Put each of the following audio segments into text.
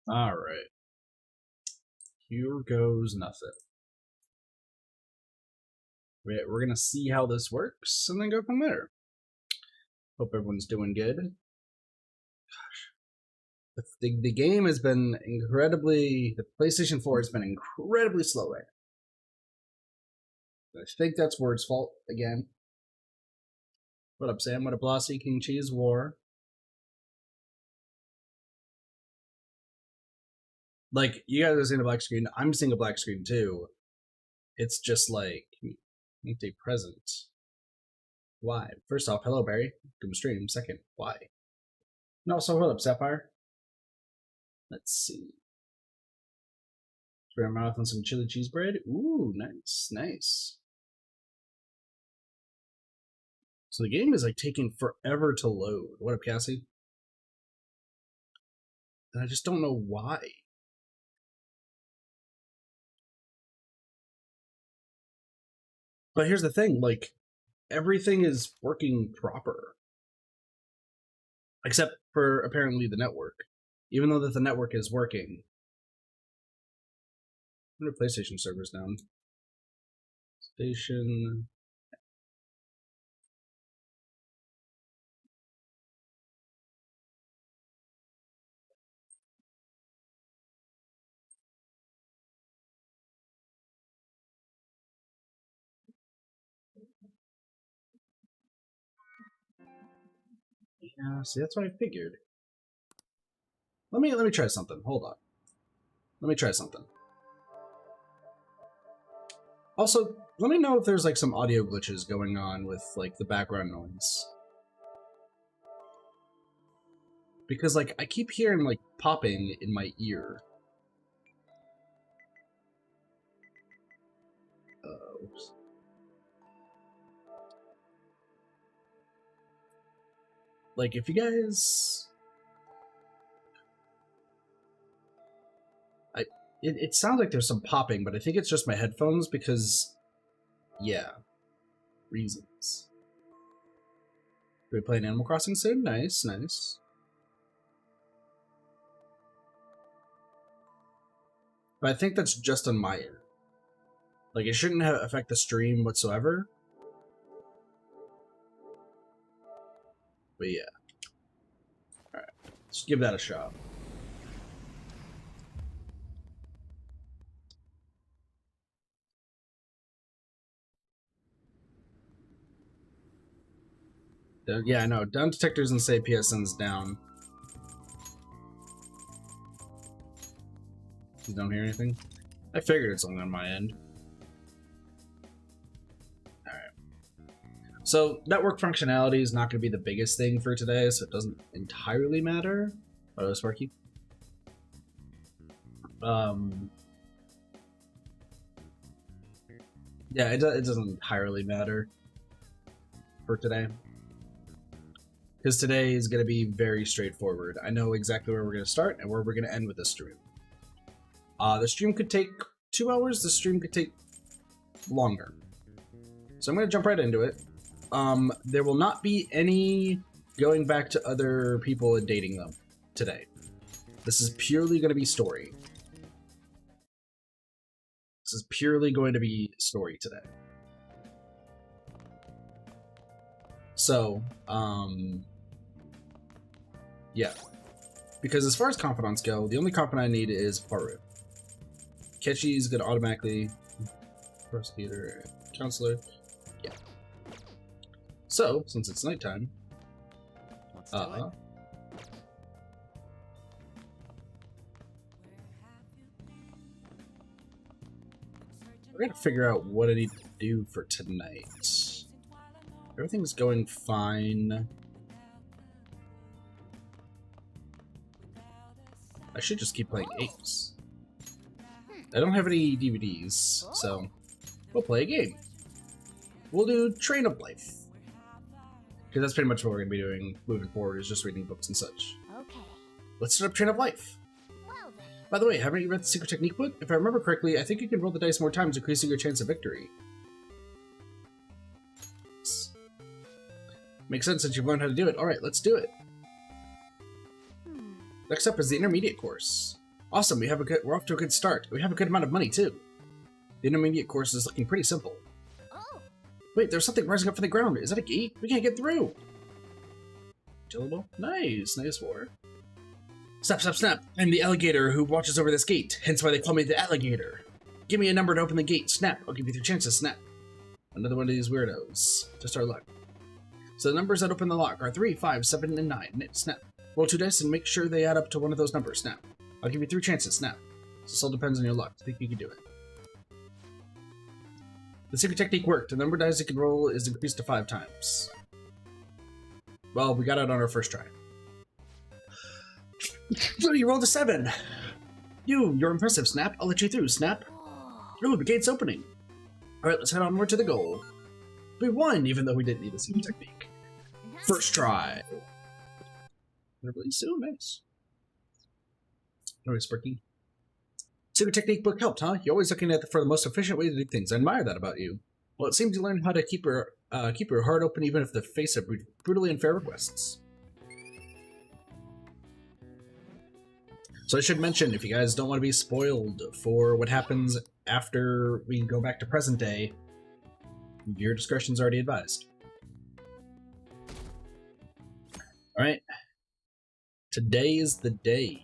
Alright. Here goes nothing. We're gonna see how this works and then go from there. Hope everyone's doing good. Gosh. The game has been incredibly... The PlayStation 4 has been incredibly slow right now. I think that's Word's fault again. What up, Sam? What up, Blossy? King Cheese War. Like, you guys are seeing a black screen. I'm seeing a black screen too. It's just like, need a present. Why? First off, hello, Barry. Good stream. Second, why? No, so hold up, Sapphire. Let's see. Spray my mouth on some chili cheese bread. Ooh, nice, nice. So the game is like taking forever to load. What up, Cassie? And I just don't know why. But here's the thing, like, everything is working proper. Except for, apparently, the network. Even though that the network is working. I'm gonna PlayStation servers down. Station... Yeah, see, that's what I figured. Let me try something. Hold on. Let me try something. Also, let me know if there's like some audio glitches going on with like the background noise. Because like I keep hearing like popping in my ear. Oops. Like if you guys... It sounds like there's some popping, but I think it's just my headphones because, yeah, reasons. Are we playing Animal Crossing soon? Nice, nice. But I think that's just on my end. Like, it shouldn't affect the stream whatsoever. But yeah. Alright, let's give that a shot. Yeah, I know. Down detectors and say PSN's down. You don't hear anything? I figured it's only on my end. Alright. So, network functionality is not going to be the biggest thing for today, so it doesn't entirely matter. Oh, Sparky? Yeah, it doesn't entirely matter for today. Because today is going to be very straightforward. I know exactly where we're going to start and where we're going to end with this stream. The stream could take 2 hours. The stream could take longer. So I'm going to jump right into it. There will not be any going back to other people and dating them today. This is purely going to be story. This is purely going to be story today. So, yeah. Because as far as confidants go, the only confidant I need is Paru. Ketchy's gonna automatically... Prosecutor, counselor. Yeah. So, since it's nighttime... I gotta figure out what I need to do for tonight. Everything's going fine. I should just keep playing apes. I don't have any DVDs, so we'll play a game. We'll do Train of Life. Because that's pretty much what we're going to be doing moving forward, is just reading books and such. Okay. Let's start up Train of Life. Well, by the way, haven't you read the Secret Technique book? If I remember correctly, I think you can roll the dice more times, increasing your chance of victory. Makes sense since you've learned how to do it. Alright, let's do it. Next up is the intermediate course. Awesome, we're off to a good start. We have a good amount of money, too. The intermediate course is looking pretty simple. Oh. Wait, there's something rising up from the ground. Is that a gate? We can't get through. Killable? Nice, nice war. Snap, snap, snap. I'm the alligator who watches over this gate, hence why they call me the alligator. Give me a number to open the gate. Snap. I'll give you 3 chances. Snap. Another one of these weirdos. Just our luck. So the numbers that open the lock are 3, 5, 7, and 9. Snap. Roll 2 dice and make sure they add up to one of those numbers. Snap. I'll give you 3 chances. Snap. This all depends on your luck. I think you can do it. The secret technique worked. The number of dice you can roll is increased to 5 times. Well, we got it on our first try. So you rolled a 7. You're impressive, Snap. I'll let you through, Snap. Oh, the gate's opening. Alright, let's head onward to the goal. We won, even though we didn't need a secret technique. First try. Really soon, nice. Alright, Sparky. Secret technique book helped, huh? You're always looking for the most efficient way to do things. I admire that about you. Well, it seems you learned how to keep your heart open even if they face of brutally unfair requests. So I should mention, if you guys don't want to be spoiled for what happens after we go back to present day, your discretion's already advised. Alright. Today is the day.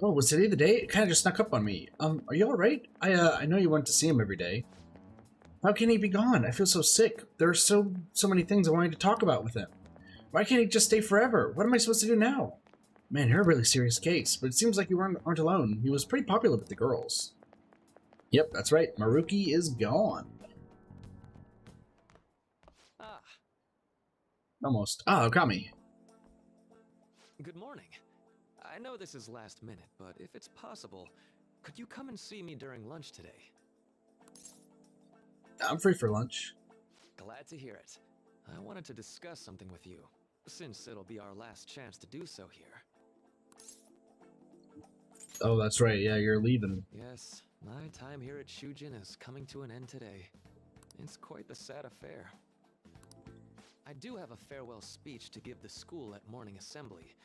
Oh, was today the day? It kind of just snuck up on me. Are you alright? I know you went to see him every day. How can he be gone? I feel so sick. There are so many things I wanted to talk about with him. Why can't he just stay forever? What am I supposed to do now? Man, you're a really serious case, but it seems like you aren't alone. He was pretty popular with the girls. Yep, that's right. Maruki is gone. Ah. Almost. Ah, Okami. Good morning. I know this is last minute, but if it's possible, could you come and see me during lunch today? I'm free for lunch. Glad to hear it. I wanted to discuss something with you, since it'll be our last chance to do so here. Oh, that's right. Yeah, you're leaving. Yes, my time here at Shujin is coming to an end today. It's quite the sad affair. I do have a farewell speech to give the school at morning assembly,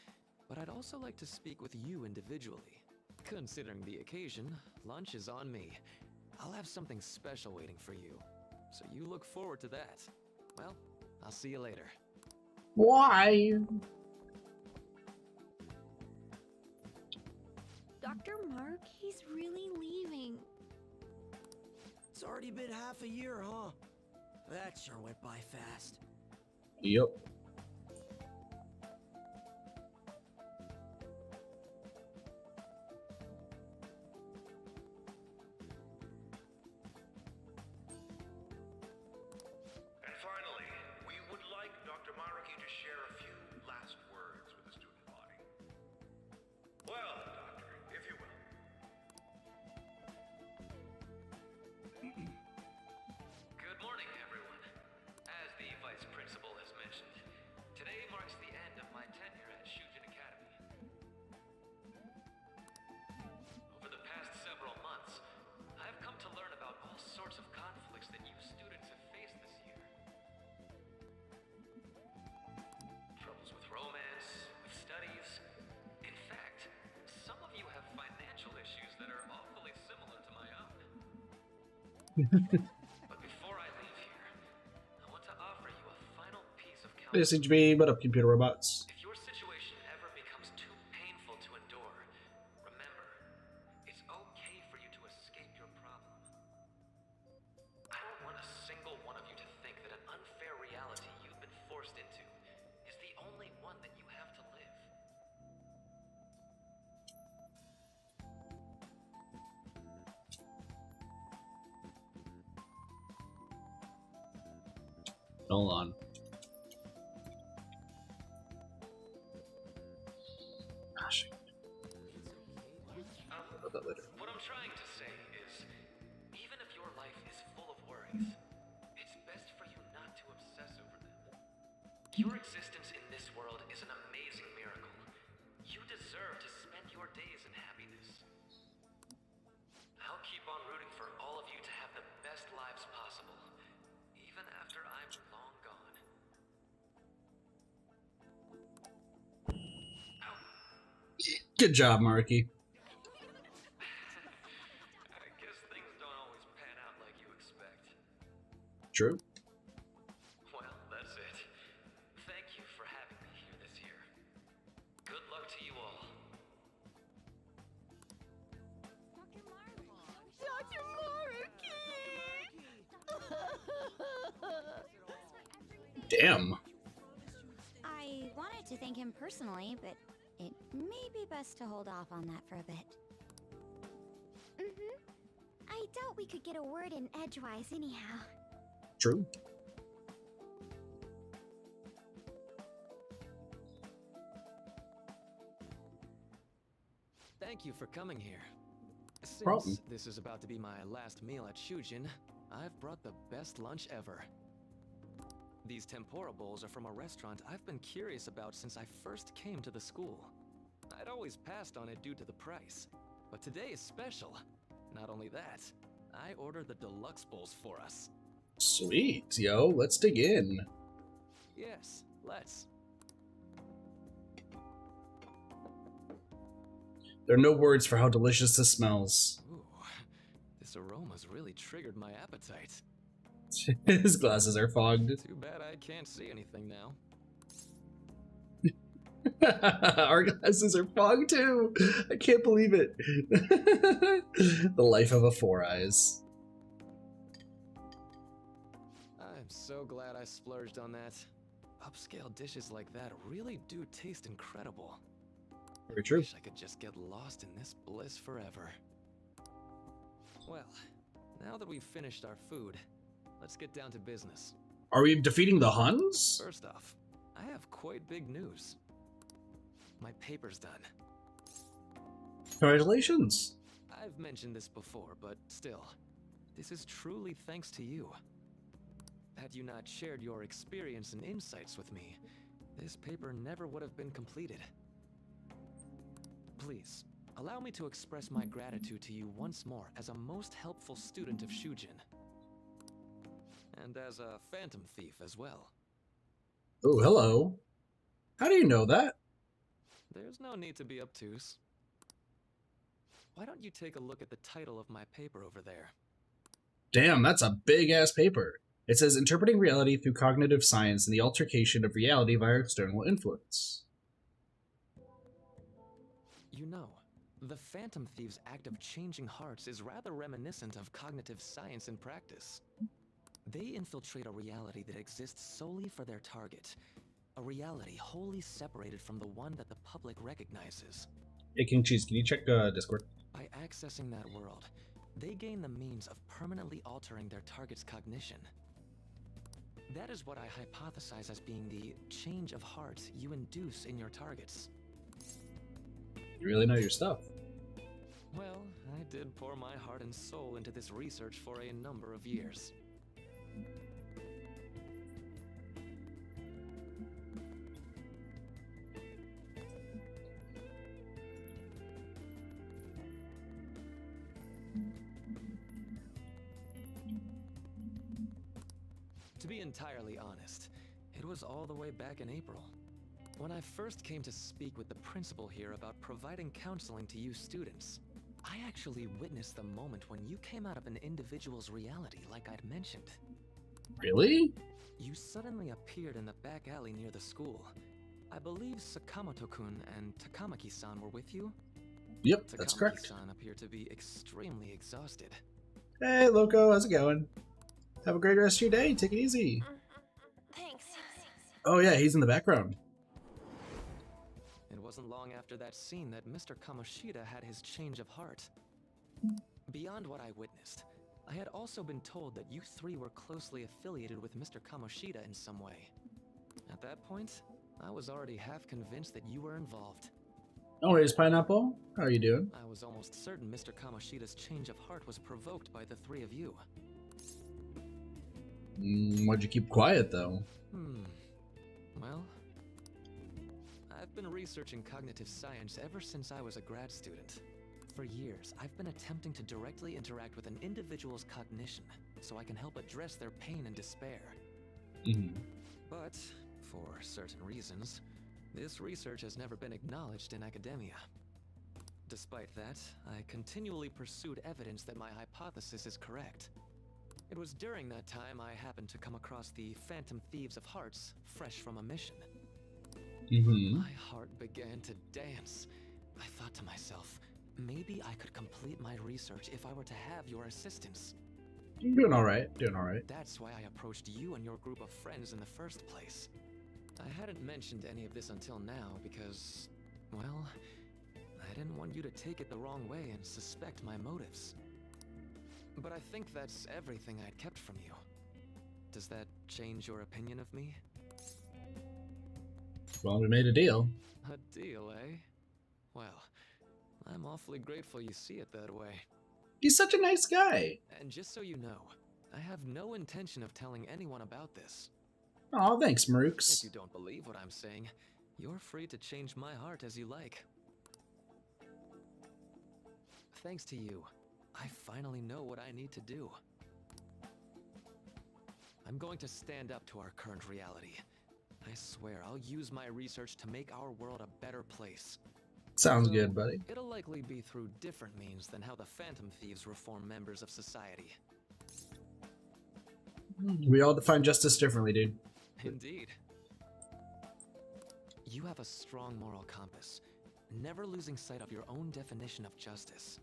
but I'd also like to speak with you individually. Considering the occasion, lunch is on me. I'll have something special waiting for you, so you look forward to that. Well, I'll see you later. Why? Dr. Mark, he's really leaving. It's already been half a year, huh? That sure went by fast. Yep. And finally, we would like Dr. Maruki to share a few last words with the student body. Well, Doctor, if you will. Good morning, everyone. As the Vice Principal has mentioned, today marks the end of my tenure at Shujin Academy. Over the past several months, I've come to learn about all sorts of conflicts that you students have faced this year. Troubles with romance, with studies. In fact, some of you have financial issues that are awfully similar to my own. But before I leave here, I want to offer you a final piece of counsel. This is me, what up, computer robots? If your situation ever becomes too painful to endure, remember, it's okay for you to escape your problem. I don't want a single one of you to think that an unfair reality you've been forced into is the only one that you have to live. Hold on. Gosh. About that later. What I'm trying to say is, even if your life is full of worries, it's best for you not to obsess over them. Your existence in this world is an amazing miracle. You deserve to spend your days in happiness. I'll keep on rooting for all of you to have the best lives possible, even after I'm long gone. Good job, Maruki. True. Well, that's it. Thank you for having me here this year. Good luck to you all. Dr. Damn. I wanted to thank him personally, but it may be best to hold off on that for a bit. I doubt we could get a word in edgewise anyhow. True. Thank you for coming here. Since Problem. this is about to be my last meal at Shujin, I've brought the best lunch ever. These tempura bowls are from a restaurant I've been curious about since I first came to the school. I'd always passed on it due to the price, but today is special. Not only that, I ordered the deluxe bowls for us. Sweet, yo. Let's dig in. Yes, let's. There are no words for how delicious this smells. Ooh, this aroma's really triggered my appetite. His glasses are fogged. Too bad I can't see anything now. Our glasses are fogged too. I can't believe it. The life of a Four Eyes. I'm so glad I splurged on that. Upscale dishes like that really do taste incredible. Very true. Wish I could just get lost in this bliss forever. Well, now that we've finished our food, let's get down to business. Are we defeating the Huns? First off, I have quite big news. My paper's done. Congratulations. I've mentioned this before, but still, this is truly thanks to you. Had you not shared your experience and insights with me, this paper never would have been completed. Please, allow me to express my gratitude to you once more as a most helpful student of Shujin. And as a Phantom Thief as well. Oh, hello. How do you know that? There's no need to be obtuse. Why don't you take a look at the title of my paper over there? Damn, that's a big-ass paper. It says, Interpreting Reality Through Cognitive Science and the Altercation of Reality via External Influence. You know, the Phantom Thieves' act of changing hearts is rather reminiscent of cognitive science in practice. They infiltrate a reality that exists solely for their target. A reality wholly separated from the one that the public recognizes. Hey, King Cheese, can you check Discord? By accessing that world, they gain the means of permanently altering their target's cognition. That is what I hypothesize as being the change of heart you induce in your targets. You really know your stuff. Well, I did pour my heart and soul into this research for a number of years. To be entirely honest, it was all the way back in April. When I first came to speak with the principal here about providing counseling to you students, I actually witnessed the moment when you came out of an individual's reality like I'd mentioned. Really? You suddenly appeared in the back alley near the school. I believe Sakamoto-kun and Takamaki-san were with you? Yep, that's correct. Takamaki-san appeared to be extremely exhausted. Hey, Loco, how's it going? Have a great rest of your day. Take it easy. Thanks. Oh yeah, he's in the background. It wasn't long after that scene that Mr. Kamoshida had his change of heart. Beyond what I witnessed, I had also been told that you three were closely affiliated with Mr. Kamoshida in some way. At that point, I was already half convinced that you were involved. No worries, Pineapple. How are you doing? I was almost certain Mr. Kamoshida's change of heart was provoked by the three of you. Why'd you keep quiet, though? Well, I've been researching cognitive science ever since I was a grad student. For years, I've been attempting to directly interact with an individual's cognition so I can help address their pain and despair. But, for certain reasons, this research has never been acknowledged in academia. Despite that, I continually pursued evidence that my hypothesis is correct. It was during that time I happened to come across the Phantom Thieves of Hearts, fresh from a mission. My heart began to dance. I thought to myself, maybe I could complete my research if I were to have your assistance. You're doing alright, doing alright. That's why I approached you and your group of friends in the first place. I hadn't mentioned any of this until now because, well, I didn't want you to take it the wrong way and suspect my motives. But I think that's everything I'd kept from you. Does that change your opinion of me? Well, we made a deal. A deal, eh? Well, I'm awfully grateful you see it that way. He's such a nice guy. And just so you know, I have no intention of telling anyone about this. Aw, thanks, If Marooks. you don't believe what I'm saying, you're free to change my heart as you like. Thanks to you, I finally know what I need to do. I'm going to stand up to our current reality. I swear I'll use my research to make our world a better place. Sounds good, buddy. It'll likely be through different means than how the Phantom Thieves reform members of society. We all define justice differently, dude. Indeed. You have a strong moral compass, never losing sight of your own definition of justice.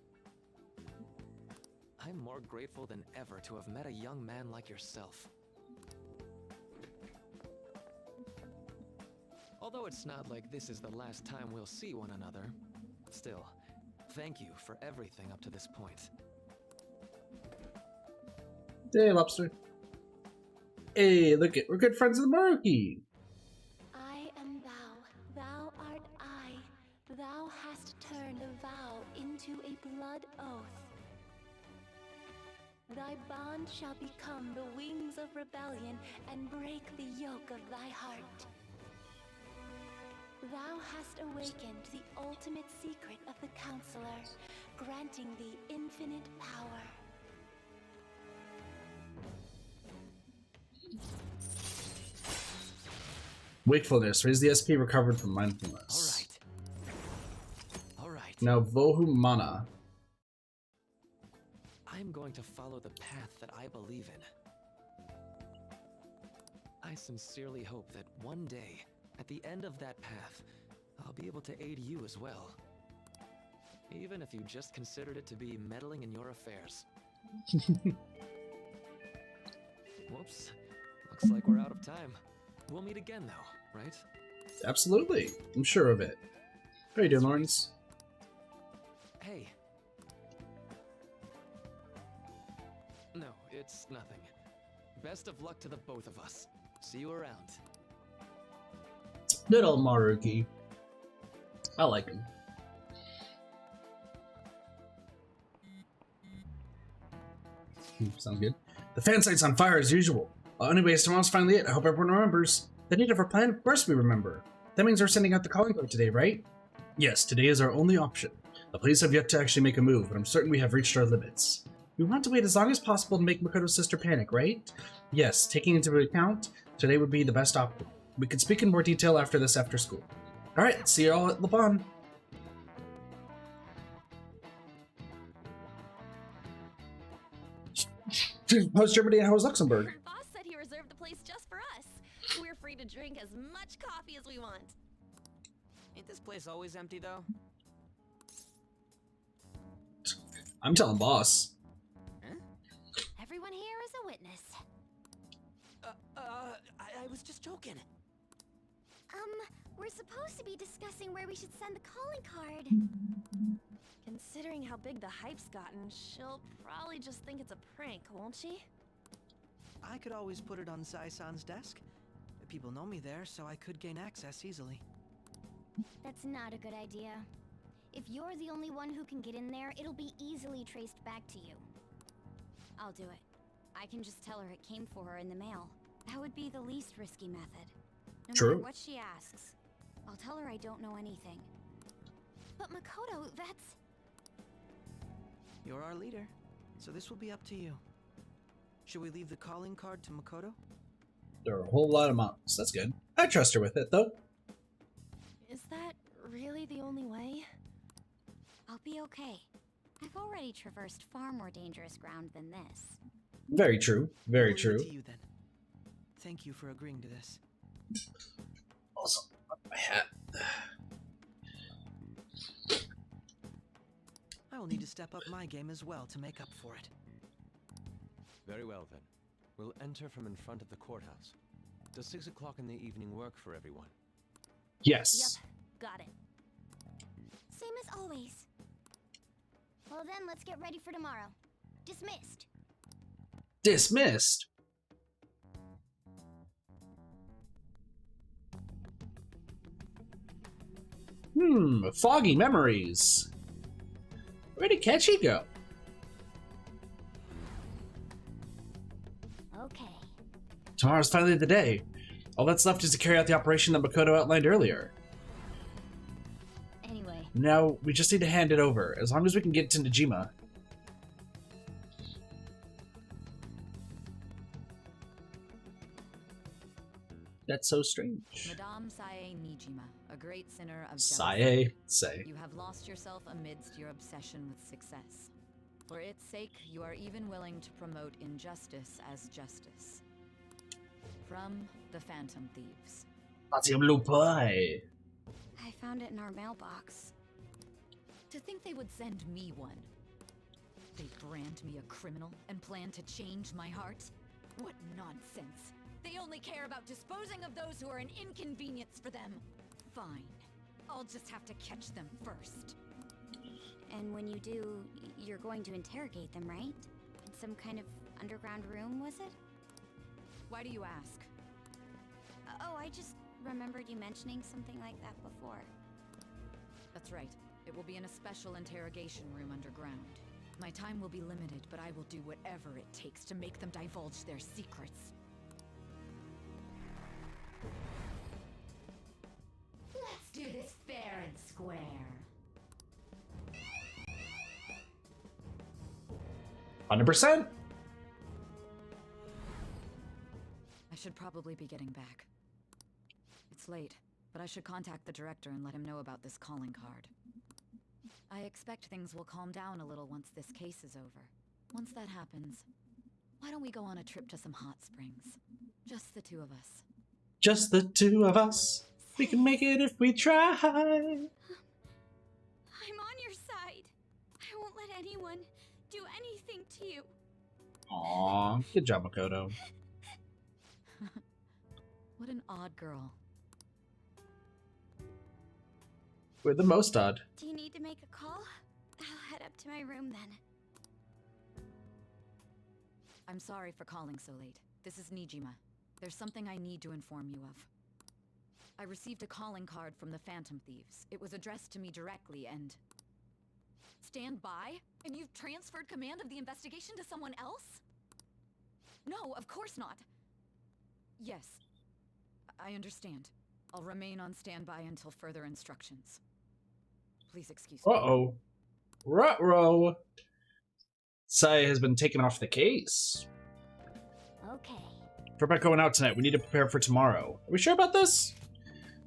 I'm more grateful than ever to have met a young man like yourself. Although it's not like this is the last time we'll see one another, still, thank you for everything up to this point. Hey, Lobster. Hey, look it, we're good friends with Maruki. I am thou, thou art I. Thou hast turned a vow into a blood oath. Thy bond shall become the wings of rebellion and break the yoke of thy heart. Thou hast awakened the ultimate secret of the Counselor, granting thee infinite power. Wakefulness. Raise the SP recovered from mindfulness. All right. Now Vohu Mana. I'm going to follow the path that I believe in. I sincerely hope that one day, at the end of that path, I'll be able to aid you as well. Even if you just considered it to be meddling in your affairs. Whoops. Looks like we're out of time. We'll meet again though, right? Absolutely. I'm sure of it. How you doing, Lawrence? Hey. No, it's nothing. Best of luck to the both of us. See you around. Good old Maruki. I like him. Sounds good. The fan site's on fire as usual. Well, anyways, tomorrow's finally it. I hope everyone remembers. The date of our plan? Of course we remember. That means we're sending out the calling card today, right? Yes, today is our only option. The police have yet to actually make a move, but I'm certain we have reached our limits. We want to wait as long as possible to make Makoto's sister panic, right? Yes, taking into account, today would be the best option. We could speak in more detail after this after school. Alright, see you all at Lupin. How's Germany and how's Luxembourg? Our boss said he reserved the place just for us. We're free to drink as much coffee as we want. Ain't this place always empty, though? I'm telling boss. Everyone here is a witness. I was just joking. We're supposed to be discussing where we should send the calling card. Considering how big the hype's gotten, she'll probably just think it's a prank, won't she? I could always put it on Sai-san's desk. People know me there, so I could gain access easily. That's not a good idea. If you're the only one who can get in there, it'll be easily traced back to you. I'll do it. I can just tell her it came for her in the mail. That would be the least risky method. No True. matter what she asks, I'll tell her I don't know anything. But Makoto, that's... You're our leader, so this will be up to you. Should we leave the calling card to Makoto? There are a whole lot of monks. That's good. I trust her with it, though. Is that really the only way? I'll be okay. I've already traversed far more dangerous ground than this. Very true. Very I'll leave it true. to you then. Thank you for agreeing to this. Also, my hat. I will need to step up my game as well to make up for it. Very well then. We'll enter from in front of the courthouse. Does 6 o'clock in the evening work for everyone? Yes. Yep, got it. Same as always. Well then, let's get ready for tomorrow. Dismissed. Dismissed. Foggy memories. Where did Ketchy go? Okay. Tomorrow's finally the day. All that's left is to carry out the operation that Makoto outlined earlier. Anyway, Now, we just need to hand it over, as long as we can get to Najima. That's so strange. Madame Sae Nijima, a great sinner of jealousy. Sae, say. You have lost yourself amidst your obsession with success. For its sake, you are even willing to promote injustice as justice. From the Phantom Thieves. That's your blue pie. I found it in our mailbox. To think they would send me one. They brand me a criminal and plan to change my heart? What nonsense! They only care about disposing of those who are an inconvenience for them. Fine. I'll just have to catch them first. And when you do, you're going to interrogate them, right? In some kind of underground room, was it? Why do you ask? Oh, I just remembered you mentioning something like that before. That's right. It will be in a special interrogation room underground. My time will be limited, but I will do whatever it takes to make them divulge their secrets. Let's do this fair and square. 100%? I should probably be getting back. It's late, but I should contact the director and let him know about this calling card. I expect things will calm down a little once this case is over. Once that happens, why don't we go on a trip to some hot springs? Just the two of us. Just the two of us. We can make it if we try. I'm on your side. I won't let anyone do anything to you. Aww, good job, Makoto. What an odd girl. We're the most odd. Do you need to make a call? I'll head up to my room then. I'm sorry for calling so late. This is Nijima. There's something I need to inform you of. I received a calling card from the Phantom Thieves. It was addressed to me directly and... Stand by? And you've transferred command of the investigation to someone else? No, of course not. Yes, I understand. I'll remain on standby until further instructions. Please excuse me. Uh-oh. Ruh-roh. Sae has been taken off the case. Okay. If we're not going out tonight, we need to prepare for tomorrow. Are we sure about this?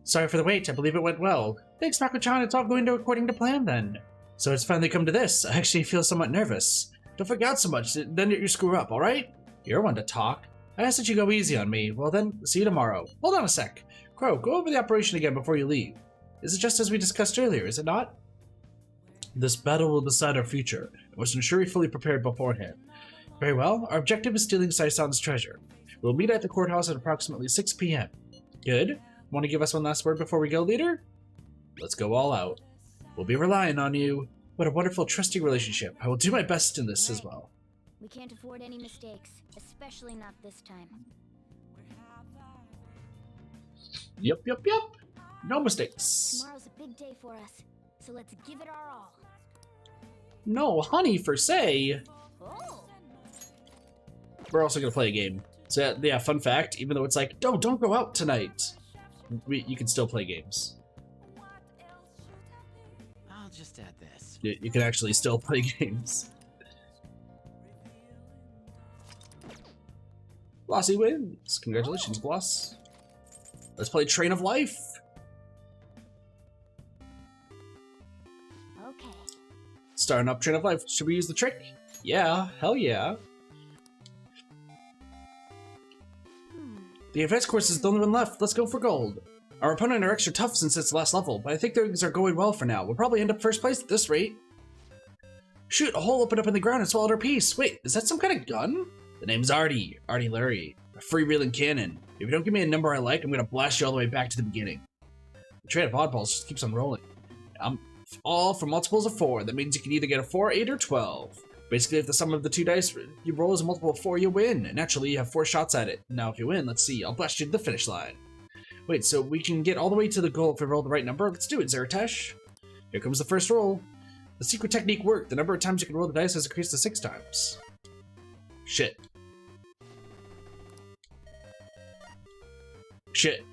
Sorry for the wait, I believe it went well. Thanks, Mako-chan, it's all going according to plan then. So it's finally come to this. I actually feel somewhat nervous. Don't freak out so much, then you screw up, alright? You're one to talk. I asked that you go easy on me. Well then, see you tomorrow. Hold on a sec. Crow, go over the operation again before you leave. Is it just as we discussed earlier, is it not? This battle will decide our future. I must ensure we fully prepared beforehand. Very well, our objective is stealing Saisan's treasure. We'll meet at the courthouse at approximately 6 p.m. Good. Want to give us one last word before we go, leader? Let's go all out. We'll be relying on you. What a wonderful, trusting relationship. I will do my best in this as well. We can't afford any mistakes, especially not this time. Yep. No mistakes. Tomorrow's a big day for us, so let's give it our all. No honey for say. Oh! We're also gonna play a game. So yeah, fun fact, even though it's like, don't go out tonight, you can still play games. I'll just add this. You can actually still play games. Glossy wins. Congratulations, Gloss. Let's play Train of Life. Okay. Starting up Train of Life. Should we use the trick? Yeah, hell yeah. The advanced course is the only one left. Let's go for gold. Our opponent are extra tough since it's last level, but I think things are going well for now. We'll probably end up first place at this rate. Shoot, a hole opened up in the ground and swallowed our piece. Wait, is that some kind of gun? The name's Artillery. A freewheeling cannon. If you don't give me a number I like, I'm gonna blast you all the way back to the beginning. The train of oddballs just keeps on rolling. All for multiples of 4. That means you can either get a 4, 8, or 12. Basically, if the sum of the 2 dice you roll is a multiple of 4, you win. Naturally, you have 4 shots at it. Now, if you win, let's see. I'll blast you to the finish line. Wait, so we can get all the way to the goal if we roll the right number? Let's do it, Zeratesh. Here comes the first roll. The secret technique worked. The number of times you can roll the dice has increased to 6 times. Shit. Shit.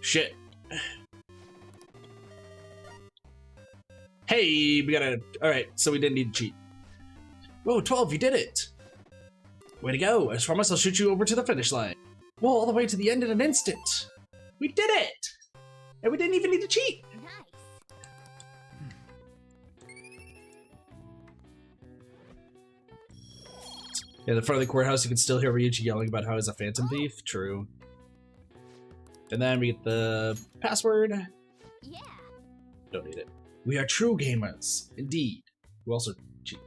Shit. Hey, we gotta... Alright, so we didn't need to cheat. Whoa, 12, you did it! Way to go. I promise I'll shoot you over to the finish line. Whoa, all the way to the end in an instant. We did it! And we didn't even need to cheat! Nice. In the front of the courthouse, you can still hear Ryuichi yelling about how he's a phantom thief. True. And then we get the password. Yeah. Don't need it. We are true gamers. Indeed. Who also cheat?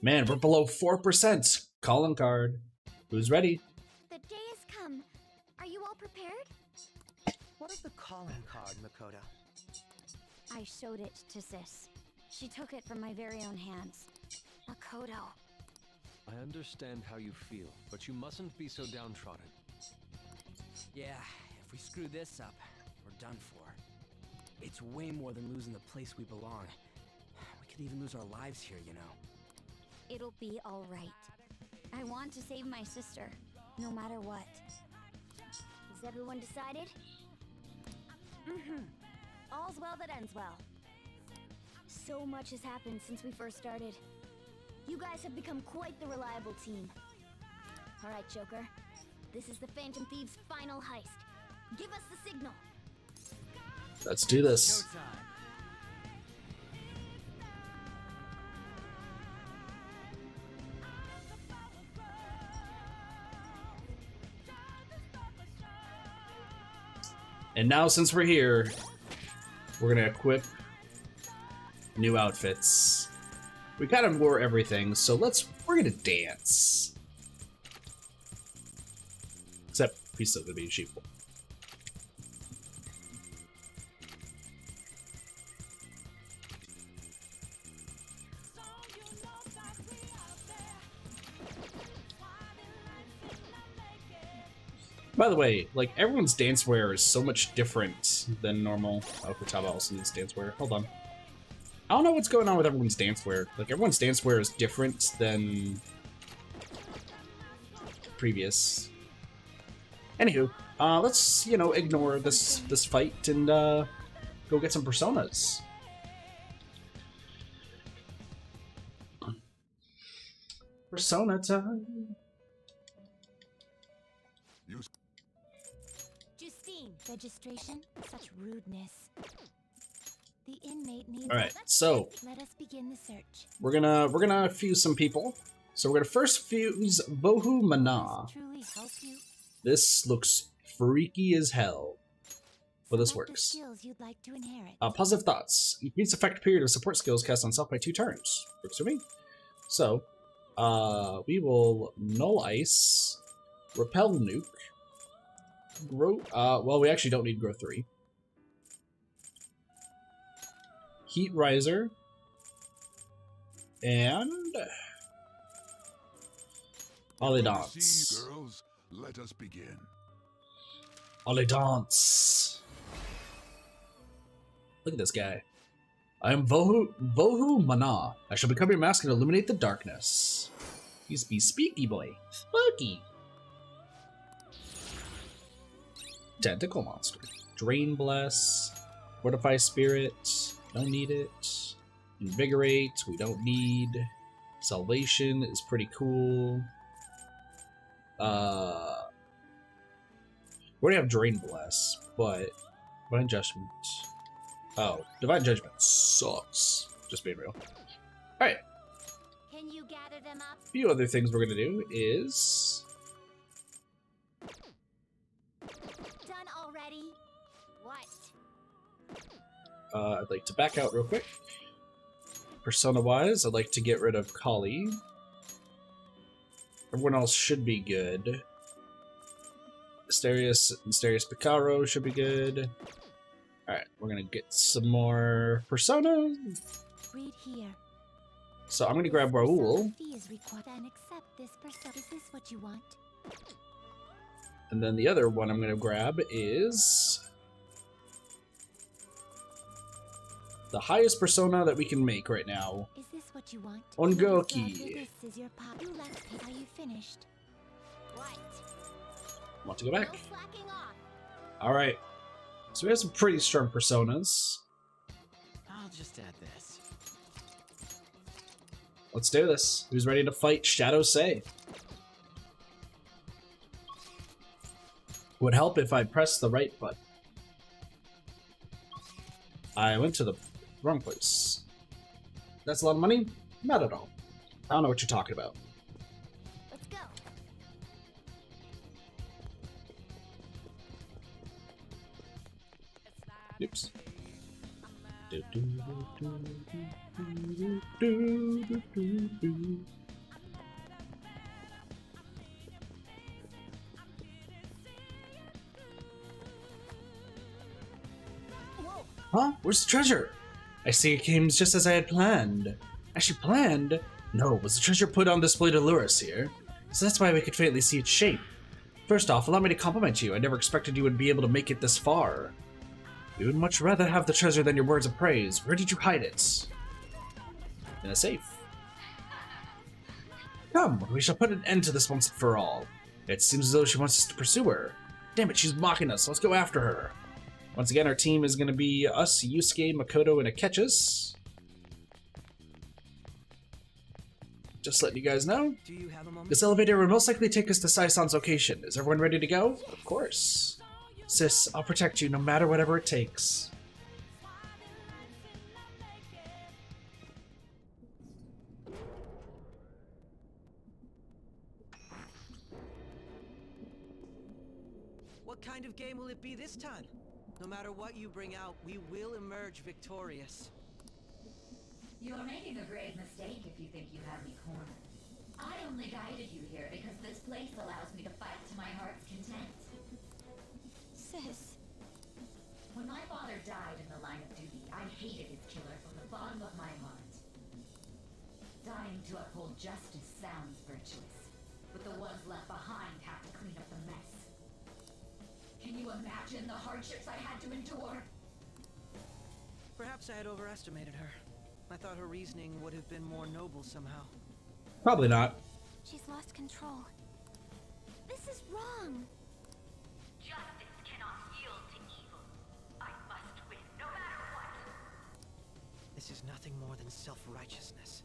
Man, we're below 4%. Calling card. Who's ready? The day has come. Are you all prepared? What is the calling card, Makoto? I showed it to Sis. She took it from my very own hands. Makoto. I understand how you feel, but you mustn't be so downtrodden. Yeah, if we screw this up, we're done for. It's way more than losing the place we belong. We could even lose our lives here, you know. It'll be all right. I want to save my sister, no matter what. Is everyone decided? Mm-hmm. All's well that ends well. So much has happened since we first started. You guys have become quite the reliable team. All right, Joker. This is the Phantom Thieves' final heist. Give us the signal. Let's do this. Showtime. And now, since we're here, we're gonna equip new outfits. We kind of wore everything, so we're gonna dance. Except he's still gonna be a sheeple. By the way, like, everyone's dance wear is so much different than normal. Oh, Futaba also needs dance wear. Hold on. I don't know what's going on with everyone's dance wear. Like, everyone's dance wear is different than previous. Anywho, let's, you know, ignore this fight and go get some personas. Persona time. Justine, registration? Such rudeness. The inmate needs. All right, so let us begin the search. we're gonna fuse some people. So we're gonna first fuse Vohu Mana. Truly help you. This looks freaky as hell. Well, this Select the works. skills you'd like to inherit. Positive thoughts. Increase effect period of support skills cast on self by 2 turns. Works for me. So, we will Null Ice, Repel Nuke, Grow. Well, we actually don't need Grow 3. Heat Riser, and Ollie Dance. girls, let us begin. Ollie Dance. Look at this guy. I am Vohu Mana. I shall become your mask and illuminate the darkness. He's be speaky boy. Spooky. Tentacle monster. Drain Bless. Fortify Spirit. Don't need it. Invigorate. We don't need. Salvation is pretty cool. We already have Drain Bless, but Divine Judgment. Oh, Divine Judgment sucks. Just being real. Alright. Can you gather them up? A few other things we're gonna do is Done already? What? I'd like to back out real quick. Persona-wise, I'd like to get rid of Kali. Everyone else should be good. Mysterious Picaro should be good. Alright, we're gonna get some more Persona. Read here. So I'm gonna grab Raoul, Fee is required and accept this persona. Is this what you want? and then the other one I'm gonna grab is the highest Persona that we can make right now. Is this what you want? Ongoki. This is your pop. You left it. Are you finished? What? Want to go back? No slacking off. Alright. So we have some pretty strong Personas. I'll just add this. Let's do this. Who's ready to fight Shadow Sei? Would help if I pressed the right button. I went to the wrong place. That's a lot of money? Not at all. I don't know what you're talking about. Let's go. Oops. Huh? Where's the treasure? I see it came just as I had planned. Actually planned? No, was the treasure put on display to lure us here? So that's why we could faintly see its shape. First off, allow me to compliment you. I never expected you would be able to make it this far. We would much rather have the treasure than your words of praise. Where did you hide it? In a safe. Come, we shall put an end to this once and for all. It seems as though she wants us to pursue her. Damn it, she's mocking us. Let's go after her. Once again, our team is going to be us, Yusuke, Makoto, and Akechis. Just letting you guys know. Do you have a moment? This elevator will most likely take us to Sai-san's location. Is everyone ready to go? Of course. Sis, I'll protect you no matter whatever it takes. What kind of game will it be this time? No matter what you bring out, we will emerge victorious. You're making a grave mistake if you think you have me cornered. I only guided you here because this place allows me to fight to my heart's content. Sis. When my father died in the line of duty, I hated his killer from the bottom of my heart. Dying to uphold justice sounds virtuous, but the ones left behind have to clean up the mess. Can you imagine the hardships I had to endure? Perhaps I had overestimated her. I thought her reasoning would have been more noble somehow. Probably not. She's lost control. This is wrong. Justice cannot yield to evil. I must win, no matter what. This is nothing more than self-righteousness.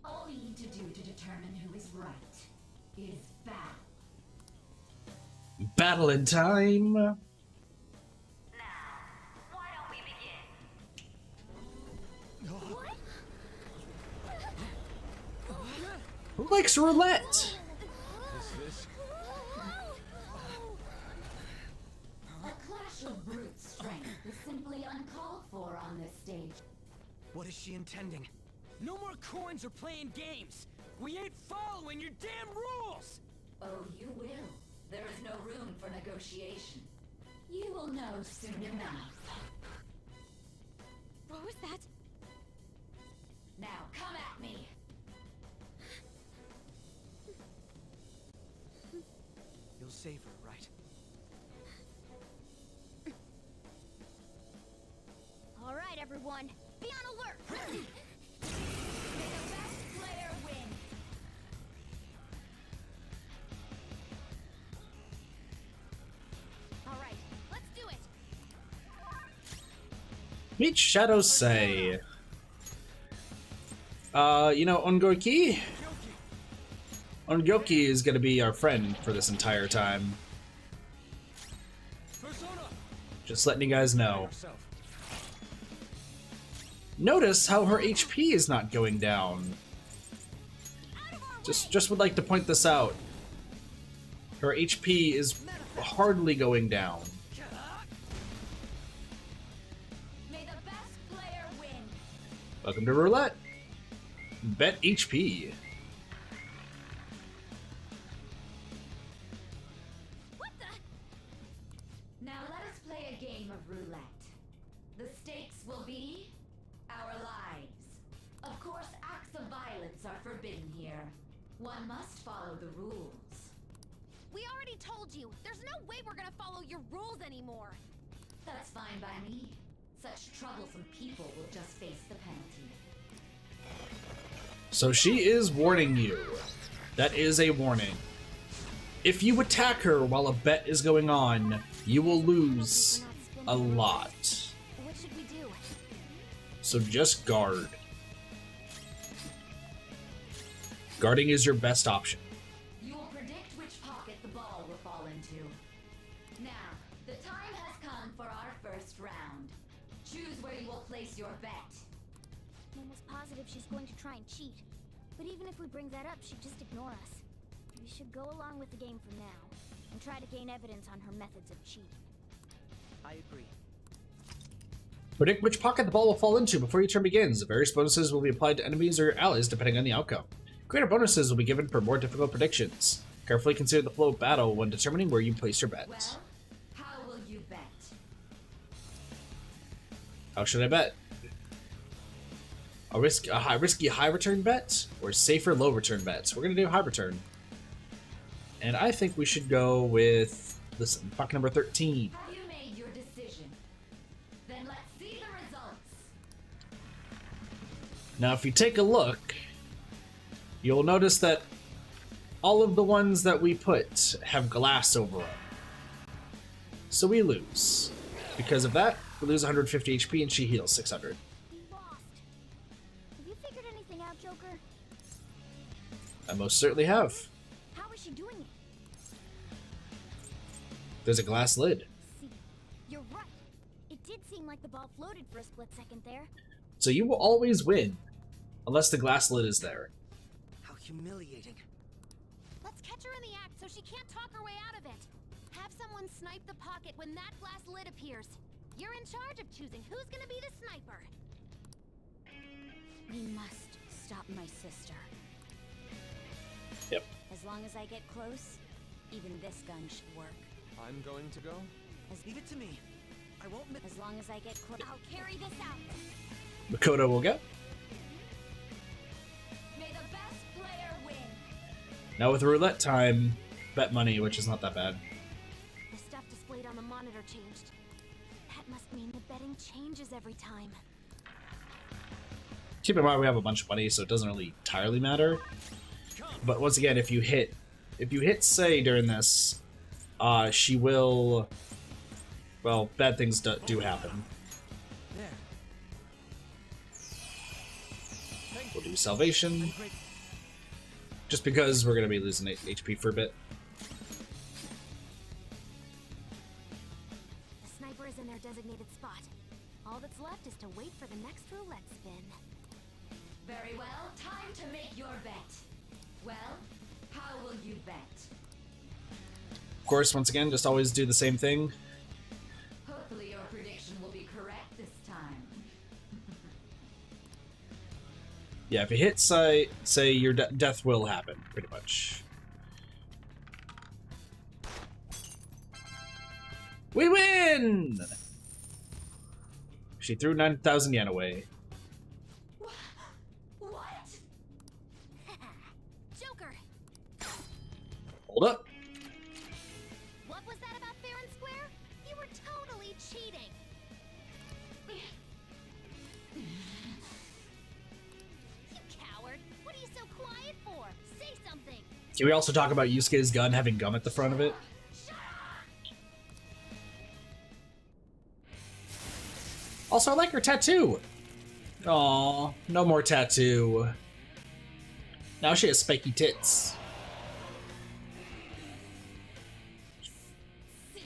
All we need to do to determine who is right is battle. Battle in time. Now, why don't we begin? Who likes roulette? This? A clash of brute strength is simply uncalled for on this stage. What is she intending? No more coins or playing games. We ain't following your damn rules. Oh, you will. There is no room for negotiation. You will know soon enough. What was that? Now, come at me! You'll save her, right? All right, everyone. Be on alert. May the best player win. All right, let's do it. Meet Shadow Sei. You know, Ongoki? Ongoki is gonna be our friend for this entire time. Persona. Just letting you guys know. Yourself. Notice how her HP is not going down. Just would like to point this out. Her HP is hardly going down. May the best player win. Welcome to roulette. Bet HP. What the? Now let us play a game of roulette. The stakes will be our lives. Of course, acts of violence are forbidden here. One must follow the rules. We already told you. There's no way we're gonna follow your rules anymore. That's fine by me. Such troublesome people will just face the penalty. So she is warning you. That is a warning. If you attack her while a bet is going on, you will lose a lot. What should we do? So just guard. Guarding is your best option. You will predict which pocket the ball will fall into. Now, the time has come for our first round. Choose where you will place your bet. I'm almost positive she's going to try and cheat. But even if we bring that up, she'd just ignore us. We should go along with the game for now, and try to gain evidence on her methods of cheating. I agree. Predict which pocket the ball will fall into before your turn begins. Various bonuses will be applied to enemies or allies depending on the outcome. Greater bonuses will be given for more difficult predictions. Carefully consider the flow of battle when determining where you place your bet. Well, how will you bet? How should I bet? A risky high return bet or safer low return bets? We're gonna do high return, and I think we should go with this pocket number 13. Have you made your decision? Then let's see the results. Now, if you take a look, you'll notice that all of the ones that we put have glass over them. So we lose. Because of that, we lose 150 HP and she heals 600. We lost. Have you figured anything out, Joker? I most certainly have. How is she doing it? There's a glass lid. See, you're right. It did seem like the ball floated for a split second there. So you will always win, unless the glass lid is there. How humiliating. Let's catch her in the act so she can't talk her way out of it. Have someone snipe the pocket when that glass lid appears. You're in charge of choosing who's gonna be the sniper. We must stop my sister. Yep. As long as I get close, even this gun should work. I'm going to go. Leave it to me. I won't miss. As long as I get close, I'll carry this out. Makoto will go. May the best player win. Now with roulette time, bet money, which is not that bad. The stuff displayed on the monitor changed. That must mean the betting changes every time. Keep in mind we have a bunch of money, so it doesn't really entirely matter. But once again, if you hit say during this, she will. Well, bad things do happen. There. We'll do salvation, just because we're gonna be losing HP for a bit. The sniper is in their designated spot. All that's left is to wait for the next roulette spin. Very well, time to make your bet. Well, how will you bet? Of course, once again, just always do the same thing. Hopefully your prediction will be correct this time. Yeah, if you hit say your death will happen, pretty much. We win! She threw 9,000 yen away. What? Joker! Hold up. What was that about fair and square? You were totally cheating. You coward! What are you so quiet for? Say something! Can we also talk about Yusuke's gun having gum at the front of it? Also, I like her tattoo. Aw, no more tattoo. Now she has spiky tits. Sis?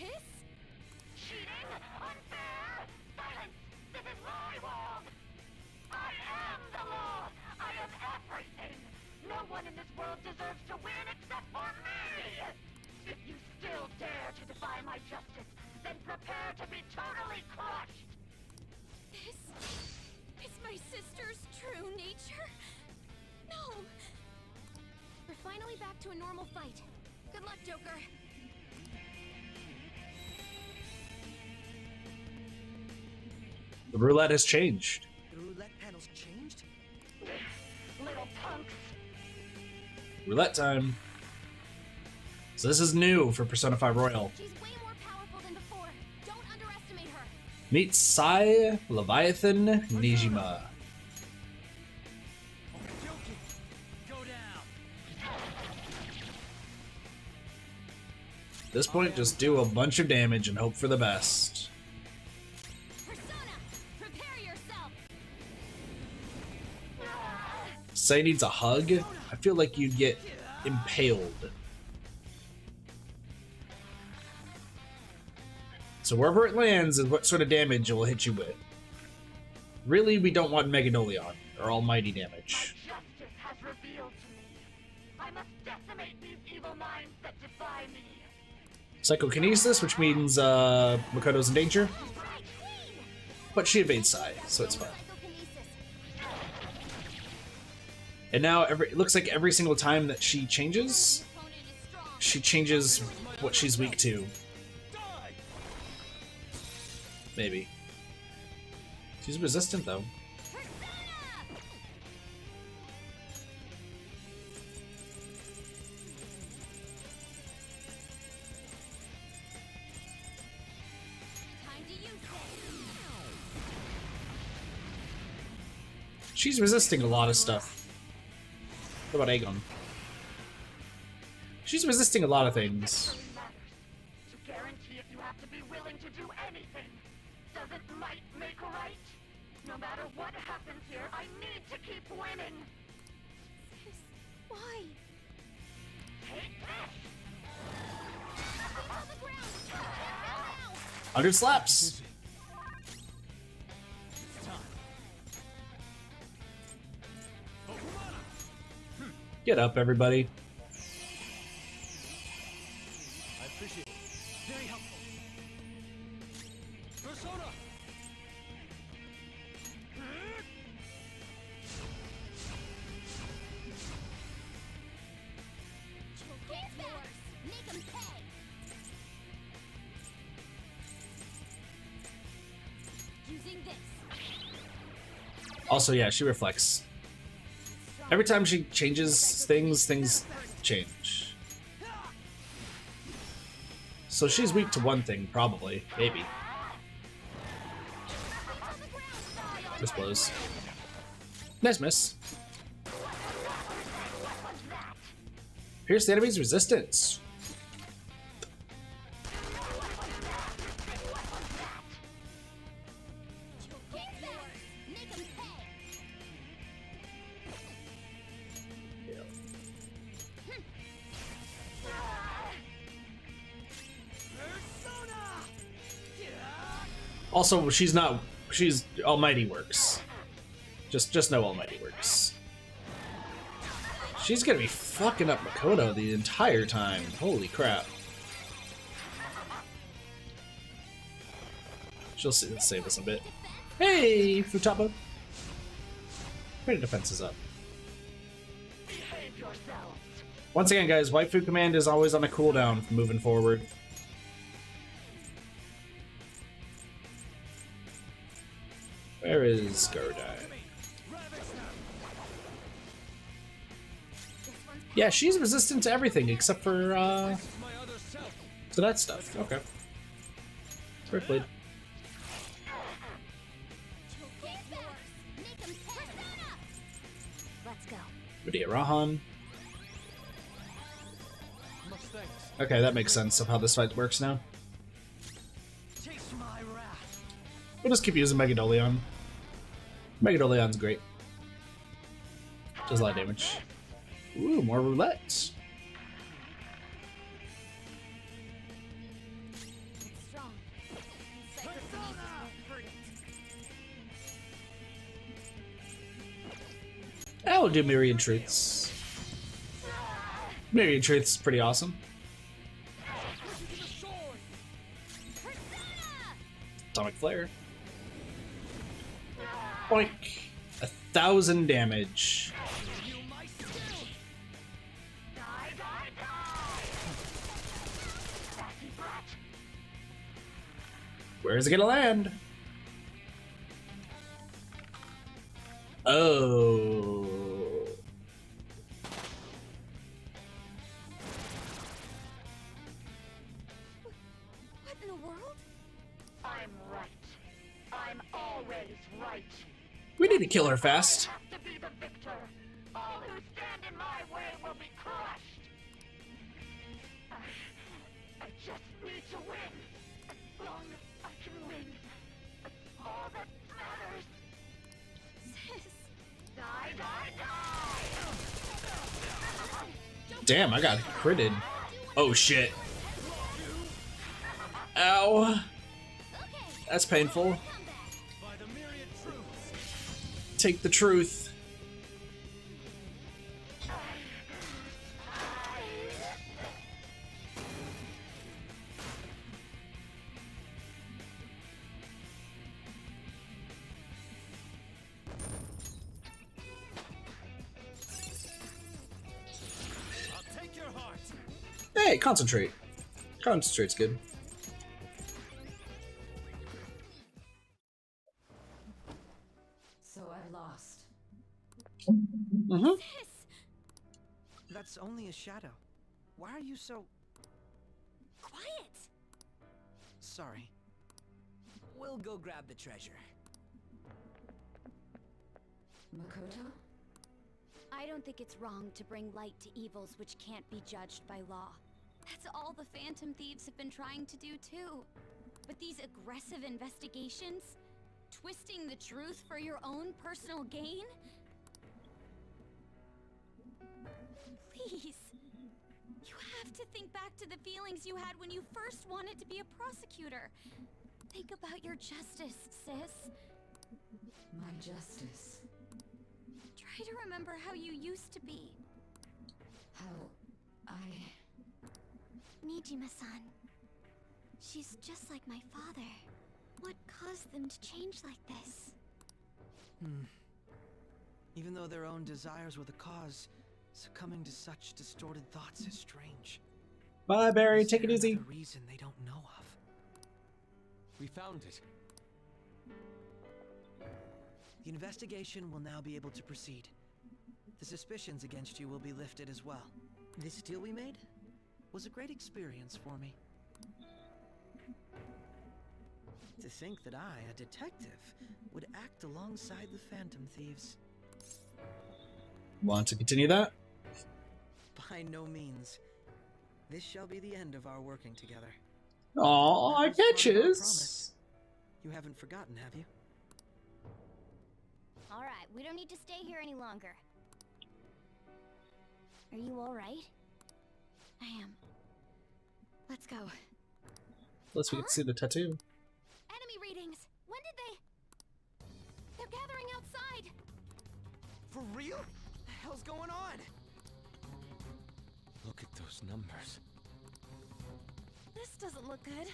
Cheating? Unfair? Silence! This is my world! I am the law! I am everything! No No one in this world deserves to win except for me! If you still dare to defy my justice, then prepare to be totally crushed! This is my sister's true nature? No! We're finally back to a normal fight. Good luck, Joker. The roulette has changed. The roulette panel's changed? Little punks! Roulette time. So this is new for Persona 5 Royal. She's way more powerful than before. Don't underestimate her. Meet Sai Leviathan Nijima. Go down. At this point, just do a bunch of damage and hope for the best. Persona, prepare yourself. Sai needs a hug. I feel like you'd get impaled. So wherever it lands is what sort of damage it will hit you with. Really, we don't want Megadolion, or almighty damage. Justice has revealed to me. I must decimate these evil minds that defy me. Psychokinesis, which means Makoto's in danger. Right, Queen! But she evades Sai, so it's fine. Psychokinesis. And now it looks like every single time that she changes, Opponent is strong. she changes what she's weak to. Maybe. She's resistant though. Time to use this. She's resisting a lot of stuff. What about Aegon? She's resisting a lot of things. To guarantee if you have to be willing to do anything. Doesn't might make right? No matter what happens here, I need to keep winning. Why? Take this! On the ground. 100 slaps. Get up, everybody. I appreciate it. Very helpful. Persona! Get back. Make 'em pay. Using this. Also, yeah, she reflects. Every time she changes things, things change. So she's weak to one thing, probably. Maybe. This blows. Nice miss. Pierce the enemy's resistance. Get back. Make 'em pay. Also, she's Almighty works. Just no Almighty works. She's gonna be fucking up Makoto the entire time. Holy crap. She'll save us a bit. Hey, Futaba. Pretty defense is up. Behave yourselves. Once again, guys, Waifu Command is always on a cooldown from moving forward. Where is Gurdai? Yeah, she's resistant to everything except for to that stuff. Okay. Fair played. Get back. Make 'em pay. Persona. Let's go. Vidia Rahan. Much thanks. Okay, that makes sense of how this fight works now. Taste my wrath. We'll just keep using Megadolion. Megadolion's great. Does a lot of damage. Ooh, more roulettes. It's strong. Psychokinesis won't hurt it. I will do myriad truths. Maybe Truth's pretty awesome. Atomic Flare. Boink. 1,000 damage. Where's it gonna land? Oh. What in the world? I'm right. I'm always right. We need to kill her fast. I have to be the victor. All who stand in my way will be crushed. I just need to win. As long as I can win. That's all that matters. Sis. Die, die, die! Damn, I got critted. Oh shit. Ow. That's painful. Take the truth. Hey, concentrate. Concentrate's good. So I lost. Mm-hmm. Sis. That's only a shadow. Why are you so... Quiet. sorry? We'll go grab the treasure. Makoto? I don't think it's wrong to bring light to evils which can't be judged by law. That's all the Phantom Thieves have been trying to do too. But these aggressive investigations? Twisting the truth for your own personal gain? Please. You have to think back to the feelings you had when you first wanted to be a prosecutor. Think about your justice, sis. My justice. Try to remember how you used to be. How I... Nijima-san. She's just like my father. What caused them to change like this? Even though their own desires were the cause, succumbing to such distorted thoughts is strange. Bye, Barry. Is Take it there easy. another reason they don't know of? We found it. The investigation will now be able to proceed. The suspicions against you will be lifted as well. This deal we made was a great experience for me. To think that I, a detective, would act alongside the Phantom Thieves. Want to continue that? By no means. This shall be the end of our working together. Aw, That was part of our bitches. promise. You haven't forgotten, have you? Alright, we don't need to stay here any longer. Are you alright? I am. Let's go. Unless we can see the tattoo. Enemy readings! When did they... They're gathering outside! For real? What the hell's going on? Look at those numbers. This doesn't look good.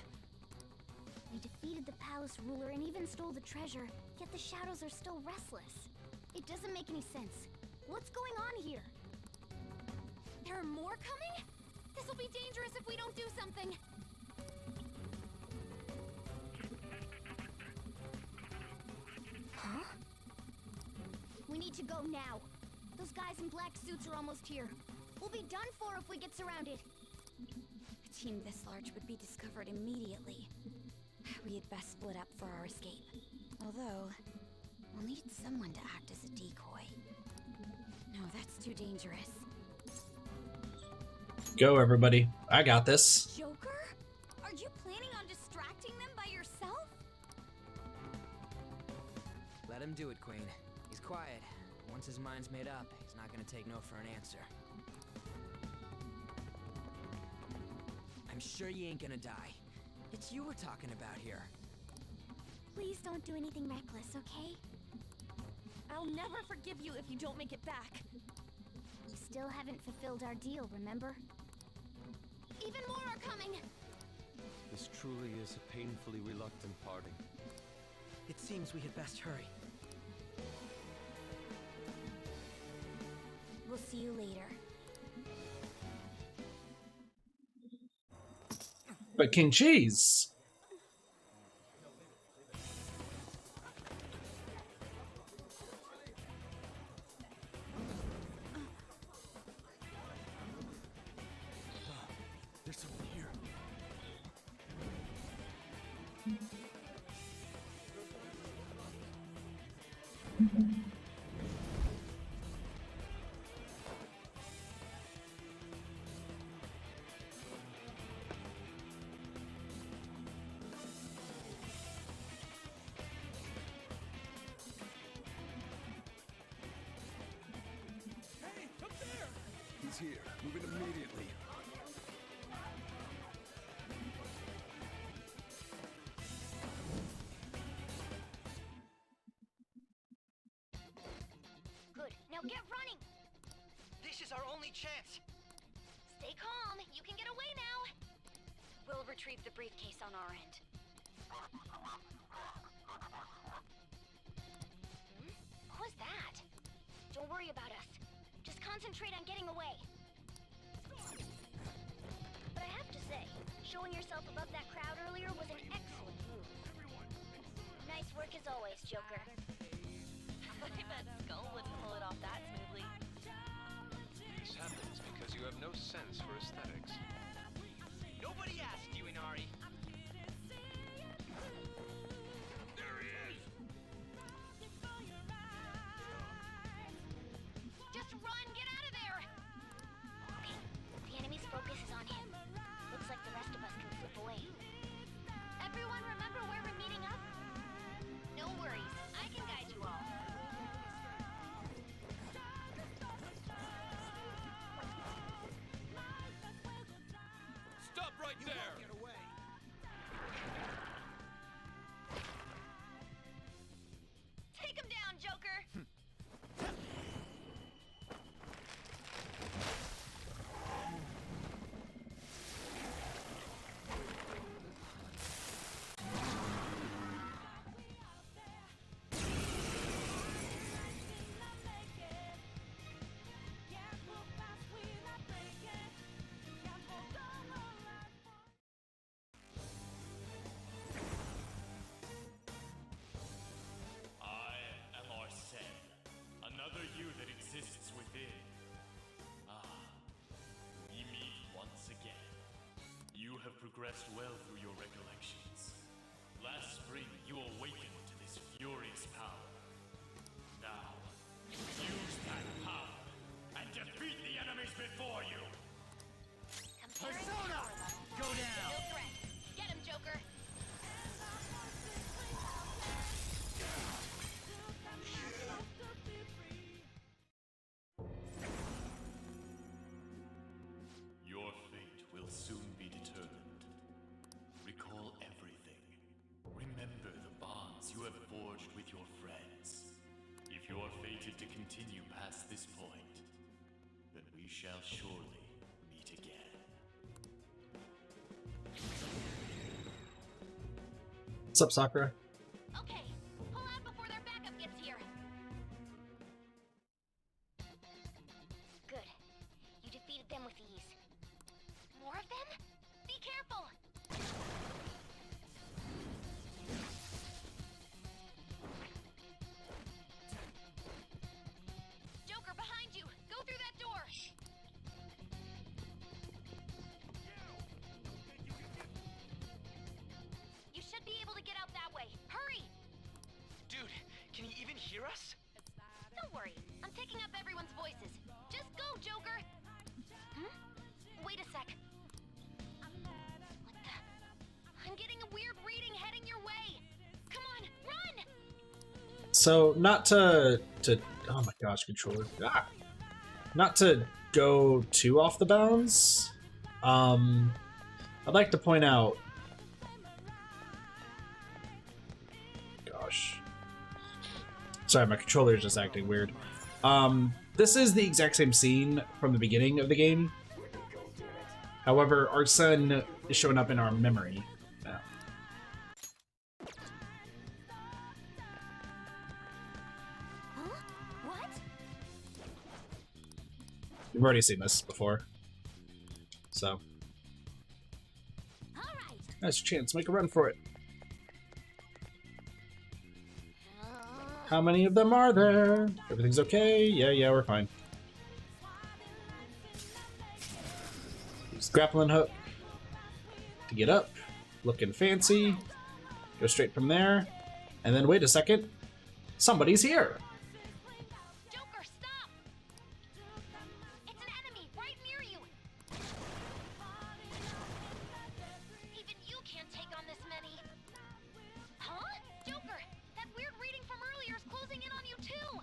We defeated the palace ruler and even stole the treasure, yet the shadows are still restless. It doesn't make any sense. What's going on here? There are more coming? This will be dangerous if we don't do something. Huh? We need to go now. Those guys in black suits are almost here. We'll be done for if we get surrounded. A team this large would be discovered immediately. We had best split up for our escape. Although, we'll need someone to act as a decoy. No, that's too dangerous. Go, everybody. I got this. Joker? Are you planning on distracting them by yourself? Let him do it, Queen. He's quiet. Once his mind's made up, he's not gonna take no for an answer. I'm sure you ain't gonna die. It's you we're talking about here. Please don't do anything reckless, okay? I'll never forgive you if you don't make it back. We still haven't fulfilled our deal, remember? Even more are coming! This truly is a painfully reluctant parting. It seems we had best hurry. We'll see you later. But King Cheese! There's someone here. Hey, up there! He's here. Move it immediately. Good. Now get running! This is our only chance. Stay calm. You can get away now. We'll retrieve the briefcase on our end. Who was that? Don't worry about us. Just concentrate on getting away. But I have to say, showing yourself above that crowd earlier was an excellent move. Nice work as always, Joker. I bet Skull wouldn't pull it off that smoothly. This happens because you have no sense for aesthetics. Nobody asked you, Inari. There he is! Just run! Get out of there! Okay, the enemy's focus is on him. Looks like the rest of us can slip away. Everyone remember where we're meeting up? No worries, I can guide you all. Stop right there! Get away. Take him down, Joker! I am Arsene, another you that exists within. Ah, we meet once again. You have progressed well through your recollections. Last spring, you awakened to this furious power. Now, use that power and defeat the enemies before you! Persona! Go down. No threat. Get him, Joker! Your fate will soon be determined. Recall everything. Remember the bonds you have forged with your friends. If you are fated to continue past this point, then we shall surely meet again. What's up, Sakura? Okay, pull out before their backup gets here. Good. You defeated them with ease. More of them? Be careful! Joker, behind you! Go through that door! You should be able to get out that way. Hurry! Dude, can you even hear us? Don't worry, I'm picking up everyone's voices. Just go, Joker! Wait a sec. What the? I'm getting a weird reading heading your way. Come on, run! So, not to oh my gosh, controller. Ah! Not to go too off the bounds. I'd like to point out. Gosh. Sorry, my controller is just acting weird. This is the exact same scene from the beginning of the game. However, our son is showing up in our memory now. Huh? What? We've already seen this before. So. All right. Nice chance. Make a run for it. How many of them are there? Everything's okay? Yeah, we're fine. Use grappling hook to get up. Looking fancy. Go straight from there. And then wait a second. Somebody's here. Joker, stop! It's an enemy right near you. Even you can't take on this many. Huh? Joker, that weird reading from earlier is closing in on you too.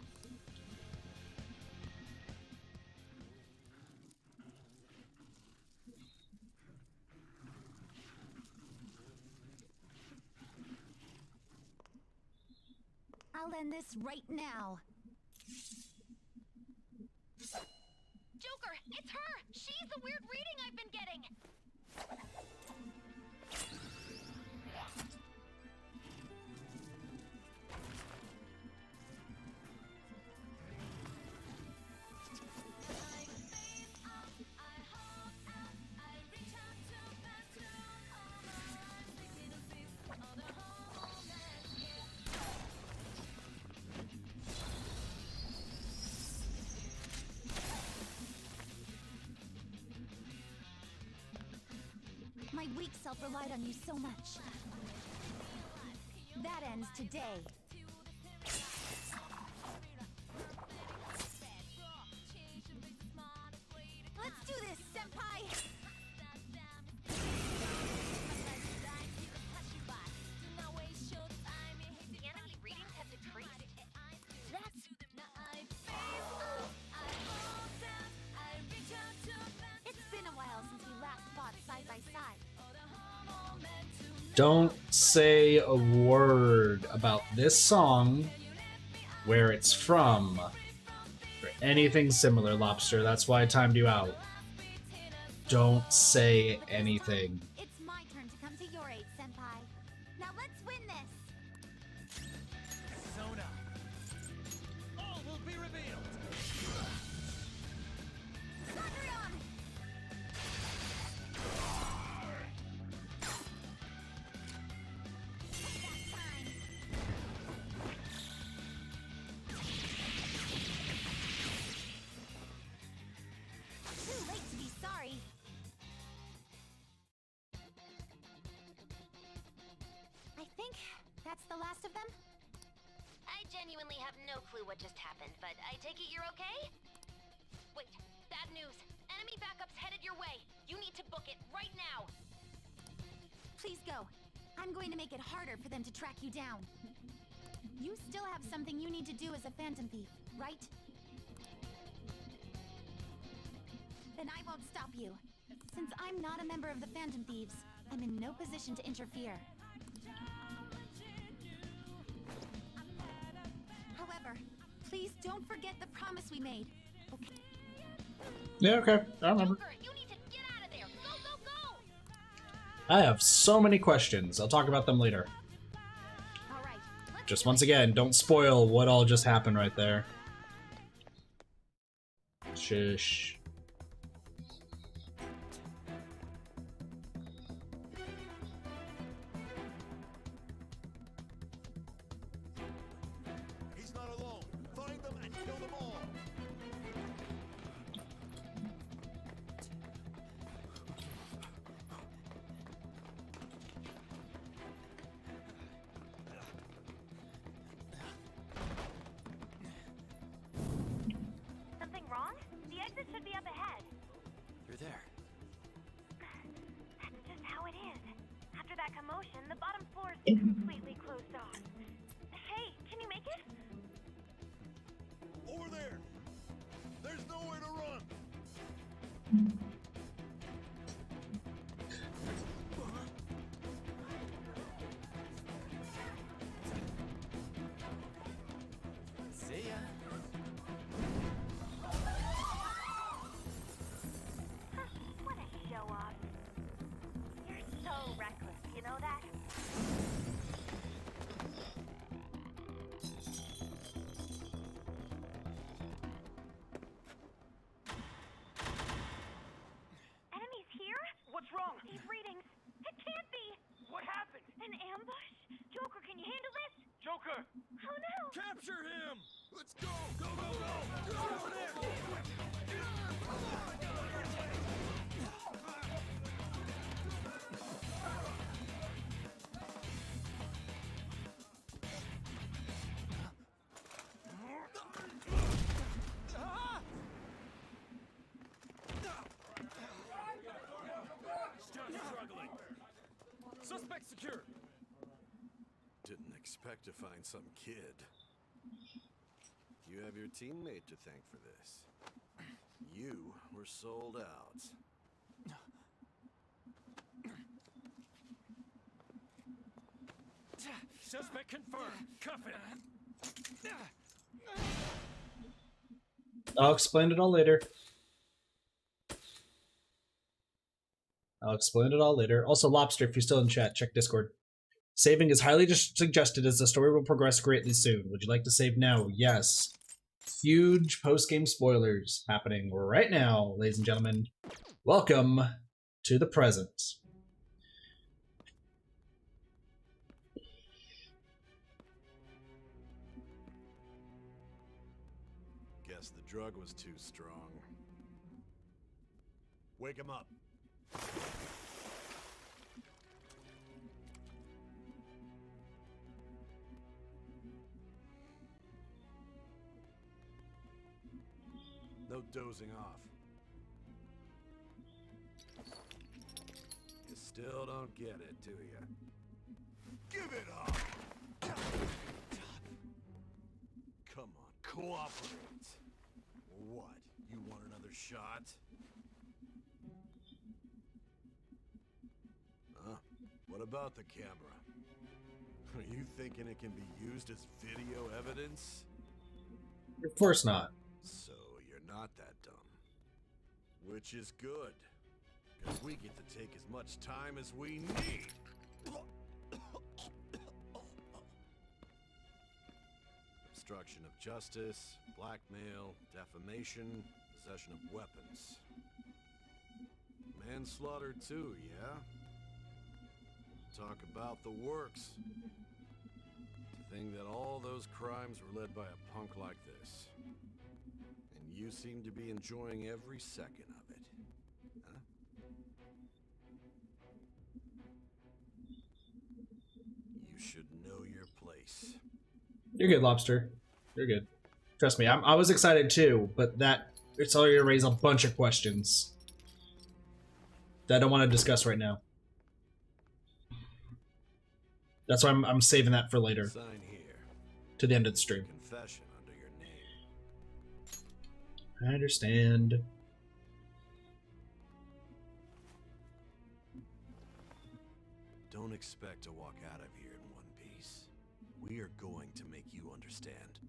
I'll end this right now. Joker, it's her! She's the weird reading I've been getting! My weak self relied on you so much. That ends today. Let's do this, Senpai! The enemy readings have decreased. It's been a while since we last fought side by side. Don't say a word about this song, where it's from, or anything similar, Lobster. That's why I timed you out. Don't say anything. It's my turn to come to your aid, Senpai. Now let's win this! Sona. All will be revealed. Thunderion! Too late to be sorry. I think that's the last of them. I genuinely have no clue what just happened, but I take it you're okay? Wait, bad news. Enemy backup's headed your way. You need to book it right now. Please go. I'm going to make it harder for them to track you down. You still have something you need to do as a Phantom Thief, right? Then I won't stop you. Since I'm not a member of the Phantom Thieves, I'm in no position to interfere. However, please don't forget the promise we made. Okay? Yeah, okay. I remember. Joker, you need to get out of there. Go, go, go! I have so many questions. I'll talk about them later. All right. Let's Just do once it. again, don't spoil what all just happened right there. Shush. He's not alone. Find them and kill them all. Something wrong? The exit should be up ahead. You're there. That's just how it is. After that commotion, the bottom floor is completely closed off. Hey, can you make it? Over there. There's nowhere to run. See ya. Suspect secure! Didn't expect to find some kid. You have your teammate to thank for this. You were sold out. Suspect confirmed. Cuff it. I'll explain it all later. Also, Lobster, if you're still in chat, check Discord. Saving is highly suggested as the story will progress greatly soon. Would you like to save now? Yes. Huge post-game spoilers happening right now, ladies and gentlemen. Welcome to the present. Guess the drug was too strong. Wake him up. No dozing off. You still don't get it, do you? Give it up! Come on, cooperate. What? You want another shot? Huh? What about the camera? Are you thinking it can be used as video evidence? Of course not. So you're not that dumb. Which is good. Because we get to take as much time as we need. Obstruction of justice, blackmail, defamation, possession of weapons. Manslaughter too, yeah? Talk about the works. To think that all those crimes were led by a punk like this. And you seem to be enjoying every second of it. Huh? You should know your place. You're good, Lobster. You're good. Trust me, I was excited too, but it's all gonna raise a bunch of questions that I don't want to discuss right now. That's why I'm saving that for later. Sign here. To the end of the stream. Confession under your name. I understand. Don't expect to walk out of here in one piece. We are going to make you understand.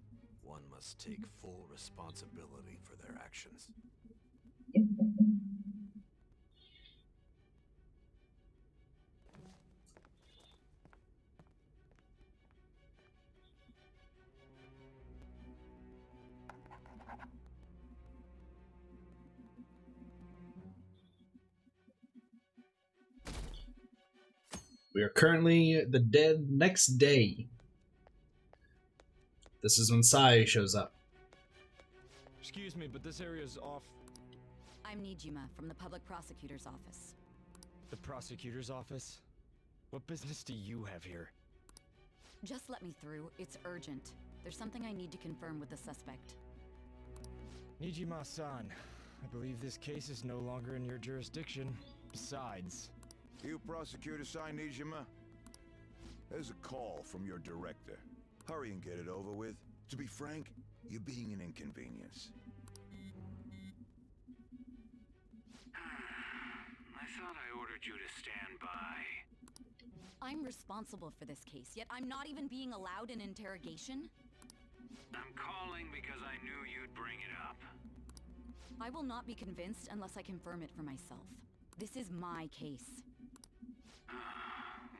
One must take full responsibility for their actions. We are currently the next day. This is when Sai shows up. Excuse me, but this area's off. I'm Nijima from the public prosecutor's office. The prosecutor's office? What business do you have here? Just let me through. It's urgent. There's something I need to confirm with the suspect. Nijima-san, I believe this case is no longer in your jurisdiction. Besides... You prosecutor sign Nijima? There's a call from your director. Hurry and get it over with. To be frank, you're being an inconvenience. I thought I ordered you to stand by. I'm responsible for this case, yet I'm not even being allowed an interrogation? I'm calling because I knew you'd bring it up. I will not be convinced unless I confirm it for myself. This is my case.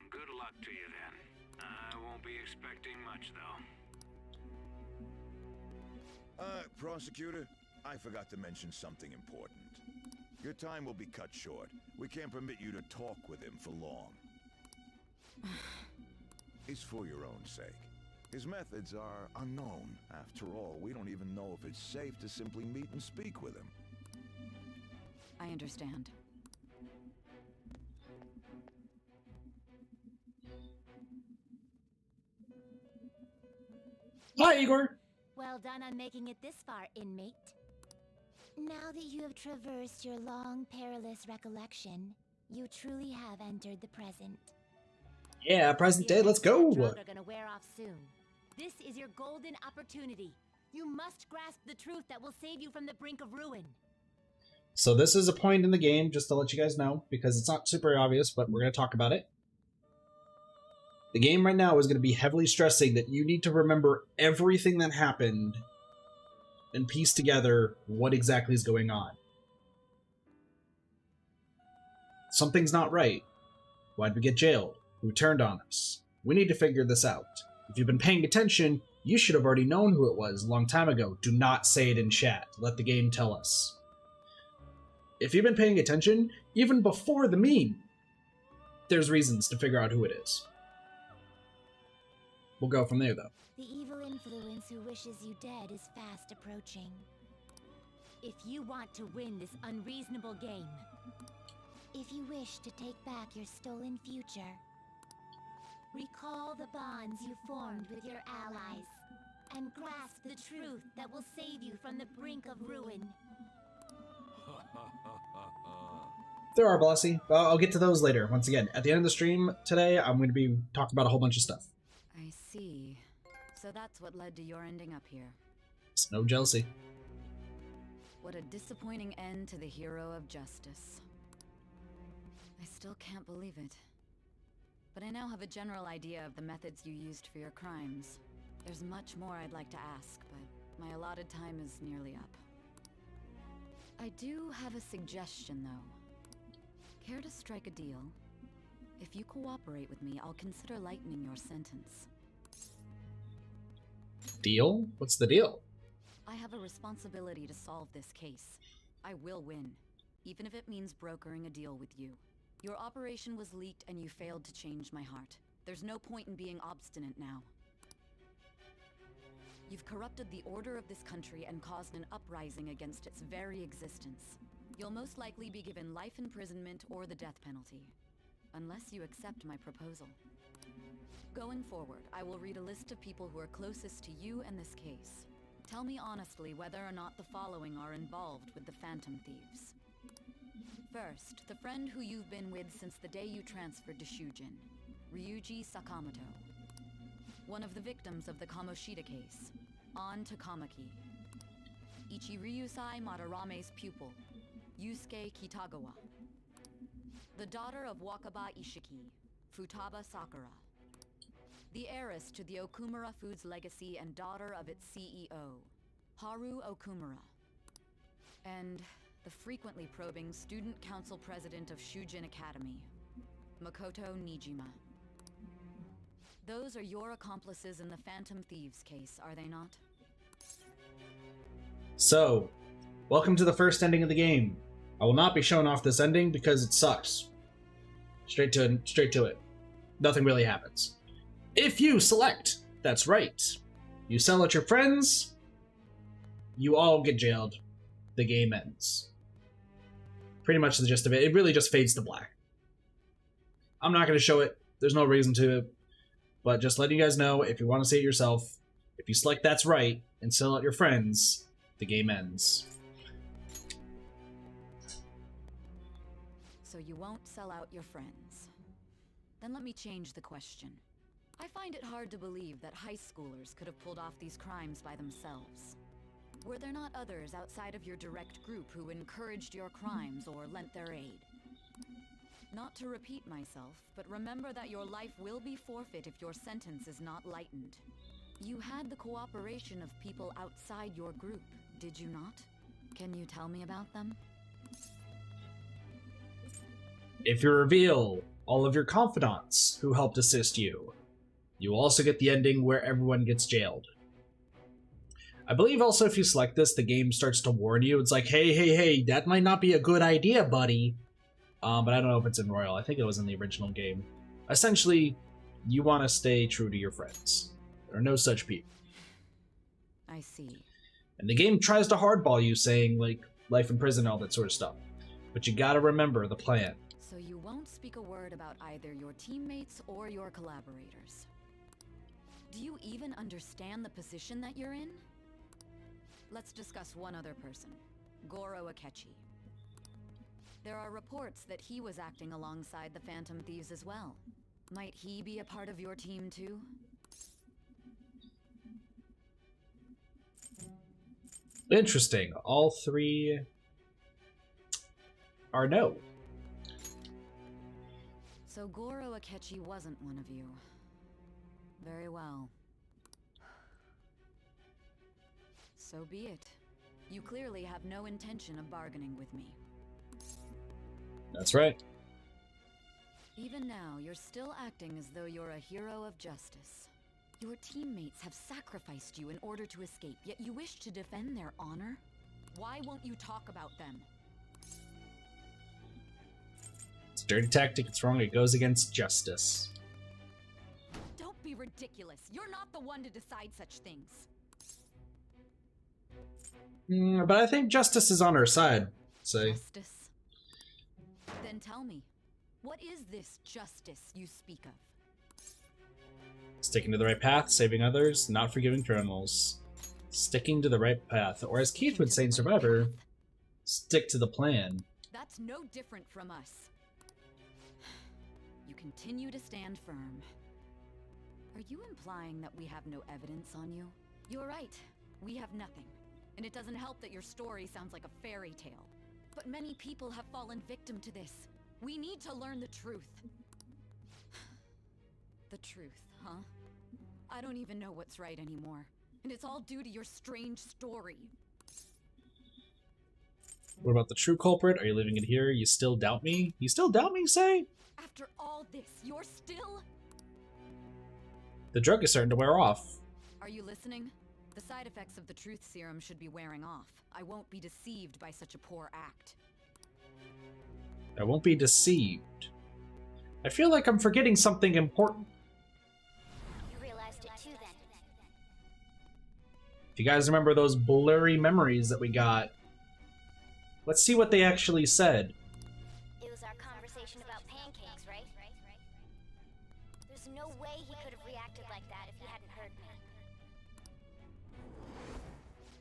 Good luck to you then. I won't be expecting much though. Prosecutor, I forgot to mention something important. Your time will be cut short. We can't permit you to talk with him for long. It's for your own sake. His methods are unknown. After all, we don't even know if it's safe to simply meet and speak with him. I understand. Hi, Igor! Well done on making it this far, inmate. Now that you have traversed your long, perilous recollection, you truly have entered the present. Yeah, present day, let's go! Drugs are gonna wear off soon. This is your golden opportunity. You must grasp the truth that will save you from the brink of ruin. So this is a point in the game, just to let you guys know, because it's not super obvious, but we're going to talk about it. The game right now is going to be heavily stressing that you need to remember everything that happened and piece together what exactly is going on. Something's not right. Why'd we get jailed? Who turned on us? We need to figure this out. If you've been paying attention, you should have already known who it was a long time ago. Do not say it in chat. Let the game tell us. If you've been paying attention, even before the meme, there's reasons to figure out who it is. We'll go from there, though. The evil influence who wishes you dead is fast approaching. If you want to win this unreasonable game, if you wish to take back your stolen future, recall the bonds you formed with your allies, and grasp the truth that will save you from the brink of ruin. There are, Blessy. I'll get to those later. Once again, at the end of the stream today, I'm going to be talking about a whole bunch of stuff. I see. So that's what led to your ending up here. It's no jealousy. What a disappointing end to the hero of justice. I still can't believe it. But I now have a general idea of the methods you used for your crimes. There's much more I'd like to ask, but my allotted time is nearly up. I do have a suggestion, though. Care to strike a deal? If you cooperate with me, I'll consider lightening your sentence. Deal? What's the deal? I have a responsibility to solve this case. I will win, even if it means brokering a deal with you. Your operation was leaked and you failed to change my heart. There's no point in being obstinate now. You've corrupted the order of this country and caused an uprising against its very existence. You'll most likely be given life imprisonment or the death penalty, unless you accept my proposal. Going forward, I will read a list of people who are closest to you and this case. Tell me honestly whether or not the following are involved with the Phantom Thieves. First, the friend who you've been with since the day you transferred to Shujin, Ryuji Sakamoto. One of the victims of the Kamoshida case, An Takamaki. Ichiryusai Madarame's pupil, Yusuke Kitagawa. The daughter of Wakaba Ishiki, Futaba Sakura. The heiress to the Okumura Foods legacy and daughter of its CEO, Haru Okumura. And the frequently probing student council president of Shujin Academy, Makoto Nijima. Those are your accomplices in the Phantom Thieves case, are they not? So, welcome to the first ending of the game. I will not be showing off this ending because it sucks. Straight to it. Nothing really happens. If you select, that's right, you sell out your friends, you all get jailed. The game ends. Pretty much the gist of it. It really just fades to black. I'm not going to show it. There's no reason to. But just letting you guys know, if you want to see it yourself, if you select that's right and sell out your friends, the game ends. So you won't sell out your friends. Then let me change the question. I find it hard to believe that high schoolers could have pulled off these crimes by themselves. Were there not others outside of your direct group who encouraged your crimes or lent their aid? Not to repeat myself, but remember that your life will be forfeit if your sentence is not lightened. You had the cooperation of people outside your group, did you not? Can you tell me about them? If you reveal all of your confidants who helped assist you, you also get the ending where everyone gets jailed. I believe also if you select this, the game starts to warn you. It's like, hey, that might not be a good idea, buddy. But I don't know if it's in Royal. I think it was in the original game. Essentially, you want to stay true to your friends. There are no such people. I see. And the game tries to hardball you, saying, like, life in prison and all that sort of stuff. But you gotta remember the plan. So you won't speak a word about either your teammates or your collaborators. Do you even understand the position that you're in? Let's discuss one other person, Goro Akechi. There are reports that he was acting alongside the Phantom Thieves as well. Might he be a part of your team too? Interesting. All three are no. So Goro Akechi wasn't one of you. Very well. So be it. You clearly have no intention of bargaining with me. That's right. Even now, you're still acting as though you're a hero of justice. Your teammates have sacrificed you in order to escape, yet you wish to defend their honor? Why won't you talk about them? It's a dirty tactic, it's wrong, it goes against justice. Don't be ridiculous. You're not the one to decide such things. But I think justice is on our side, so... Justice? Then tell me, what is this justice you speak of? Sticking to the right path, saving others, not forgiving criminals. Sticking to the right path, or as Keith would say in Survivor, stick to the plan. That's no different from us. You continue to stand firm. Are you implying that we have no evidence on you? You're right, we have nothing. And it doesn't help that your story sounds like a fairy tale. But many people have fallen victim to this. We need to learn the truth. The truth, huh? I don't even know what's right anymore. And it's all due to your strange story. What about the true culprit? Are you leaving it here? You still doubt me? You still doubt me, say? After all this, you're still... The drug is starting to wear off. Are you listening? The side effects of the truth serum should be wearing off. I won't be deceived by such a poor act. I won't be deceived. I feel like I'm forgetting something important. You realized it too then. If you guys remember those blurry memories that we got, let's see what they actually said. It was our conversation about pancakes, right? There's no way he could have reacted like that if he hadn't heard me.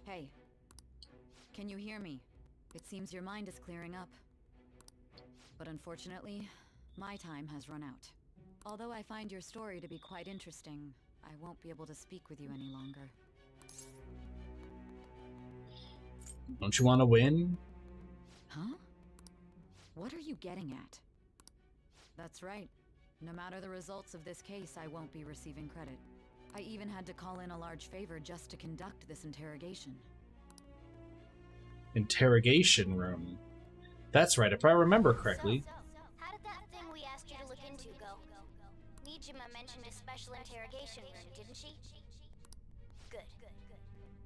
Hey, can you hear me? It seems your mind is clearing up. But unfortunately, my time has run out. Although I find your story to be quite interesting, I won't be able to speak with you any longer. Don't you want to win? Huh? What are you getting at? That's right. No matter the results of this case, I won't be receiving credit. I even had to call in a large favor just to conduct this interrogation. Interrogation room. That's right, if I remember correctly. So, how did that thing we asked you to look into go? Nijima mentioned a special interrogation room, didn't she? Good.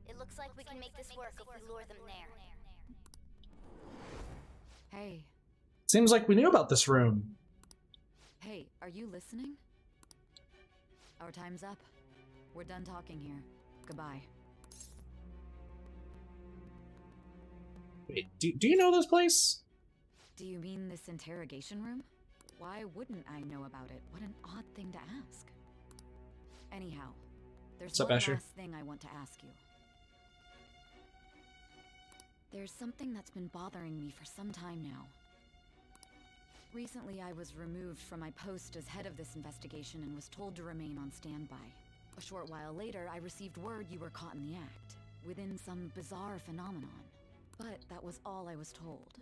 It looks like we can make this work if we lure them there. Hey. Seems like we knew about this room. Hey, are you listening? Our time's up. We're done talking here. Goodbye. Wait, do you know this place? Do you mean this interrogation room? Why wouldn't I know about it? What an odd thing to ask. Anyhow, there's one last thing I want to ask you. There's something that's been bothering me for some time now. Recently, I was removed from my post as head of this investigation and was told to remain on standby. A short while later, I received word you were caught in the act, within some bizarre phenomenon. But that was all I was told.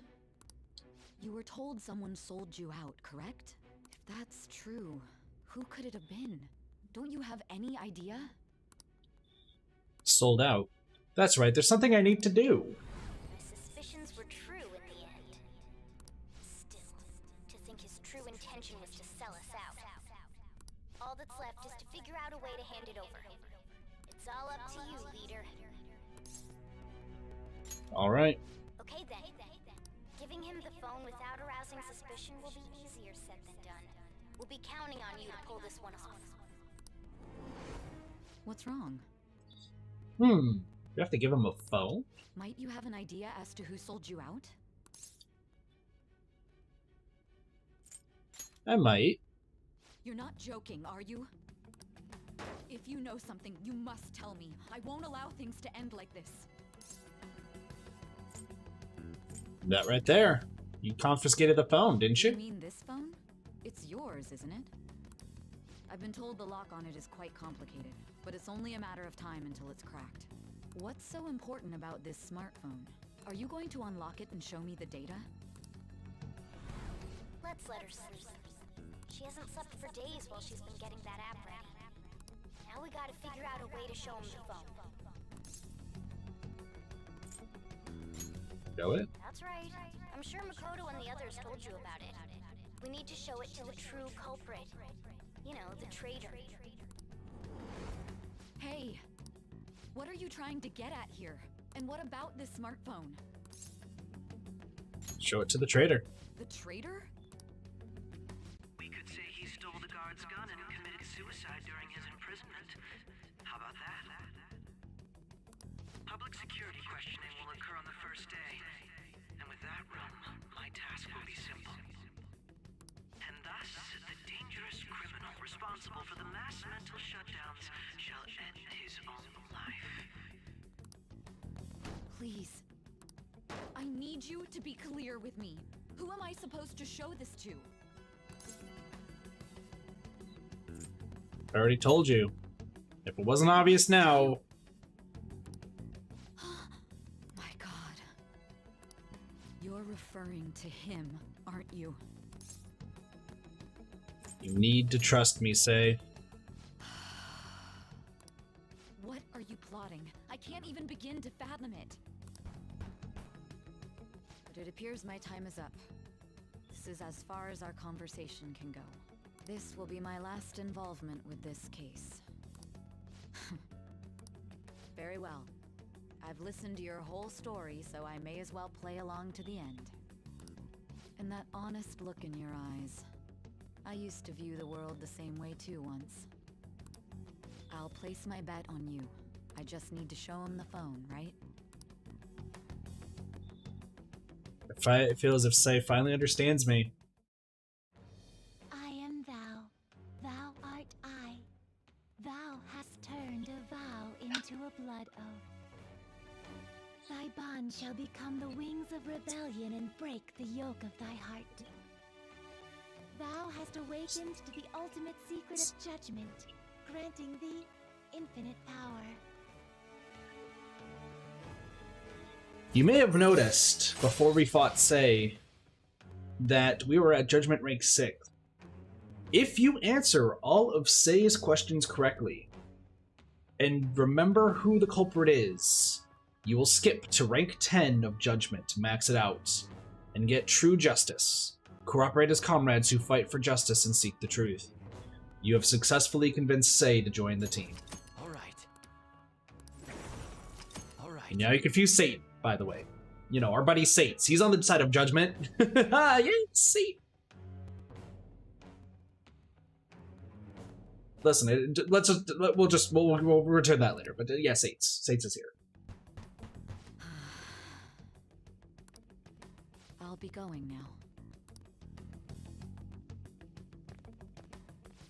You were told someone sold you out, correct? If that's true, who could it have been? Don't you have any idea? Sold out. That's right, there's something I need to do. My suspicions were true in the end. Still, to think his true intention was to sell us out. All that's left is to figure out a way to hand it over. It's all up to you, leader. Alright. Okay then. Giving him the phone without arousing suspicion will be easier said than done. We'll be counting on you to pull this one off. What's wrong? You have to give him a phone? Might you have an idea as to who sold you out? I might. You're not joking, are you? If you know something, you must tell me. I won't allow things to end like this. That right there. You confiscated the phone, didn't you? You mean this phone? It's yours, isn't it? I've been told the lock on it is quite complicated, but it's only a matter of time until it's cracked. What's so important about this smartphone? Are you going to unlock it and show me the data? Let's let her sleep. She hasn't slept for days while she's been getting that app ready. Now we gotta figure out a way to show him the phone. Show it? That's right. I'm sure Makoto and the others told you about it. We need to show it to the true culprit. You know, the traitor. Hey! What are you trying to get at here? And what about this smartphone? Show it to the traitor. The traitor? We could say he stole the guard's gun and committed suicide during his imprisonment. How about that? Public security questioning will occur on the first day. And with that room, my task will be simple. And thus, the dangerous criminal responsible for the mass mental shutdowns shall end his own life. Please. I need you to be clear with me. Who am I supposed to show this to? I already told you. If it wasn't obvious now... My God. You're referring to him, aren't you? You need to trust me, Say. What are you plotting? I can't even begin to fathom it. But it appears my time is up. This is as far as our conversation can go. This will be my last involvement with this case. Very well. I've listened to your whole story, so I may as well play along to the end. And that honest look in your eyes. I used to view the world the same way too once. I'll place my bet on you. I just need to show him the phone, right? I feel as if Say finally understands me. I am thou, thou art I. Thou hast turned a vow into a blood oath. Thy bond shall become the wings of rebellion and break the yoke of thy heart. Thou hast awakened to the ultimate secret of judgment, granting thee infinite power. You may have noticed, before we fought Say, that we were at Judgment Rank 6. If you answer all of Say's questions correctly, and remember who the culprit is, you will skip to rank 10 of Judgment to max it out, and get true justice. Cooperate as comrades who fight for justice and seek the truth. You have successfully convinced Say to join the team. Alright. And now you confuse Satan, by the way. You know, our buddy Sates. He's on the side of judgment. Yeah, Sate. Listen, we'll return that later. But yeah, Sates is here. I'll be going now.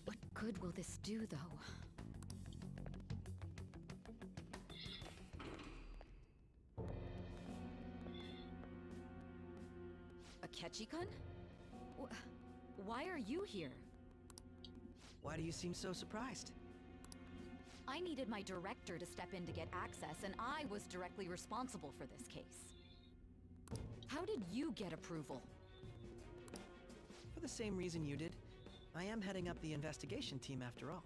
What good will this do, though? Akechi-kun? Why are you here? Why do you seem so surprised? I needed my director to step in to get access, and I was directly responsible for this case. How did you get approval? For the same reason you did. I am heading up the investigation team after all.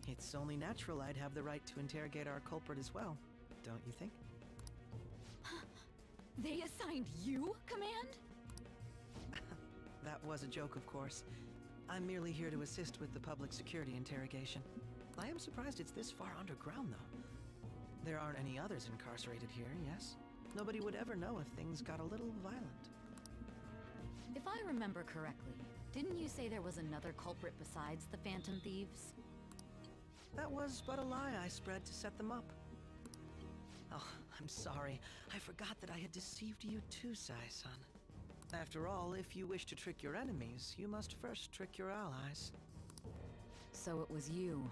It's only natural I'd have the right to interrogate our culprit as well, don't you think? They assigned you command? That was a joke, of course. I'm merely here to assist with the public security interrogation. I am surprised it's this far underground, though. There aren't any others incarcerated here, yes? Nobody would ever know if things got a little violent. If I remember correctly, didn't you say there was another culprit besides the Phantom Thieves? That was but a lie I spread to set them up. Oh, I'm sorry. I forgot that I had deceived you too, Sai-san. After all, if you wish to trick your enemies, you must first trick your allies. So it was you.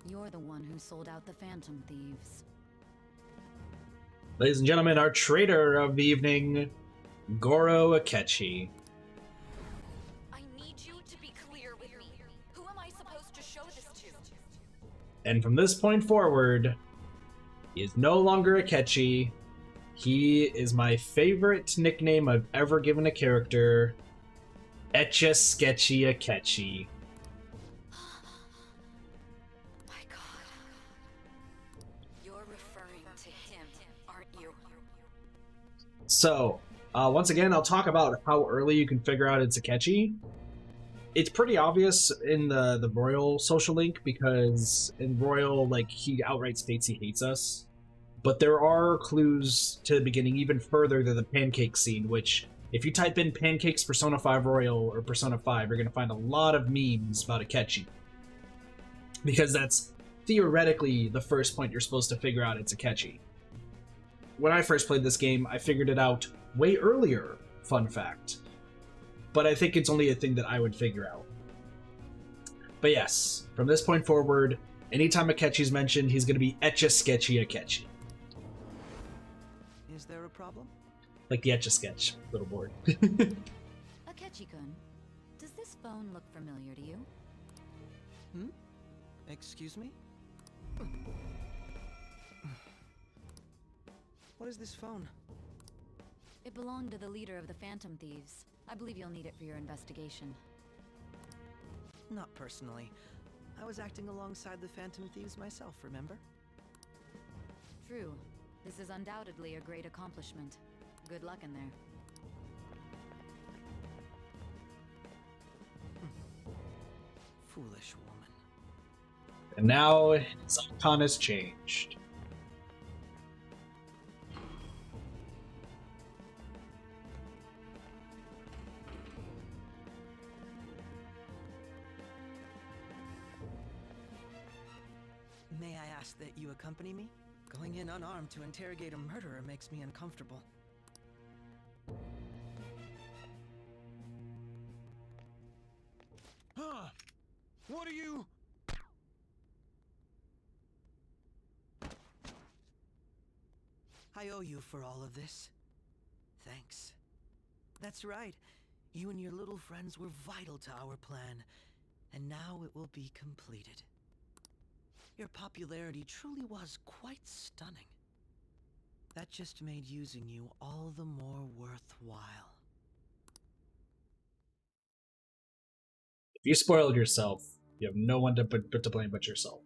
You're the one who sold out the Phantom Thieves. Ladies and gentlemen, our traitor of the evening, Goro Akechi. I need you to be clear with me. Who am I supposed to show this to? And from this point forward, he is no longer Akechi. He is my favorite nickname I've ever given a character. Etcha Sketchy Akechi. My God. You're referring to him, aren't you? So, once again, I'll talk about how early you can figure out it's Akechi. It's pretty obvious in the Royal social link, because in Royal, like, he outright states he hates us. But there are clues to the beginning even further than the pancake scene, which, if you type in Pancakes Persona 5 Royal or Persona 5, you're going to find a lot of memes about Akechi. Because that's theoretically the first point you're supposed to figure out it's Akechi. When I first played this game, I figured it out way earlier, fun fact. But I think it's only a thing that I would figure out. But yes, from this point forward, anytime Akechi's mentioned, he's going to be Etcha-Sketchy Akechi. Is there a problem? Like the Etch-a-Sketch little board. Akechi-kun, does this phone look familiar to you? Excuse me? What is this phone? It belonged to the leader of the Phantom Thieves. I believe you'll need it for your investigation. Not personally. I was acting alongside the Phantom Thieves myself, remember? True. This is undoubtedly a great accomplishment. Good luck in there. Foolish woman. And now his icon has changed. May I ask that you accompany me? Going in unarmed to interrogate a murderer makes me uncomfortable. Huh? What are you? I owe you for all of this. Thanks. That's right. You and your little friends were vital to our plan, and now it will be completed. Your popularity truly was quite stunning. That just made using you all the more worthwhile. If you spoiled yourself, you have no one to blame but yourself.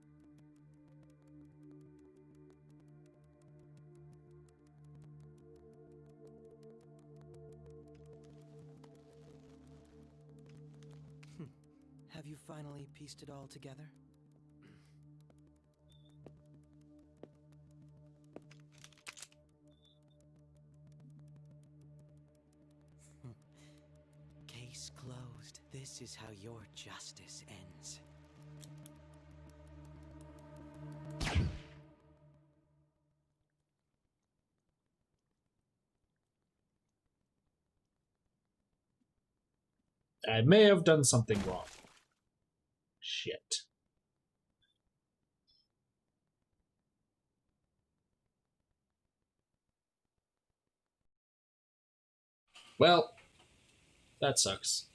Have you finally pieced it all together? Case closed. This is how your justice ends. I may have done something wrong. Shit. Well, that sucks.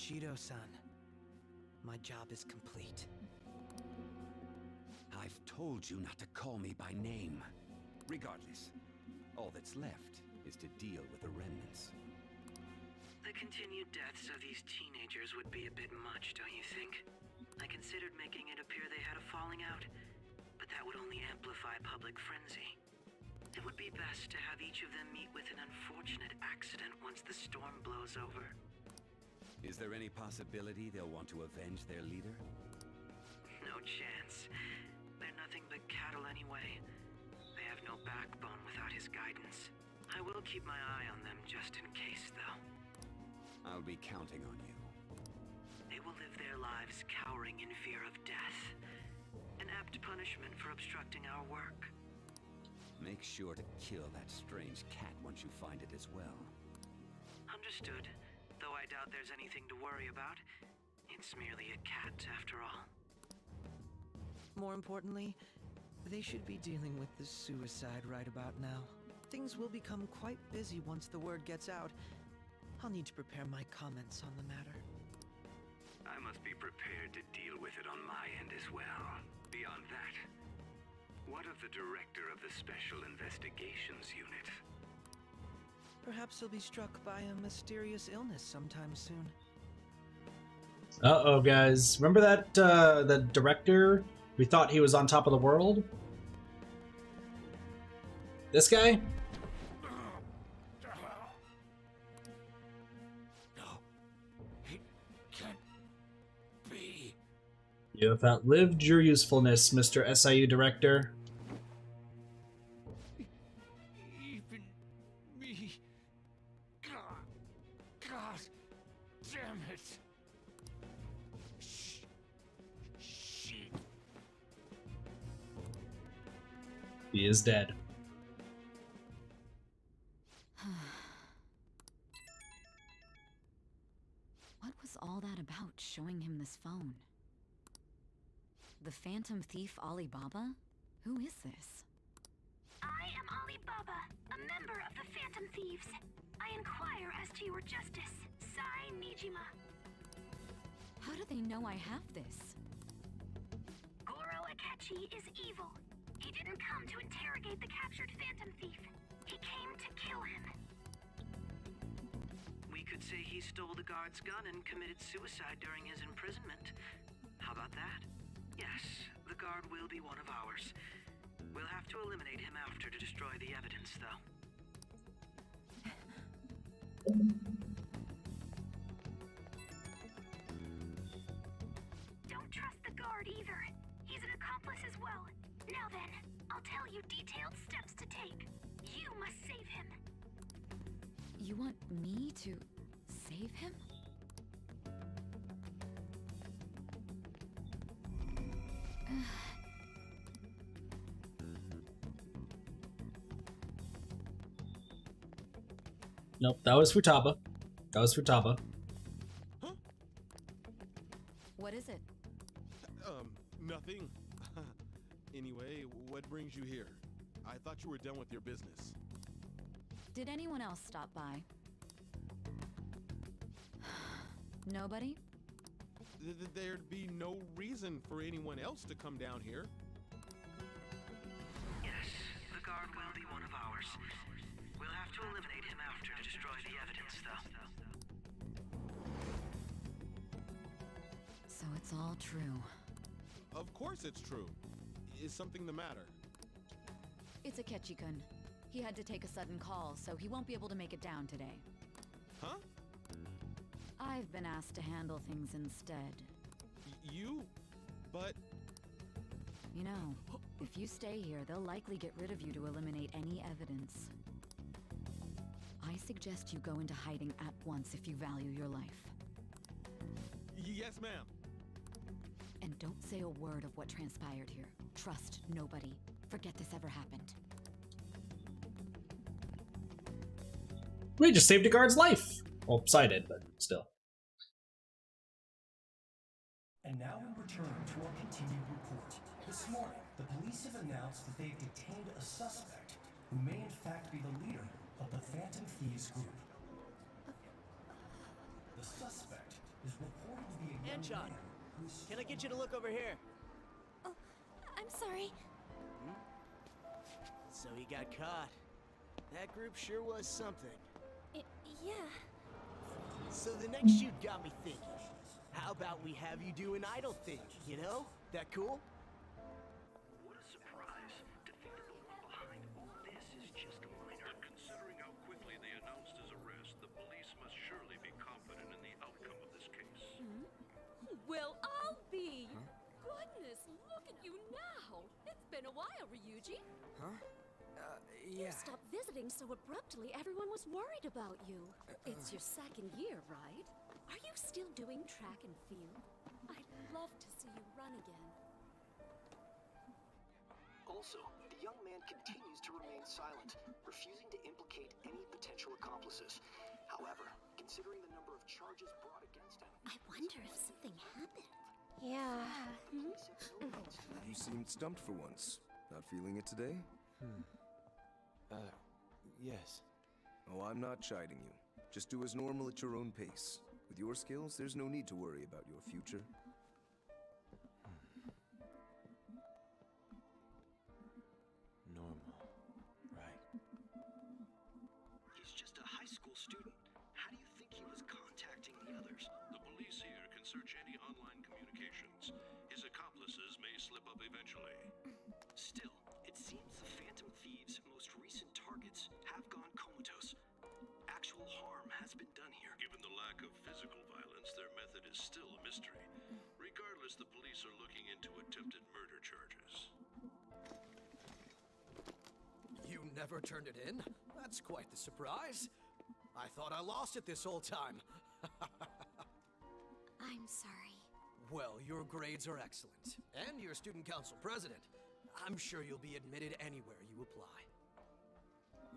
Shido-san, my job is complete. I've told you not to call me by name. Regardless, all that's left is to deal with the remnants. The continued deaths of these teenagers would be a bit much, don't you think? I considered making it appear they had a falling out, but that would only amplify public frenzy. It would be best to have each of them meet with an unfortunate accident once the storm blows over. Is there any possibility they'll want to avenge their leader? No chance. They're nothing but cattle anyway. no backbone without his guidance. I will keep my eye on them just in case, though. I'll be counting on you. They will live their lives cowering in fear of death. An apt punishment for obstructing our work. Make sure to kill that strange cat once you find it as well. Understood. Though I doubt there's anything to worry about. It's merely a cat, after all. More importantly, they should be dealing with the suicide right about now. Things will become quite busy once the word gets out. I'll need to prepare my comments on the matter. I must be prepared to deal with it on my end as well. Beyond that, what of the director of the Special Investigations Unit? Perhaps he'll be struck by a mysterious illness sometime soon. Uh-oh, guys. Remember that, the director? We thought he was on top of the world? This guy? You have outlived your usefulness, Mr. SIU Director. Even me. God damn it. Shit. He is dead. What was all that about, showing him this phone? The Phantom Thief Alibaba? Who is this? I am Alibaba, a member of the Phantom Thieves. I inquire as to your justice. Sai Nijima. How do they know I have this? Goro Akechi is evil. He didn't come to interrogate the captured Phantom Thief. He came to kill him. We could say he stole the guard's gun and committed suicide during his imprisonment. How about that? Yes, the guard will be one of ours. We'll have to eliminate him after to destroy the evidence, though. Don't trust the guard either. He's an accomplice as well. Now then, I'll tell you detailed steps to take. You must save him. You want me to save him? Nope, that was Futaba. That was Futaba. What is it? Nothing. Anyway, what brings you here? I thought you were done with your business. Did anyone else stop by? Nobody? There'd be no reason for anyone else to come down here. Yes, the guard will be one of ours. We'll have to eliminate him after to destroy the evidence, though. So it's all true. Of course it's true. Is something the matter? It's Akechi-kun. He had to take a sudden call, so he won't be able to make it down today. Huh? I've been asked to handle things instead. You? But... You know, if you stay here, they'll likely get rid of you to eliminate any evidence. I suggest you go into hiding at once if you value your life. Yes, ma'am. And don't say a word of what transpired here. Trust nobody. Forget this ever happened. We just saved a guard's life. Well, Psy did, but still. And now we return to our continued report. This morning, the police have announced that they've detained a suspect who may in fact be the leader of the Phantom Thieves group. The suspect is reported to be a young Anchon, man who's... can I get you to look over here? Oh, I'm sorry. So he got caught. That group sure was something. Yeah. So the next shoot got me thinking. How about we have you do an idle thing, you know? That cool? What a surprise to think that the one behind all this is just a minor. Considering how quickly they announced his arrest, the police must surely be confident in the outcome of this case. Well, I'll be. Goodness, look at you now. It's been a while, Ryuji. Huh? You stopped visiting so abruptly, everyone was worried about you. It's your second year, right? Are you still doing track and field? I'd love to see you run again. Also, the young man continues to remain silent, refusing to implicate any potential accomplices. However, considering the number of charges brought against him... I wonder if something happened. Yeah. You seemed stumped for once. Not feeling it today? Yes. Oh, I'm not chiding you. Just do as normal at your own pace. With your skills, there's no need to worry about your future. Normal. Right. He's just a high school student. How do you think he was contacting the others? The police here can search any online communications. His accomplices may slip up eventually. Still, it seems the Phantom Thieves' most recent targets have gone comatose. Actual harm has been done here. Given the lack of physical violence, their method is still a mystery. Regardless, the police are looking into attempted murder charges. You never turned it in? That's quite the surprise. I thought I lost it this whole time. I'm sorry. Well, your grades are excellent. And you're student council president. I'm sure you'll be admitted anywhere you apply.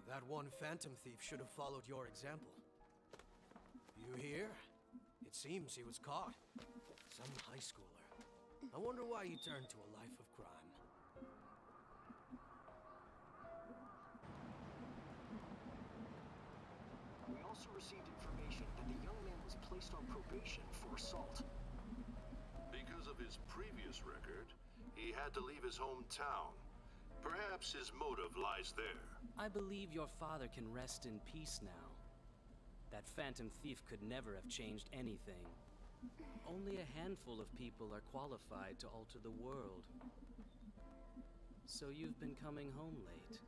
That one Phantom Thief should have followed your example. You hear? It seems he was caught. Some high schooler. I wonder why he turned to a life of crime. We also received information that the young man was placed on probation for assault. Because of his previous record, he had to leave his hometown. Perhaps his motive lies there. I believe your father can rest in peace now. That Phantom Thief could never have changed anything. Only a handful of people are qualified to alter the world. So you've been coming home late.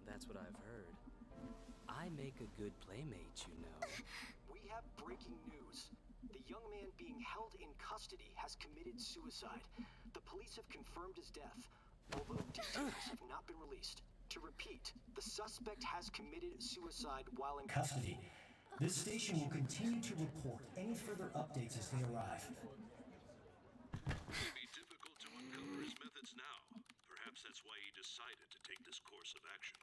That's what I've heard. I make a good playmate, you know. We have breaking news. The young man being held in custody has committed suicide. The police have confirmed his death, although details have not been released. To repeat, the suspect has committed suicide while in Custody. This station will continue to report any further updates as they arrive. It may be difficult to uncover his methods now. Perhaps that's why he decided to take this course of action.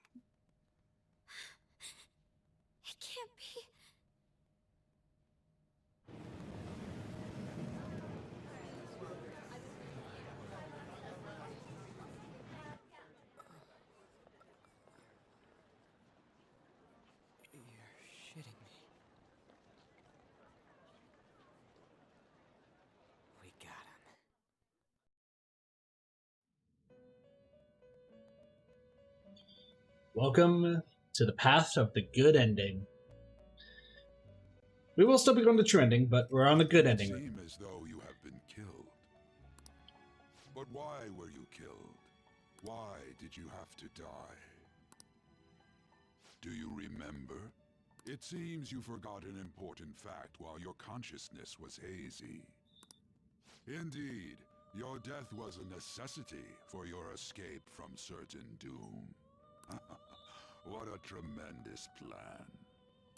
It can't be. You're shitting me. We got him. Welcome to the path of the good ending. We will still be going to the true ending, but we're on the good ending. It seems as though you have been killed. But why were you killed? Why did you have to die? Do you remember? It seems you forgot an important fact while your consciousness was hazy. Indeed, your death was a necessity for your escape from certain doom. What a tremendous plan.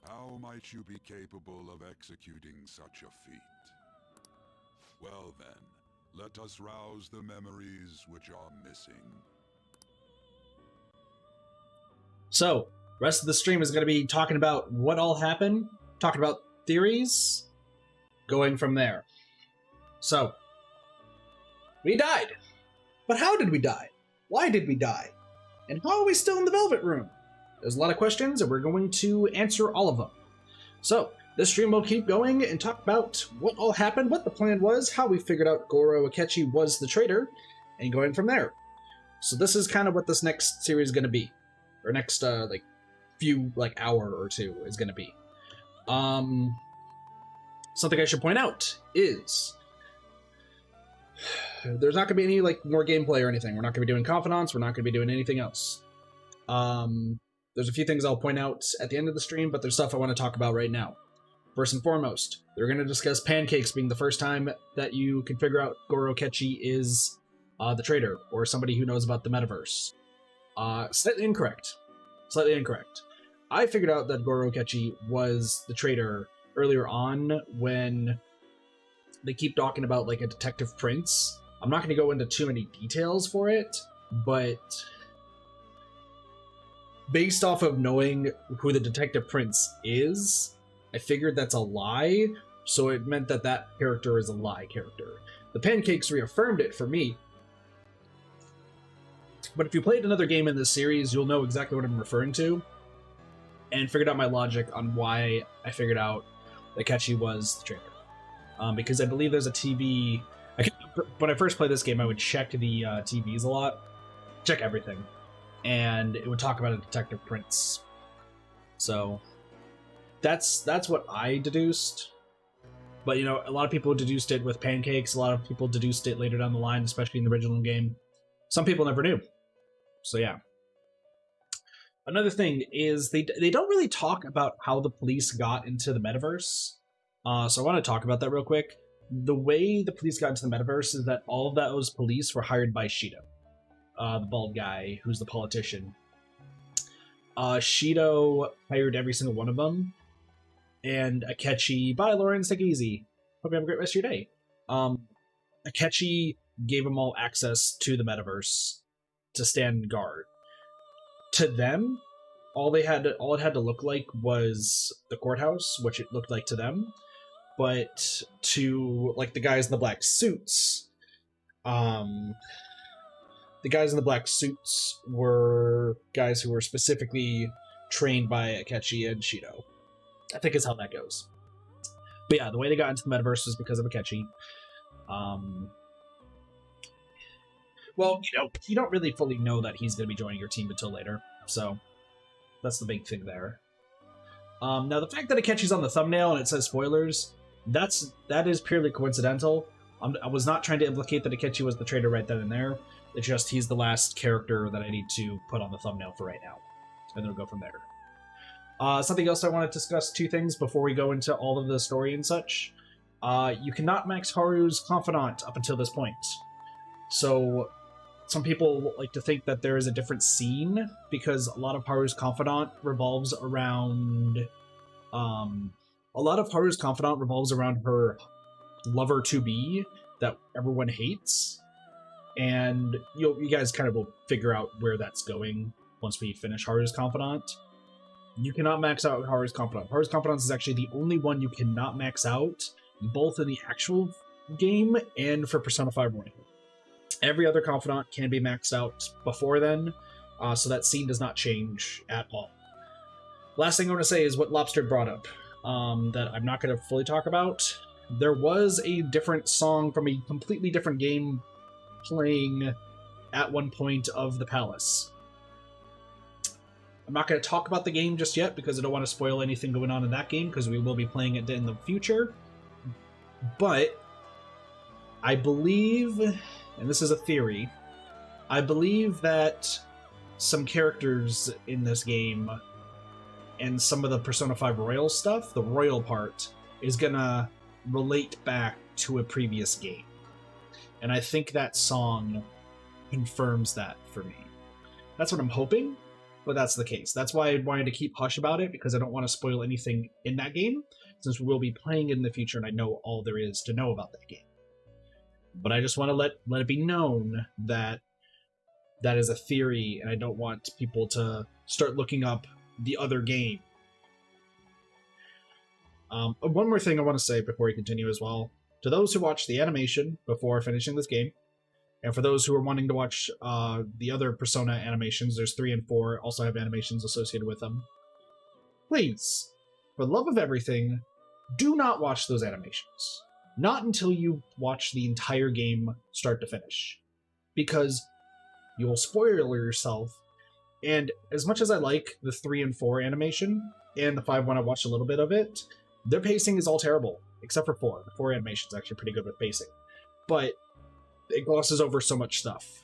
How might you be capable of executing such a feat? Well then, let us rouse the memories which are missing. So, rest of the stream is going to be talking about what all happened, talking about theories, going from there. So, we died. But how did we die? Why did we die? And how are we still in the Velvet Room? There's a lot of questions, and we're going to answer all of them. So, this stream will keep going and talk about what all happened, what the plan was, how we figured out Goro Akechi was the traitor, and going from there. So this is kind of what this next series is going to be. Or next, hour or two is going to be. Something I should point out is there's not going to be any, more gameplay or anything. We're not going to be doing confidants. We're not going to be doing anything else. There's a few things I'll point out at the end of the stream, but there's stuff I want to talk about right now. First and foremost, they're going to discuss pancakes being the first time that you can figure out Goro Akechi is the traitor, or somebody who knows about the metaverse. Slightly incorrect. Slightly incorrect. I figured out that Goro Akechi was the traitor earlier on when they keep talking about like a detective prince. I'm not going to go into too many details for it, but based off of knowing who the detective prince is, I figured that's a lie, so it meant that that character is a lie character. The pancakes reaffirmed it for me, but if you played another game in this series, you'll know exactly what I'm referring to, and figured out my logic on why I figured out that Akechi was the traitor. Because I believe there's a TV... When I first played this game, I would check the TVs a lot, check everything, and it would talk about a detective prince. So that's what I deduced. But, you know, a lot of people deduced it with pancakes. A lot of people deduced it later down the line, especially in the original game. Some people never knew. So, yeah. Another thing is they don't really talk about how the police got into the metaverse. So I want to talk about that real quick. The way the police got into the metaverse is that all of those police were hired by Shido, the bald guy who's the politician. Shido hired every single one of them, and Akechi, bye Lawrence, take it easy. Hope you have a great rest of your day. Akechi gave them all access to the metaverse to stand guard. To them, all it had to look like was the courthouse, which it looked like to them. But to, like, the guys in the black suits, the guys in the black suits were guys who were specifically trained by Akechi and Shido. I think is how that goes. But yeah, the way they got into the metaverse was because of Akechi. Well, you know, you don't really fully know that he's going to be joining your team until later, so that's the big thing there. Now, the fact that Akechi's on the thumbnail and it says spoilers, that is purely coincidental. I was not trying to implicate that Akechi was the traitor right then and there. It's just he's the last character that I need to put on the thumbnail for right now. And then we'll go from there. Something else I want to discuss, two things before we go into all of the story and such. You cannot max Haru's Confidant up until this point. So some people like to think that there is a different scene because a lot of Haru's Confidant revolves around... a lot of Haru's Confidant revolves around her lover-to-be that everyone hates. And you guys kind of will figure out where that's going once we finish Haru's Confidant. You cannot max out Haru's Confidant. Haru's Confidant is actually the only one you cannot max out, both in the actual game and for Persona 5 Royal. Every other Confidant can be maxed out before then, so that scene does not change at all. Last thing I want to say is what Lobster brought up, that I'm not going to fully talk about. There was a different song from a completely different game playing at one point of the palace. I'm not going to talk about the game just yet because I don't want to spoil anything going on in that game because we will be playing it in the future. But I believe, and this is a theory, I believe that some characters in this game and some of the Persona 5 Royal stuff, the Royal part, is gonna relate back to a previous game. And I think that song confirms that for me. That's what I'm hoping, but that's the case. That's why I wanted to keep hush about it, because I don't want to spoil anything in that game, since we will be playing it in the future and I know all there is to know about that game. But I just want to let it be known that that is a theory, and I don't want people to start looking up the other game. One more thing I want to say before we continue as well. To those who watched the animation before finishing this game, and for those who are wanting to watch the other Persona animations, there's 3 and 4, also have animations associated with them. Please, for the love of everything, do not watch those animations. Not until you watch the entire game start to finish. Because you will spoil yourself. And as much as I like the 3 and 4 animation, and the 5 when I watched a little bit of it, their pacing is all terrible, except for 4. The 4 animation is actually pretty good with pacing. But it glosses over so much stuff.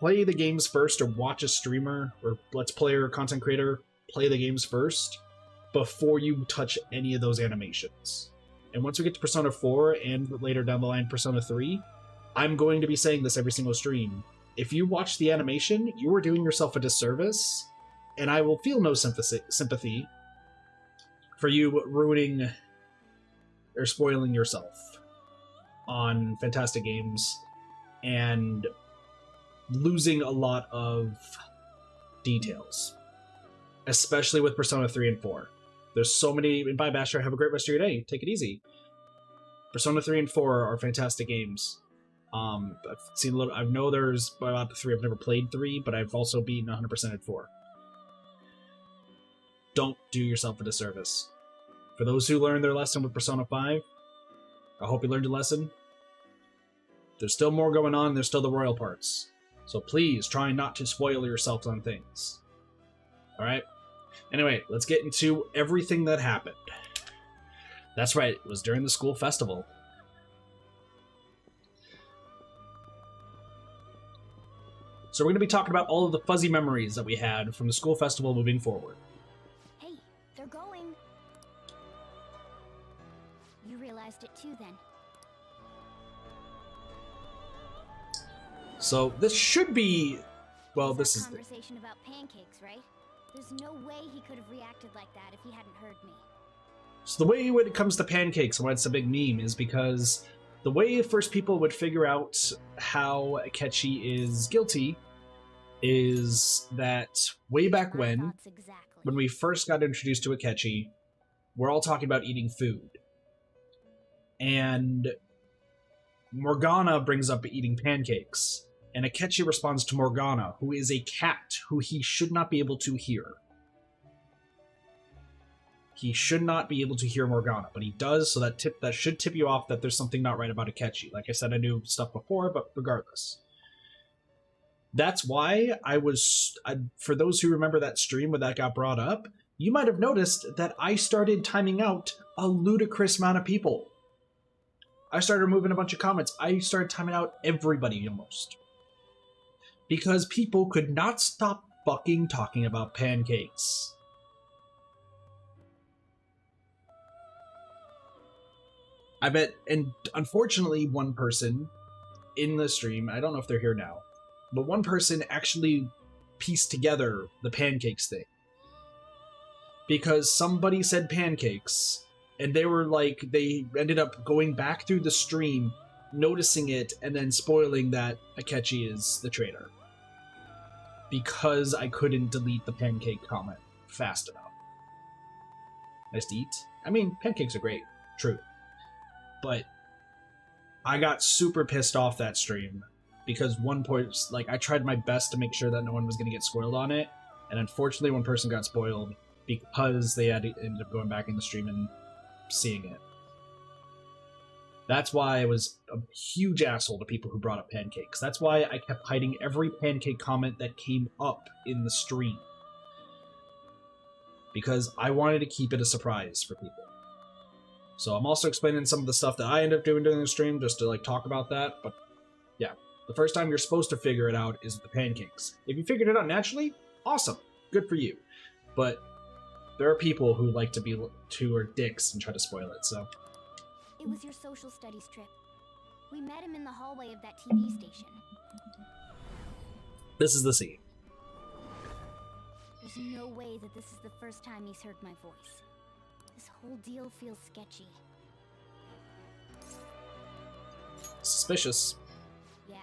Play the games first, or watch a streamer, or Let's Player, or content creator, play the games first, before you touch any of those animations. And once we get to Persona 4, and later down the line Persona 3, I'm going to be saying this every single stream. if you watch the animation, you are doing yourself a disservice, and I will feel no sympathy for you ruining or spoiling yourself on fantastic games and losing a lot of details, especially with Persona 3 and 4. There's so many. And bye, Basher. Have a great rest of your day. Take it easy. Persona 3 and 4 are fantastic games. I've seen a little. I know there's about 3. I've never played 3, but I've also beaten 100% at 4. Don't do yourself a disservice. For those who learned their lesson with Persona 5, I hope you learned your lesson. There's still more going on. There's still the royal parts. So please try not to spoil yourself on things. Alright? Anyway, let's get into everything that happened. That's right, it was during the school festival. So we're going to be talking about all of the fuzzy memories that we had from the school festival moving forward. Hey, they're going. You realized it too then. So this should be, well, this is conversation about pancakes, right? There's no way he could have reacted like that if he hadn't heard me. So the way when it comes to pancakes and why it's a big meme is because the way first people would figure out how Akechi is guilty is that way back when we first got introduced to Akechi, we're all talking about eating food. And Morgana brings up eating pancakes. And Akechi responds to Morgana, who is a cat who he should not be able to hear. He should not be able to hear Morgana, but he does, so that should tip you off that there's something not right about Akechi. Like I said, I knew stuff before, but regardless. That's why for those who remember that stream where that got brought up, you might have noticed that I started timing out a ludicrous amount of people. I started removing a bunch of comments. I started timing out everybody almost. Because people could not stop fucking talking about pancakes. I bet, and unfortunately one person in the stream, I don't know if they're here now, but one person actually pieced together the pancakes thing. Because somebody said pancakes, and they were like, they ended up going back through the stream, noticing it, and then spoiling that Akechi is the traitor. Because I couldn't delete the pancake comment fast enough. Nice to eat. I mean, pancakes are great. True. But I got super pissed off that stream because one point, like, I tried my best to make sure that no one was going to get spoiled on it, and unfortunately one person got spoiled because they had ended up going back in the stream and seeing it. That's why I was a huge asshole to people who brought up pancakes. That's why I kept hiding every pancake comment that came up in the stream. Because I wanted to keep it a surprise for people. So I'm also explaining some of the stuff that I ended up doing during the stream, just to like talk about that. But yeah, the first time you're supposed to figure it out is the pancakes. If you figured it out naturally, awesome, good for you. But there are people who like to be are dicks and try to spoil it. So it was your social studies trip. We met him in the hallway of that TV station. This is the scene. There's no way that this is the first time he's heard my voice. This whole deal feels sketchy. Suspicious. Yeah.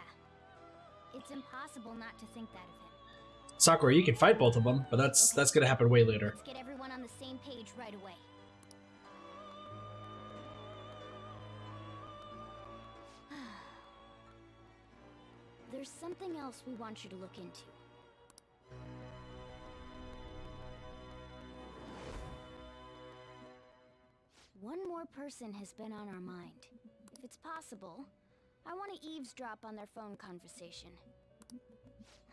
It's impossible not to think that of him. Sakura, you can fight both of them, but that's gonna happen way later. Let's get everyone on the same page right away. There's something else we want you to look into. One more person has been on our mind. If it's possible, I want to eavesdrop on their phone conversation.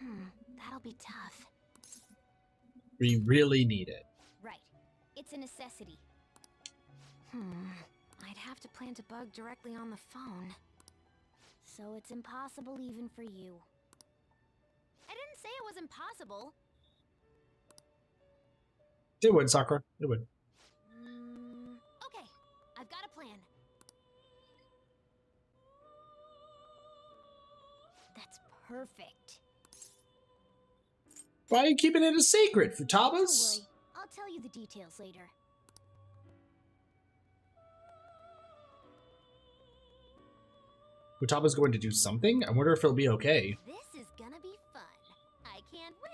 That'll be tough. We really need it. Right. It's a necessity. I'd have to plant a bug directly on the phone. So it's impossible even for you. I didn't say it was impossible. It would, Sakura. It would. Okay, I've got a plan. That's perfect. Why are you keeping it a secret, Don't Futabas? worry, I'll tell you the details later. Futaba's going to do something? I wonder if it'll be okay. This is gonna be fun. I can't wait.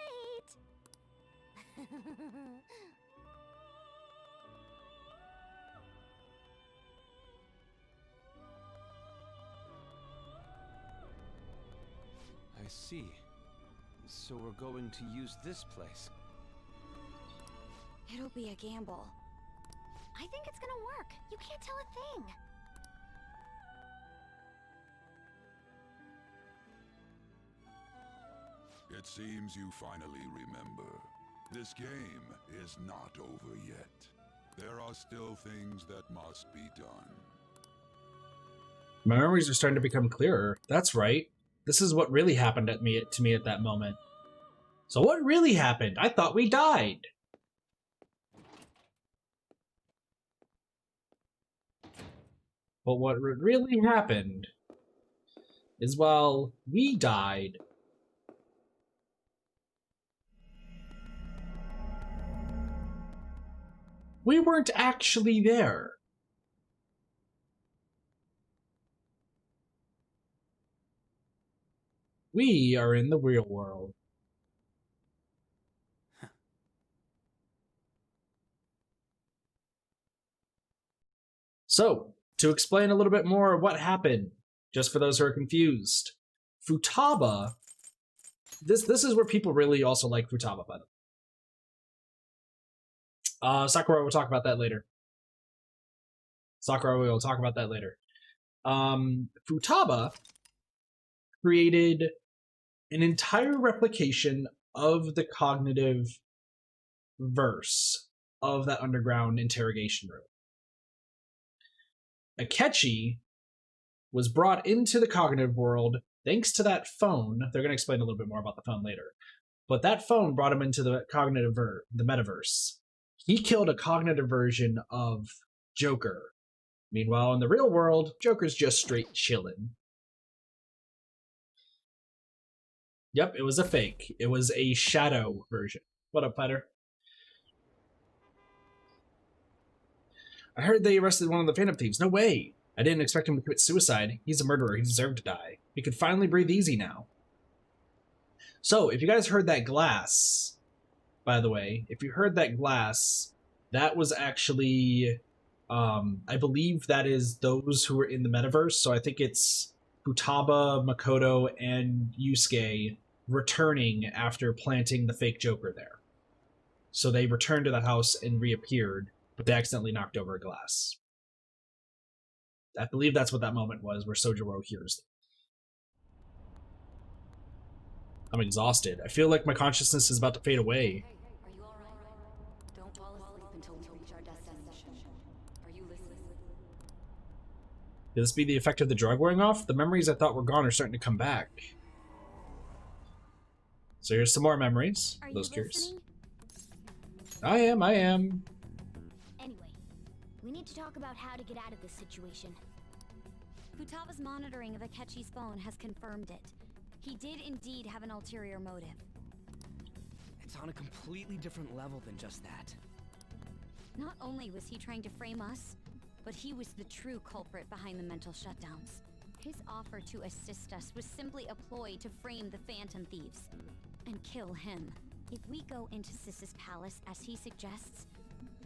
I see. So we're going to use this place. It'll be a gamble. I think it's gonna work. You can't tell a thing. It seems you finally remember. This game is not over yet. There are still things that must be done. My memories are starting to become clearer. That's right. This is what really happened to me at that moment. So what really happened? I thought we died. But what really happened is, well, we died. We weren't actually there. We are in the real world. So, to explain a little bit more of what happened, just for those who are confused, Futaba, this is where people really also like Futaba, by the way. Sakura will talk about that later. Futaba created an entire replication of the cognitive verse of that underground interrogation room. Akechi was brought into the cognitive world thanks to that phone. They're going to explain a little bit more about the phone later. But that phone brought him into the cognitive the metaverse. He killed a cognitive version of Joker. Meanwhile, in the real world, Joker's just straight chilling. Yep, it was a fake. It was a shadow version. What up, Fighter? I heard they arrested one of the Phantom Thieves. No way. I didn't expect him to commit suicide. He's a murderer. He deserved to die. He could finally breathe easy now. So, if you guys heard that glass, by the way, if you heard that glass, that was actually, I believe that is those who were in the metaverse. So I think it's Futaba, Makoto, and Yusuke returning after planting the fake Joker there. So they returned to the house and reappeared, but they accidentally knocked over a glass. I believe that's what that moment was, where Sojiro hears them. I'm exhausted. I feel like my consciousness is about to fade away. Are you alright? Don't fall asleep until we reach our destination. Are you listening? Could this be the effect of the drug wearing off? The memories I thought were gone are starting to come back. So here's some more memories. Are Those you curious. listening? I am. Anyway, we need to talk about how to get out of this situation. Futaba's monitoring of Akechi's phone has confirmed it. He did indeed have an ulterior motive. It's on a completely different level than just that. Not only was he trying to frame us, but he was the true culprit behind the mental shutdowns. His offer to assist us was simply a ploy to frame the Phantom Thieves and kill him. If we go into Sis's palace as he suggests,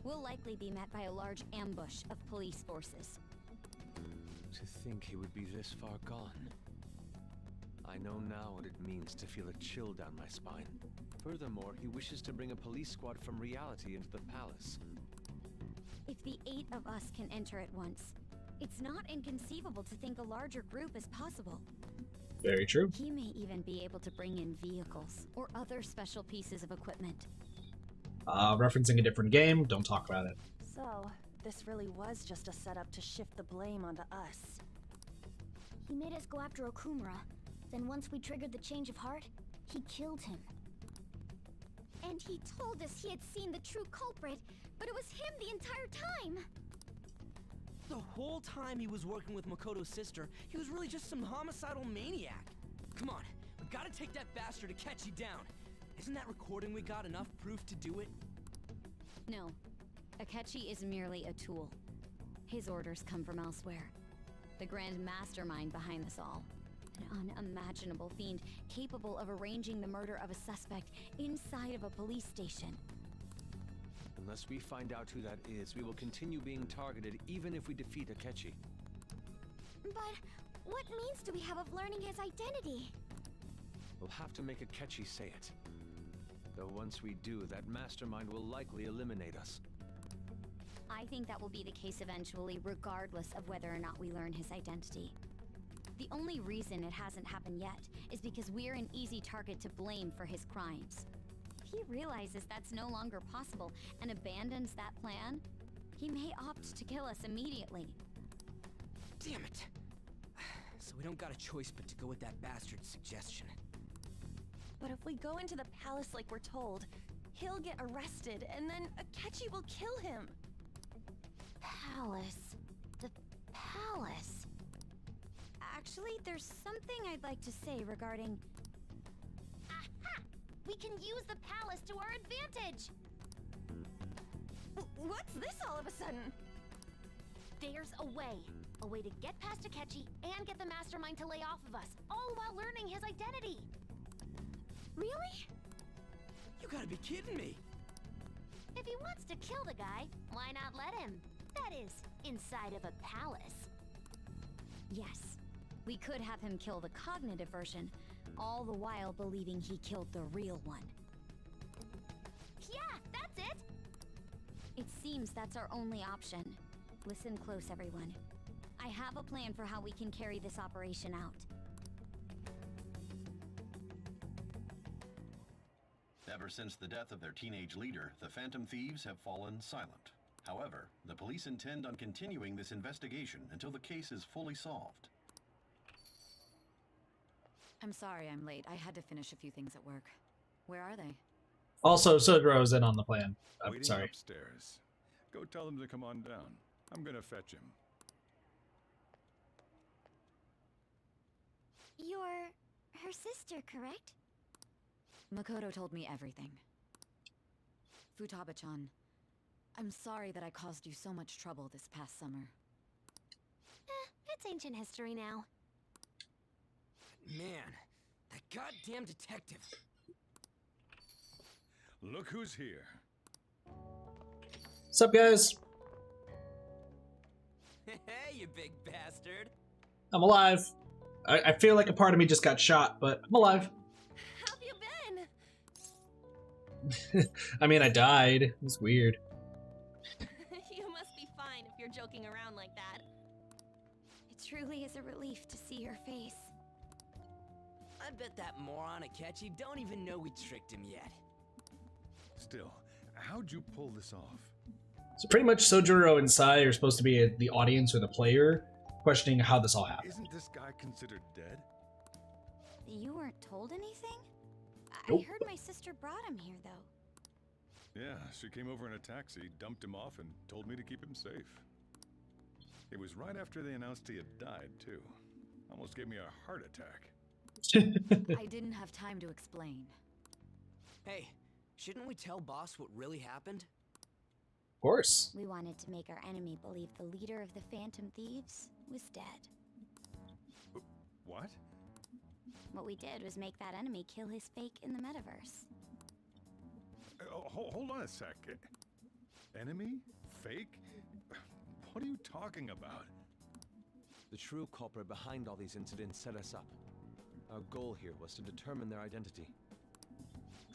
we'll likely be met by a large ambush of police forces. To think he would be this far gone. I know now what it means to feel a chill down my spine. Furthermore, he wishes to bring a police squad from reality into the palace. If the 8 of us can enter at once, it's not inconceivable to think a larger group is possible. Very true. He may even be able to bring in vehicles or other special pieces of equipment. Referencing a different game, don't talk about it. So, this really was just a setup to shift the blame onto us. He made us go after Okumura. Then once we triggered the change of heart, he killed him. And he told us he had seen the true culprit, but it was him the entire time! The whole time he was working with Makoto's sister, he was really just some homicidal maniac. Come on, Gotta take that bastard Akechi down. Isn't that recording we got enough proof to do it? No. Akechi is merely a tool. His orders come from elsewhere. The grand mastermind behind this all. An unimaginable fiend capable of arranging the murder of a suspect inside of a police station. Unless we find out who that is, we will continue being targeted even if we defeat Akechi. But what means do we have of learning his identity? We'll have to make Akechi say it. Though once we do, that mastermind will likely eliminate us. I think that will be the case eventually, regardless of whether or not we learn his identity. The only reason it hasn't happened yet is because we're an easy target to blame for his crimes. If he realizes that's no longer possible and abandons that plan, he may opt to kill us immediately. Damn it. So we don't got a choice but to go with that bastard's suggestion. But if we go into the palace like we're told, he'll get arrested and then Akechi will kill him. Palace. The palace. Actually, there's something I'd like to say regarding... Aha! We can use the palace to our advantage! What's this all of a sudden? There's a way. A way to get past Akechi and get the mastermind to lay off of us, all while learning his identity. Really? You gotta be kidding me. If he wants to kill the guy, why not let him? That is, inside of a palace. Yes, we could have him kill the cognitive version, all the while believing he killed the real one. Yeah, that's it! It seems that's our only option. Listen close, everyone. I have a plan for how we can carry this operation out. Ever since the death of their teenage leader, the Phantom Thieves have fallen silent. However, the police intend on continuing this investigation until the case is fully solved. I'm sorry I'm late. I had to finish a few things at work. Where are they? Also, Sojiro's in on the plan. I'm Waiting sorry. upstairs. Go tell them to come on down. I'm gonna fetch him. You're her sister, correct? Makoto told me everything. Futaba-chan, I'm sorry that I caused you so much trouble this past summer. It's ancient history now. Man, that goddamn detective. Look who's here. Sup, guys? Hey, you big bastard. I'm alive. I feel like a part of me just got shot, but I'm alive. How have you been? I mean, I died. It was weird. You must be fine if you're joking around like that. It truly is a relief to see your face. I bet that moron Akechi don't even know we tricked him yet. Still, how'd you pull this off? So pretty much Sojiro and Sai are supposed to be the audience or the player, questioning how this all happened. Isn't this guy considered dead? You weren't told anything? Nope. I heard my sister brought him here, though. Yeah, she came over in a taxi, dumped him off, and told me to keep him safe. It was right after they announced he had died, too. Almost gave me a heart attack. I didn't have time to explain. Hey, shouldn't we tell boss what really happened? Of course. We wanted to make our enemy believe the leader of the Phantom Thieves was dead. What? What we did was make that enemy kill his fake in the metaverse. Hold on a sec. Enemy? Fake? What are you talking about? The true culprit behind all these incidents set us up. Our goal here was to determine their identity.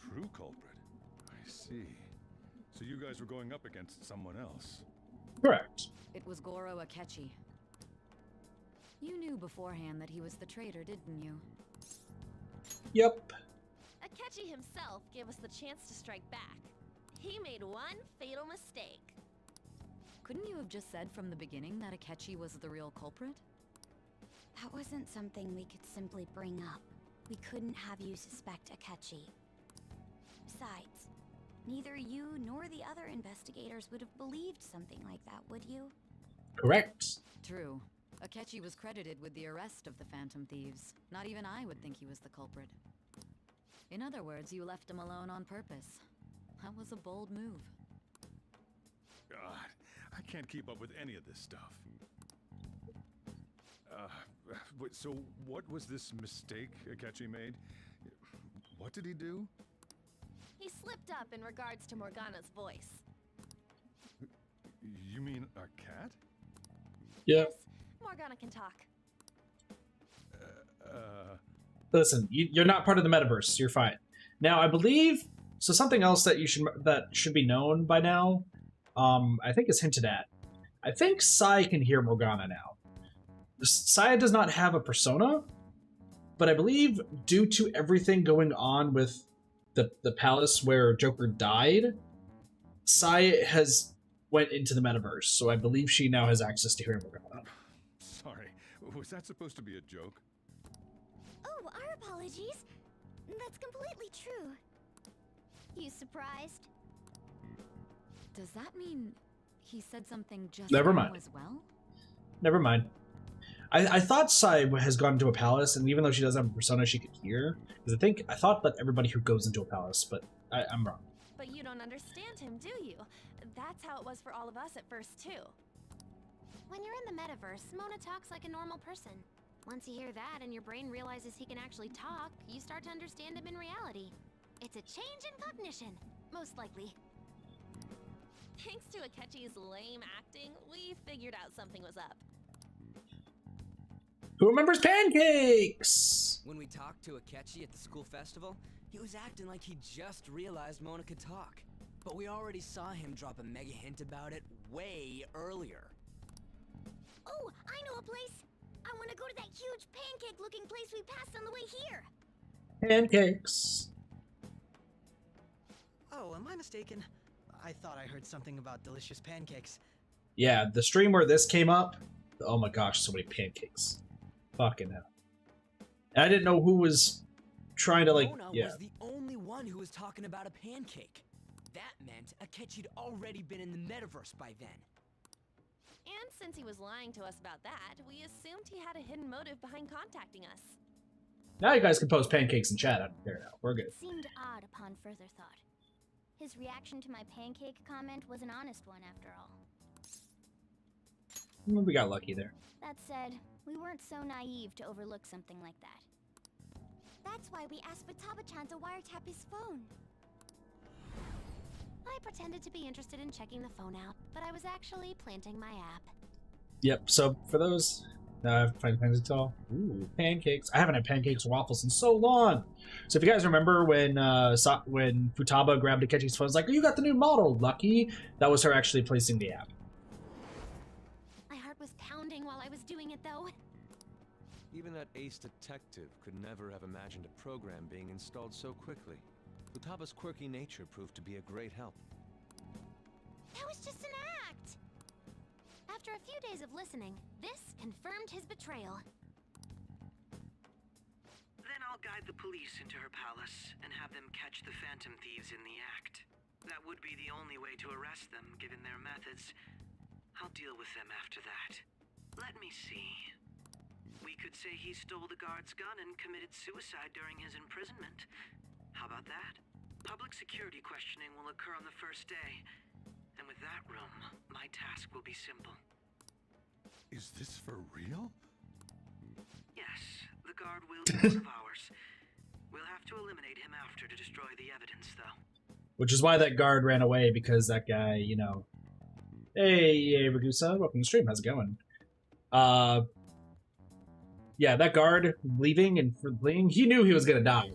True culprit? I see. So you guys were going up against someone else? Correct. It was Goro Akechi. You knew beforehand that he was the traitor, didn't you? Yep. Akechi himself gave us the chance to strike back. He made one fatal mistake. Couldn't you have just said from the beginning that Akechi was the real culprit? That wasn't something we could simply bring up. We couldn't have you suspect Akechi. Besides, neither you nor the other investigators would have believed something like that, would you? Correct. True. Akechi was credited with the arrest of the Phantom Thieves. Not even I would think he was the culprit. In other words, you left him alone on purpose. That was a bold move. God, I can't keep up with any of this stuff. So what was this mistake Akechi made? What did he do? He slipped up in regards to Morgana's voice. You mean a cat? Yeah. Yes, Morgana can talk. Listen, you're not part of the metaverse. You're fine. Now, I believe so. Something else that should be known by now, I think is hinted at. I think Sai can hear Morgana now. Sai does not have a persona, but I believe due to everything going on with the palace where Joker died, Sai has went into the metaverse. So I believe she now has access to hearing Morgana. Sorry, was that supposed to be a joke? Oh, our apologies. That's completely true. You surprised? Does that mean he said something just Never now mind. as well? Never mind. I thought Sai has gone into a palace, and even though she doesn't have a persona, she could hear. Because I thought that everybody who goes into a palace, but I'm wrong. But you don't understand him, do you? That's how it was for all of us at first, too. When you're in the metaverse, Mona talks like a normal person. Once you hear that and your brain realizes he can actually talk, you start to understand him in reality. It's a change in cognition, most likely. Thanks to Akechi's lame acting, we figured out something was up. Who remembers pancakes? When we talked to Akechi at the school festival, he was acting like he just realized Mona could talk. But we already saw him drop a mega hint about it way earlier. Oh, I know a place! I want to go to that huge pancake-looking place we passed on the way here! Pancakes. Oh, am I mistaken? I thought I heard something about delicious pancakes. Yeah, the stream where this came up, oh my gosh, so many pancakes. Fucking hell. And I didn't know who was trying to, Mona yeah. was the only one who was talking about a pancake. That meant Akechi'd already been in the metaverse by then. And since he was lying to us about that, we assumed he had a hidden motive behind contacting us. Now you guys can post pancakes in chat. I don't care now. We're good. It seemed odd upon further thought. His reaction to my pancake comment was an honest one, after all. We got lucky there. That said, we weren't so naive to overlook something like that. That's why we asked Futaba-chan to wiretap his phone. I pretended to be interested in checking the phone out, but I was actually planting my app. Yep, so for those... Now I have to find pancakes all. Ooh, pancakes. I haven't had pancakes or waffles in so long. So if you guys remember when Futaba grabbed Akechi's phone, it's like, oh, you got the new model, Lucky. That was her actually placing the app. My heart was pounding while I was doing it, though. Even that ace detective could never have imagined a program being installed so quickly. Futaba's quirky nature proved to be a great help. That was just an act! After a few days of listening, this confirmed his betrayal. Then I'll guide the police into her palace and have them catch the Phantom Thieves in the act. That would be the only way to arrest them, given their methods. I'll deal with them after that. Let me see. We could say he stole the guard's gun and committed suicide during his imprisonment. How about that? Public security questioning will occur on the first day. And with that room, my task will be simple. Is this for real? Yes, the guard will be one of ours. We'll have to eliminate him after to destroy the evidence, though. Which is why that guard ran away, because that guy, you know... Hey, Ragusa, welcome to the stream. How's it going? Yeah, that guard leaving and fleeing, he knew he was going to die.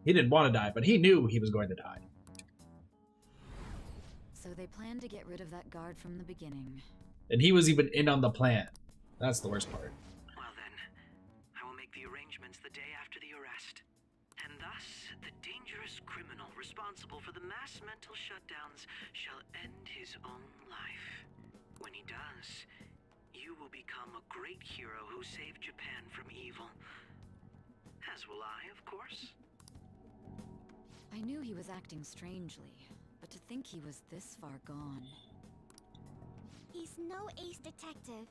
He didn't want to die, but he knew he was going to die. So they planned to get rid of that guard from the beginning. And he was even in on the plan. That's the worst part. Well then, I will make the arrangements the day after the arrest. And thus, the dangerous criminal responsible for the mass mental shutdowns shall end his own life. When he does, you will become a great hero who saved Japan from evil. As will I, of course. I knew he was acting strangely, but to think he was this far gone. He's no ace detective.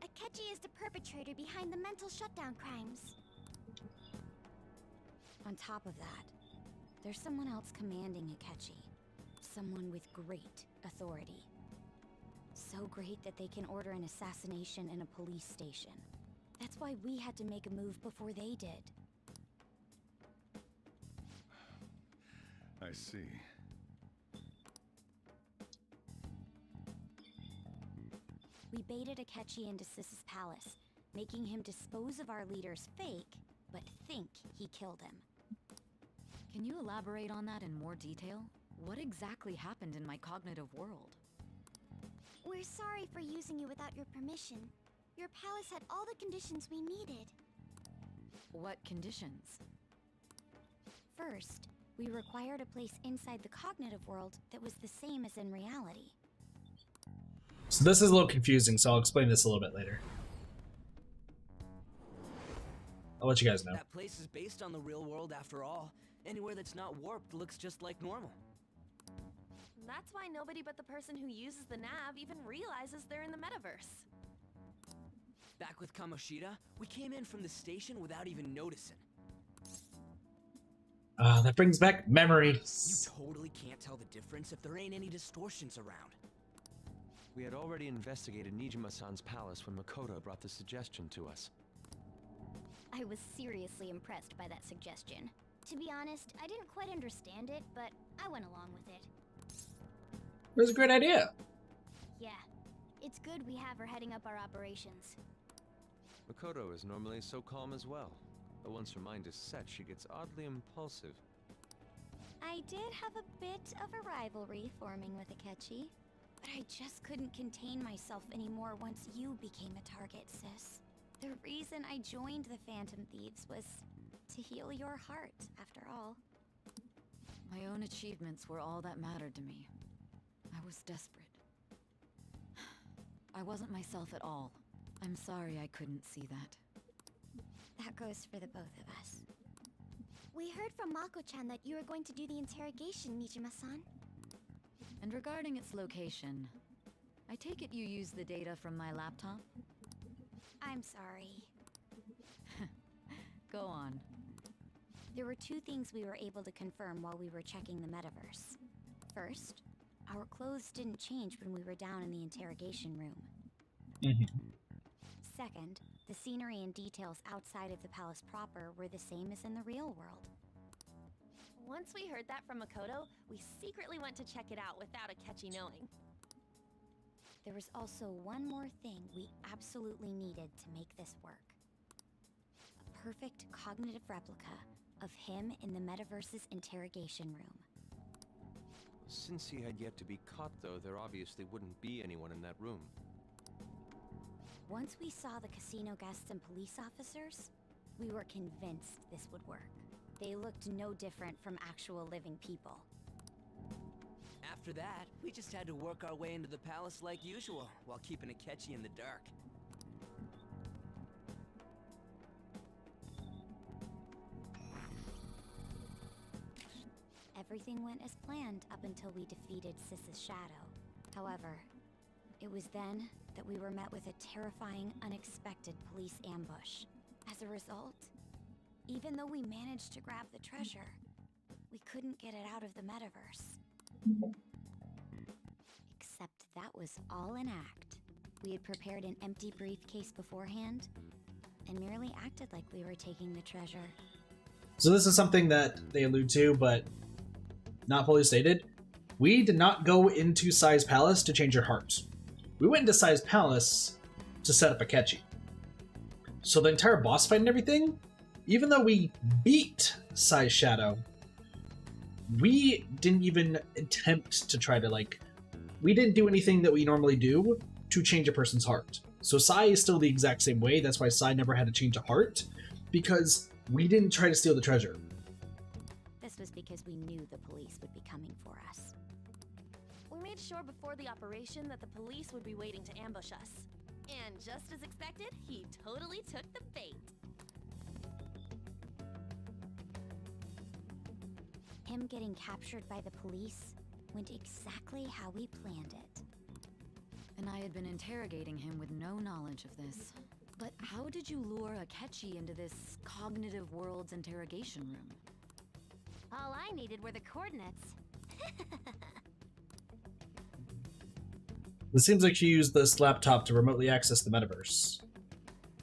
Akechi is the perpetrator behind the mental shutdown crimes. On top of that, there's someone else commanding Akechi. Someone with great authority. So great that they can order an assassination in a police station. That's why we had to make a move before they did. I see. We baited Akechi into Sis's palace, making him dispose of our leader's fake, but think he killed him. Can you elaborate on that in more detail? What exactly happened in my cognitive world? We're sorry for using you without your permission. Your palace had all the conditions we needed. What conditions? First, we required a place inside the cognitive world that was the same as in reality. So this is a little confusing, so I'll explain this a little bit later. I'll let you guys know. That place is based on the real world after all. Anywhere that's not warped looks just like normal. That's why nobody but the person who uses the nav even realizes they're in the metaverse. Back with Kamoshida, we came in from the station without even noticing. That brings back memories. You totally can't tell the difference if there ain't any distortions around. We had already investigated Nijima-san's palace when Makoto brought the suggestion to us. I was seriously impressed by that suggestion. To be honest, I didn't quite understand it, but I went along with it. It was a great idea. Yeah, it's good we have her heading up our operations. Makoto is normally so calm as well, but once her mind is set, she gets oddly impulsive. I did have a bit of a rivalry forming with Akechi, but I just couldn't contain myself anymore once you became a target, sis. The reason I joined the Phantom Thieves was to heal your heart, after all. My own achievements were all that mattered to me. I was desperate. I wasn't myself at all. I'm sorry I couldn't see that. That goes for the both of us. We heard from Mako-chan that you were going to do the interrogation, Nijima-san. And regarding its location, I take it you used the data from my laptop? I'm sorry. Go on. There were two things we were able to confirm while we were checking the metaverse. First, our clothes didn't change when we were down in the interrogation room. Second, the scenery and details outside of the palace proper were the same as in the real world. Once we heard that from Makoto, we secretly went to check it out without Akechi knowing. There was also one more thing we absolutely needed to make this work. A perfect cognitive replica of him in the metaverse's interrogation room. Since he had yet to be caught, though, there obviously wouldn't be anyone in that room. Once we saw the casino guests and police officers, we were convinced this would work. They looked no different from actual living people. After that, we just had to work our way into the palace like usual, while keeping Akechi in the dark. Everything went as planned up until we defeated Sis's shadow. However, it was then that we were met with a terrifying, unexpected police ambush. As a result, even though we managed to grab the treasure, we couldn't get it out of the metaverse. Except that was all an act. We had prepared an empty briefcase beforehand, and merely acted like we were taking the treasure. So this is something that they allude to, but not fully stated. We did not go into Sai's palace to change her heart. We went into Sai's palace to set up Akechi. So the entire boss fight and everything, even though we beat Sai's shadow, we didn't even attempt to try to, we didn't do anything that we normally do to change a person's heart. So Sai is still the exact same way. That's why Sai never had to change a heart, because we didn't try to steal the treasure. This was because we knew the police would be coming for us. We made sure before the operation that the police would be waiting to ambush us. And just as expected, he totally took the bait. Him getting captured by the police went exactly how we planned it. And and I had been interrogating him with no knowledge of this. But how did you lure Akechi into this cognitive world's interrogation room? All I needed were the coordinates. It seems like she used this laptop to remotely access the metaverse.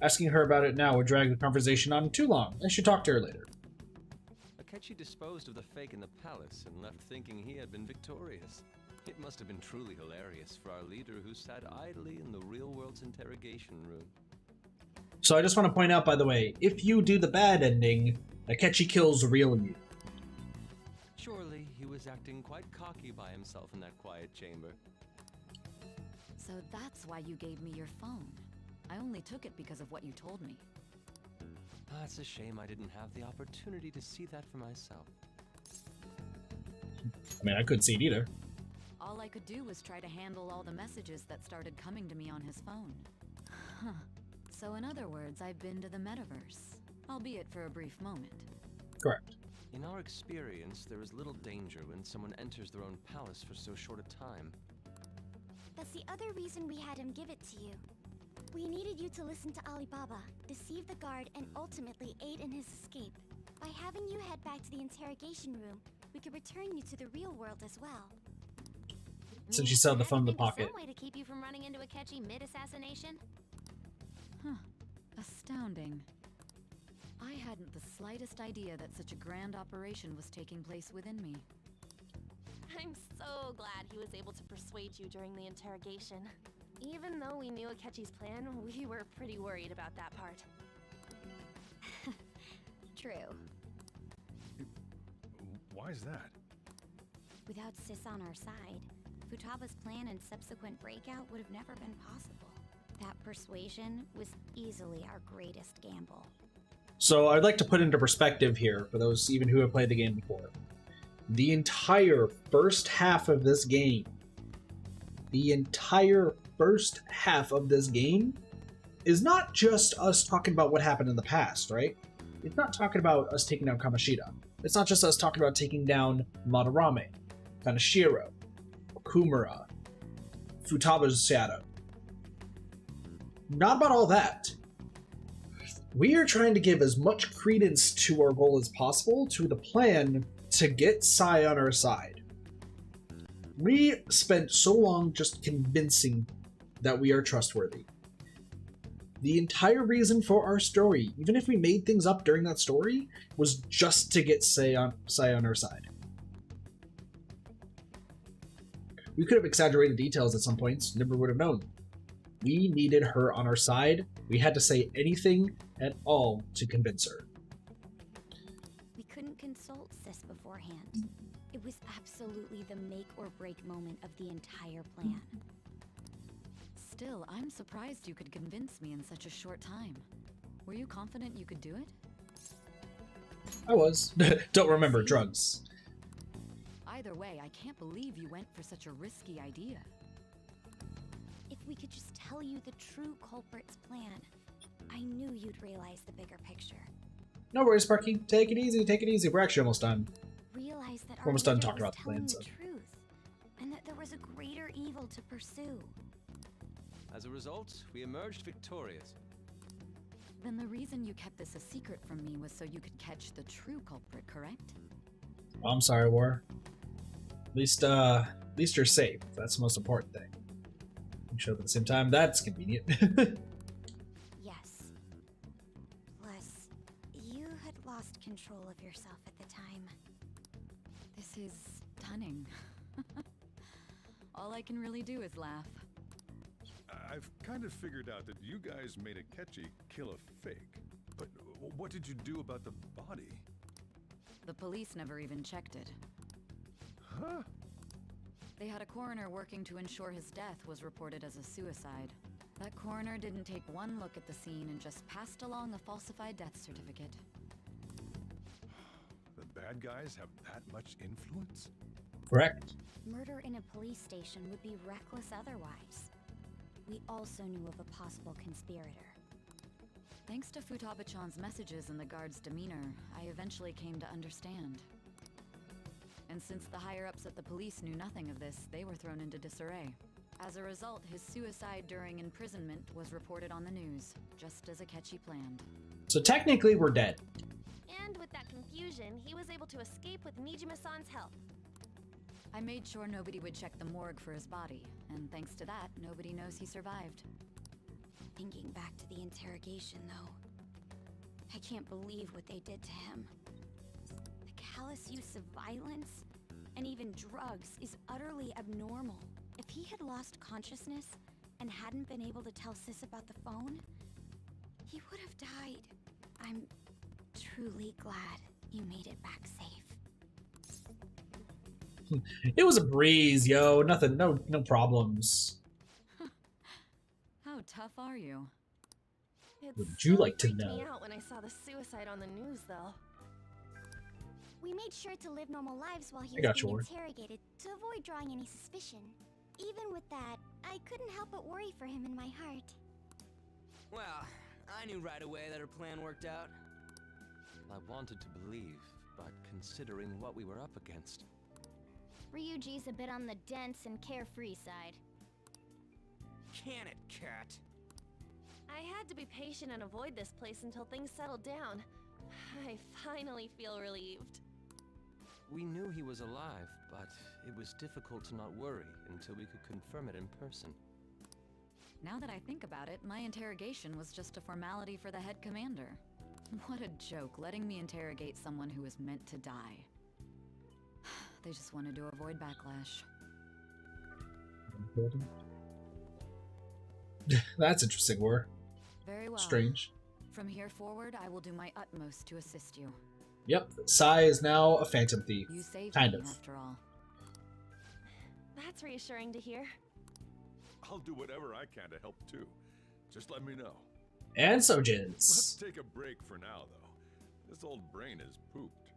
Asking her about it now would drag the conversation on too long. I should talk to her later. Akechi disposed of the fake in the palace and left thinking he had been victorious. It must have been truly hilarious for our leader who sat idly in the real world's interrogation room. So I just want to point out, by the way, if you do the bad ending, Akechi kills real you. Surely he was acting quite cocky by himself in that quiet chamber. So that's why you gave me your phone. I only took it because of what you told me. It's a shame I didn't have the opportunity to see that for myself. I mean, I couldn't see it either. All I could do was try to handle all the messages that started coming to me on his phone. Huh. So in other words, I've been to the metaverse, albeit for a brief moment. Correct. In our experience, there is little danger when someone enters their own palace for so short a time. That's the other reason we had him give it to you. We needed you to listen to Alibaba, deceive the guard, and ultimately aid in his escape. By having you head back to the interrogation room, we could return you to the real world as well. Since you still have the phone in the pocket. Some way to keep you from running into Akechi mid-assassination? Huh. Astounding. I hadn't the slightest idea that such a grand operation was taking place within me. I'm so glad he was able to persuade you during the interrogation. Even though we knew Akechi's plan, we were pretty worried about that part. True. Why is that? Without Sis on our side, Futaba's plan and subsequent breakout would have never been possible. That persuasion was easily our greatest gamble. So I'd like to put into perspective here, for those even who have played the game before. The entire first half of this game, is not just us talking about what happened in the past, right? It's not talking about us taking down Kamoshida. It's not just us talking about taking down Madarame, Kaneshiro, Okumura, Futaba's shadow. Not about all that. We are trying to give as much credence to our goal as possible, to the plan to get Sai on our side. We spent so long just convincing that we are trustworthy. The entire reason for our story, even if we made things up during that story, was just to get Sai on our side. We could have exaggerated details at some points, never would have known. We needed her on our side. We had to say anything at all to convince her. We couldn't consult Sis beforehand. It was absolutely the make or break moment of the entire plan. Still, I'm surprised you could convince me in such a short time. Were you confident you could do it? I was. Don't remember drugs. Either way, I can't believe you went for such a risky idea. If we could just tell you the true culprit's plan, I knew you'd realize the bigger picture. No worries, Sparky. Take it easy, take it easy. We're actually almost done. Realize that We're almost done leader talking was about the plan, telling so. the truth, and that there was a greater evil to pursue. As a result, we emerged victorious. Then the reason you kept this a secret from me was so you could catch the true culprit, correct? Oh, I'm sorry, War. At least you're safe. That's the most important thing. You show up at the same time. That's convenient. Yes. Plus, you had lost control of yourself at the time. This is stunning. All I can really do is laugh. I've kind of figured out that you guys made Akechi kill a fake. But what did you do about the body? The police never even checked it. Huh? They had a coroner working to ensure his death was reported as a suicide. That coroner didn't take one look at the scene and just passed along a falsified death certificate. The bad guys have that much influence? Correct. Murder in a police station would be reckless otherwise. We also knew of a possible conspirator. Thanks to Futaba-chan's messages and the guard's demeanor, I eventually came to understand. And since the higher-ups at the police knew nothing of this, they were thrown into disarray. As a result, his suicide during imprisonment was reported on the news, just as Akechi planned. So technically, we're dead. And with that confusion, he was able to escape with Nijima-san's help. I made sure nobody would check the morgue for his body, and thanks to that, nobody knows he survived. Thinking back to the interrogation, though, I can't believe what they did to him. The callous use of violence, and even drugs, is utterly abnormal. If he had lost consciousness and hadn't been able to tell Sis about the phone, he would have died. I'm truly glad you made it back safe. It was a breeze, yo. Nothing, no problems. How tough are you? Would you like to Freaked know? me out when I saw the suicide on the news, though. We made sure to live normal lives while he I got was you, being Ward. interrogated to avoid drawing any suspicion. Even with that, I couldn't help but worry for him in my heart. Well, I knew right away that her plan worked out. I wanted to believe, but considering what we were up against. Ryuji's a bit on the dense and carefree side. Can it, cat? I had to be patient and avoid this place until things settled down. I finally feel relieved. We knew he was alive, but it was difficult to not worry until we could confirm it in person. Now that I think about it, my interrogation was just a formality for the head commander. What a joke, letting me interrogate someone who was meant to die. They just wanted to avoid backlash. That's interesting, War. Very well. Strange. From here forward, I will do my utmost to assist you. Yep, Sai is now a Phantom Thief. You saved Kind me, of. after all. That's reassuring to hear. I'll do whatever I can to help too. Just let me know. And Let's Sojins. take a break for now, though. This old brain is pooped.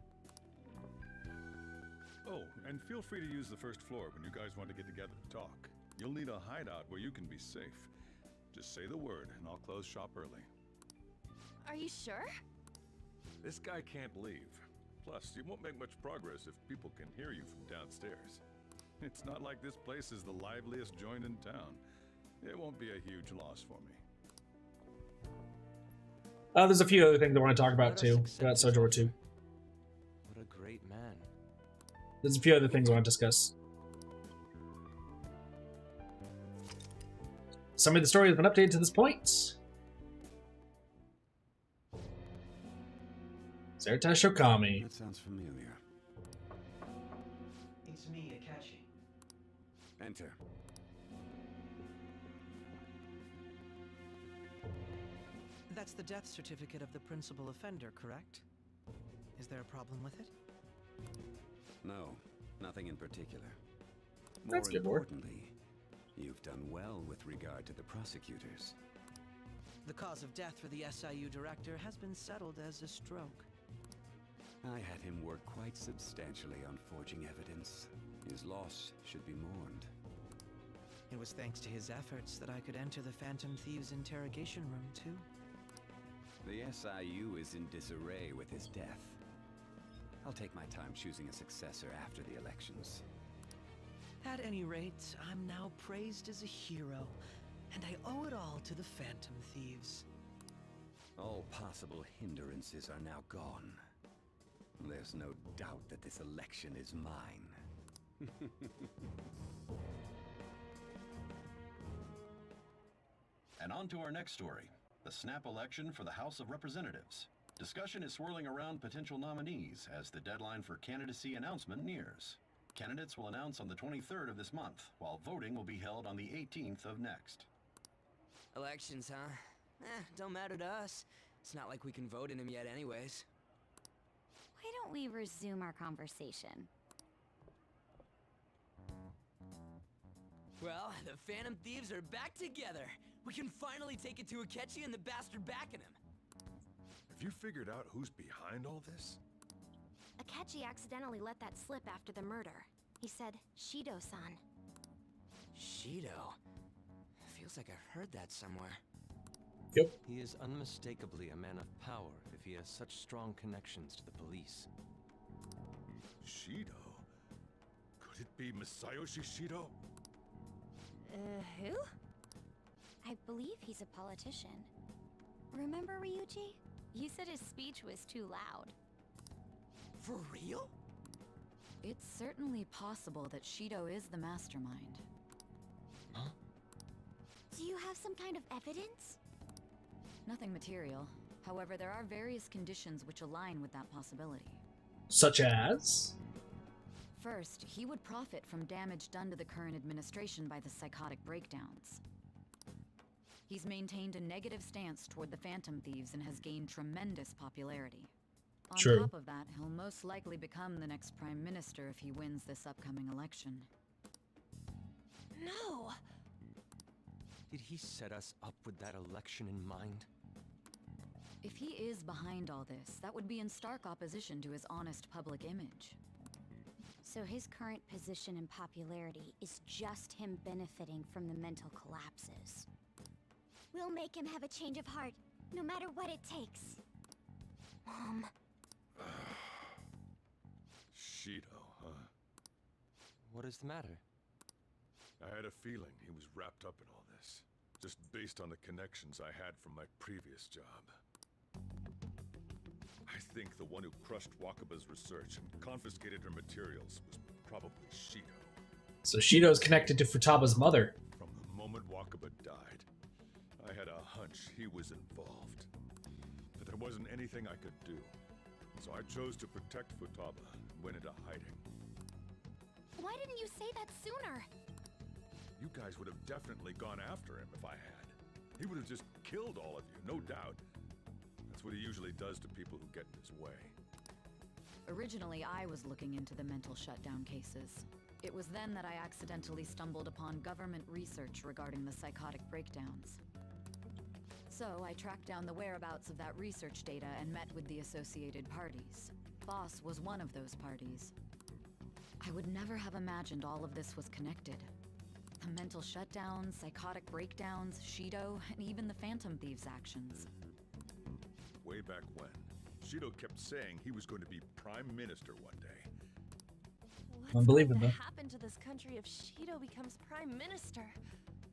Oh, and feel free to use the first floor when you guys want to get together and talk. You'll need a hideout where you can be safe. Just say the word, and I'll close shop early. Are you sure? This guy can't leave. Plus, you won't make much progress if people can hear you from downstairs. It's not like this place is the liveliest joint in town. It won't be a huge loss for me. There's a few other things I want to talk about too. About Sojo 2. What a great man. There's a few other things I want to discuss. Summary of the story has been updated to this point. Serta Shokami. That sounds familiar. It's me, Akechi. Enter. That's the death certificate of the principal offender, correct? Is there a problem with it? No, nothing in particular. More That's good, Ward. importantly, you've done well with regard to the prosecutors. The cause of death for the SIU director has been settled as a stroke. I had him work quite substantially on forging evidence. His loss should be mourned. It was thanks to his efforts that I could enter the Phantom Thieves interrogation room, too. The SIU is in disarray with his death. I'll take my time choosing a successor after the elections. At any rate, I'm now praised as a hero, and I owe it all to the Phantom Thieves. All possible hindrances are now gone. There's no doubt that this election is mine. And on to our next story, the snap election for the House of Representatives. Discussion is swirling around potential nominees as the deadline for candidacy announcement nears. Candidates will announce on the 23rd of this month, while voting will be held on the 18th of next. Elections, huh? Don't matter to us. It's not like we can vote in them yet anyways. Why don't we resume our conversation? Well, the Phantom Thieves are back together. We can finally take it to Akechi and the bastard backing him. Have you figured out who's behind all this? Akechi accidentally let that slip after the murder. He said, Shido-san. Shido? Feels like I've heard that somewhere. Yep. He is unmistakably a man of power if he has such strong connections to the police. Shido? Could it be Masayoshi Shido? Who? I believe he's a politician. Remember Ryuji? You said his speech was too loud. For real? It's certainly possible that Shido is the mastermind. Huh? Do you have some kind of evidence? Nothing material. However, there are various conditions which align with that possibility. Such as? First, he would profit from damage done to the current administration by the psychotic breakdowns. He's maintained a negative stance toward the Phantom Thieves and has gained tremendous popularity. On True. top of that, he'll most likely become the next Prime Minister if he wins this upcoming election. No! Did he set us up with that election in mind? If he is behind all this, that would be in stark opposition to his honest public image. So his current position and popularity is just him benefiting from the mental collapses. We'll make him have a change of heart, no matter what it takes. Mom. Shido, huh? What is the matter? I had a feeling he was wrapped up in all this, just based on the connections I had from my previous job. I think the one who crushed Wakaba's research and confiscated her materials was probably Shido. So Shido's connected to Futaba's mother. From the moment Wakaba died, I had a hunch he was involved. But there wasn't anything I could do. So I chose to protect Futaba and went into hiding. Why didn't you say that sooner? You guys would have definitely gone after him if I had. He would have just killed all of you, no doubt. That's what he usually does to people who get in his way. Originally, I was looking into the mental shutdown cases. It was then that I accidentally stumbled upon government research regarding the psychotic breakdowns. So I tracked down the whereabouts of that research data and met with the associated parties. Boss was one of those parties. I would never have imagined all of this was connected. The mental shutdowns, psychotic breakdowns, Shido, and even the Phantom Thieves' actions. Way back when, Shido kept saying he was going to be Prime Minister one day. What's Unbelievable. going to happen to this country if Shido becomes Prime Minister?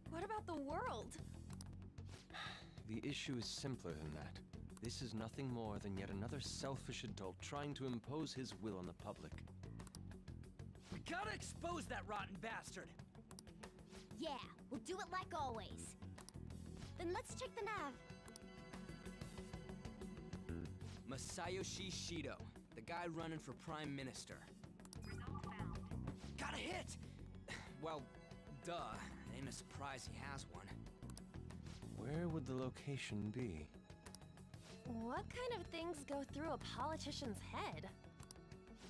What about the world? The issue is simpler than that. This is nothing more than yet another selfish adult trying to impose his will on the public. We gotta expose that rotten bastard! Yeah, we'll do it like always. Then let's check the nav. Masayoshi Shido, the guy running for Prime Minister. Got a hit! Well, duh. Ain't a surprise he has one. Where would the location be? What kind of things go through a politician's head?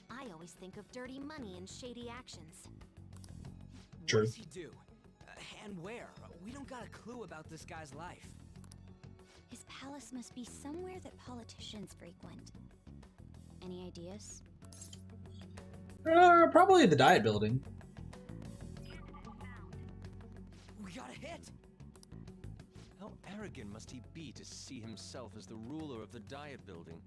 I always think of dirty money and shady actions. True. What does he do? And where? We don't got a clue about this guy's life. His palace must be somewhere that politicians frequent. Any ideas? Probably the Diet Building. We got a hit! How arrogant must he be to see himself as the ruler of the Diet Building?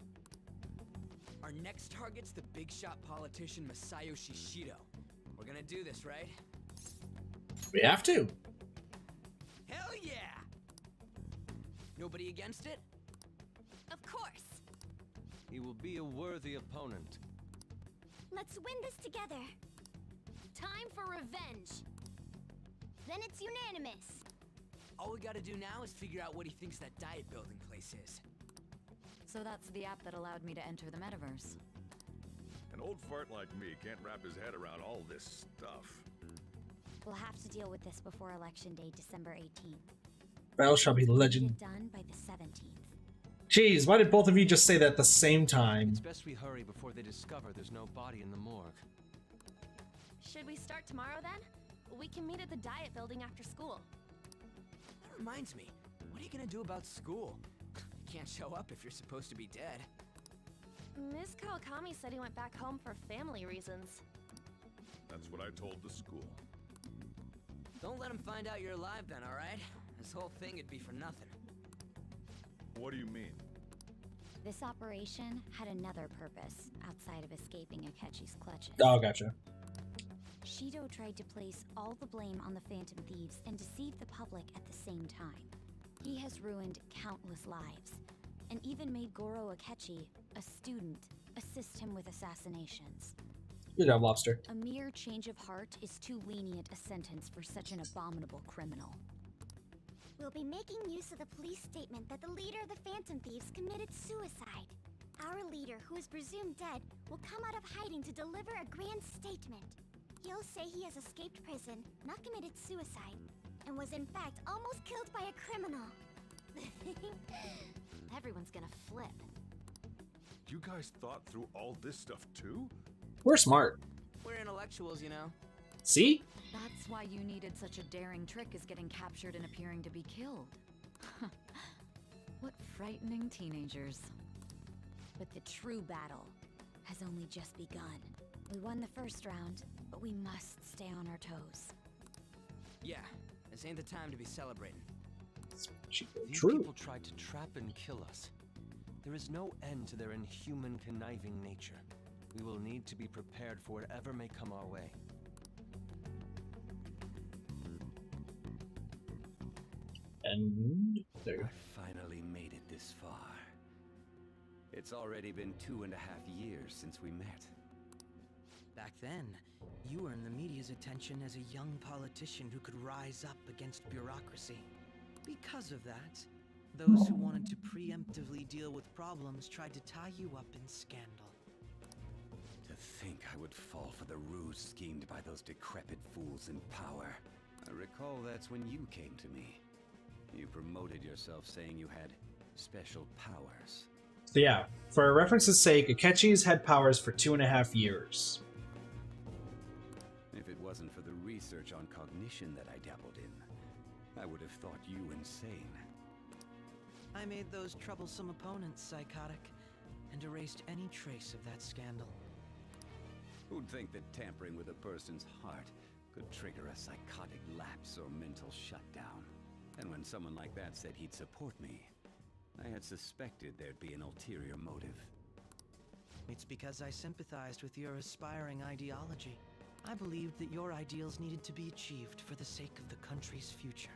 Our next target's the big shot politician Masayoshi Shido. We're gonna do this, right? We have to. Hell yeah! Nobody against it? Of course! He will be a worthy opponent. Let's win this together. Time for revenge. Then it's unanimous. All we gotta do now is figure out what he thinks that diet building place is. So that's the app that allowed me to enter the metaverse. An old fart like me can't wrap his head around all this stuff. We'll have to deal with this before Election Day, December 18th. Battle shall be legend. Get done by the 17th. Jeez, why did both of you just say that at the same time? It's best we hurry before they discover there's no body in the morgue. Should we start tomorrow then? We can meet at the diet building after school. That reminds me, what are you gonna do about school? You can't show up if you're supposed to be dead. Ms. Kawakami said he went back home for family reasons. That's what I told the school. Don't let him find out you're alive then, alright? This whole thing would be for nothing. What do you mean? This operation had another purpose outside of escaping Akechi's clutches. Oh, gotcha. Shido tried to place all the blame on the Phantom Thieves and deceive the public at the same time. He has ruined countless lives, and even made Goro Akechi, a student, assist him with assassinations. Good job, Lobster. A mere change of heart is too lenient a sentence for such an abominable criminal. We'll be making use of the police statement that the leader of the Phantom Thieves committed suicide. Our leader, who is presumed dead, will come out of hiding to deliver a grand statement. He'll say he has escaped prison, not committed suicide, and was in fact almost killed by a criminal. Everyone's gonna flip. You guys thought through all this stuff too? We're smart. We're intellectuals, you know. See? That's why you needed such a daring trick as getting captured and appearing to be killed. What frightening teenagers. But the true battle has only just begun. We won the first round, but we must stay on our toes. Yeah, this ain't the time to be celebrating. These True. people tried to trap and kill us. There is no end to their inhuman, conniving nature. We will need to be prepared for whatever may come our way. And there. I finally made it this far. It's already been 2.5 years since we met. Back then, you earned the media's attention as a young politician who could rise up against bureaucracy. Because of that, those who wanted to preemptively deal with problems tried to tie you up in scandal. To think I would fall for the ruse schemed by those decrepit fools in power. I recall that's when you came to me. You promoted yourself saying you had special powers. So yeah, for reference's sake, Akechi's had powers for 2.5 years. If it wasn't for the research on cognition that I dabbled in, I would have thought you insane. I made those troublesome opponents psychotic, and erased any trace of that scandal. Who'd think that tampering with a person's heart could trigger a psychotic lapse or mental shutdown? And when someone like that said he'd support me, I had suspected there'd be an ulterior motive. It's because I sympathized with your aspiring ideology. I believed that your ideals needed to be achieved for the sake of the country's future.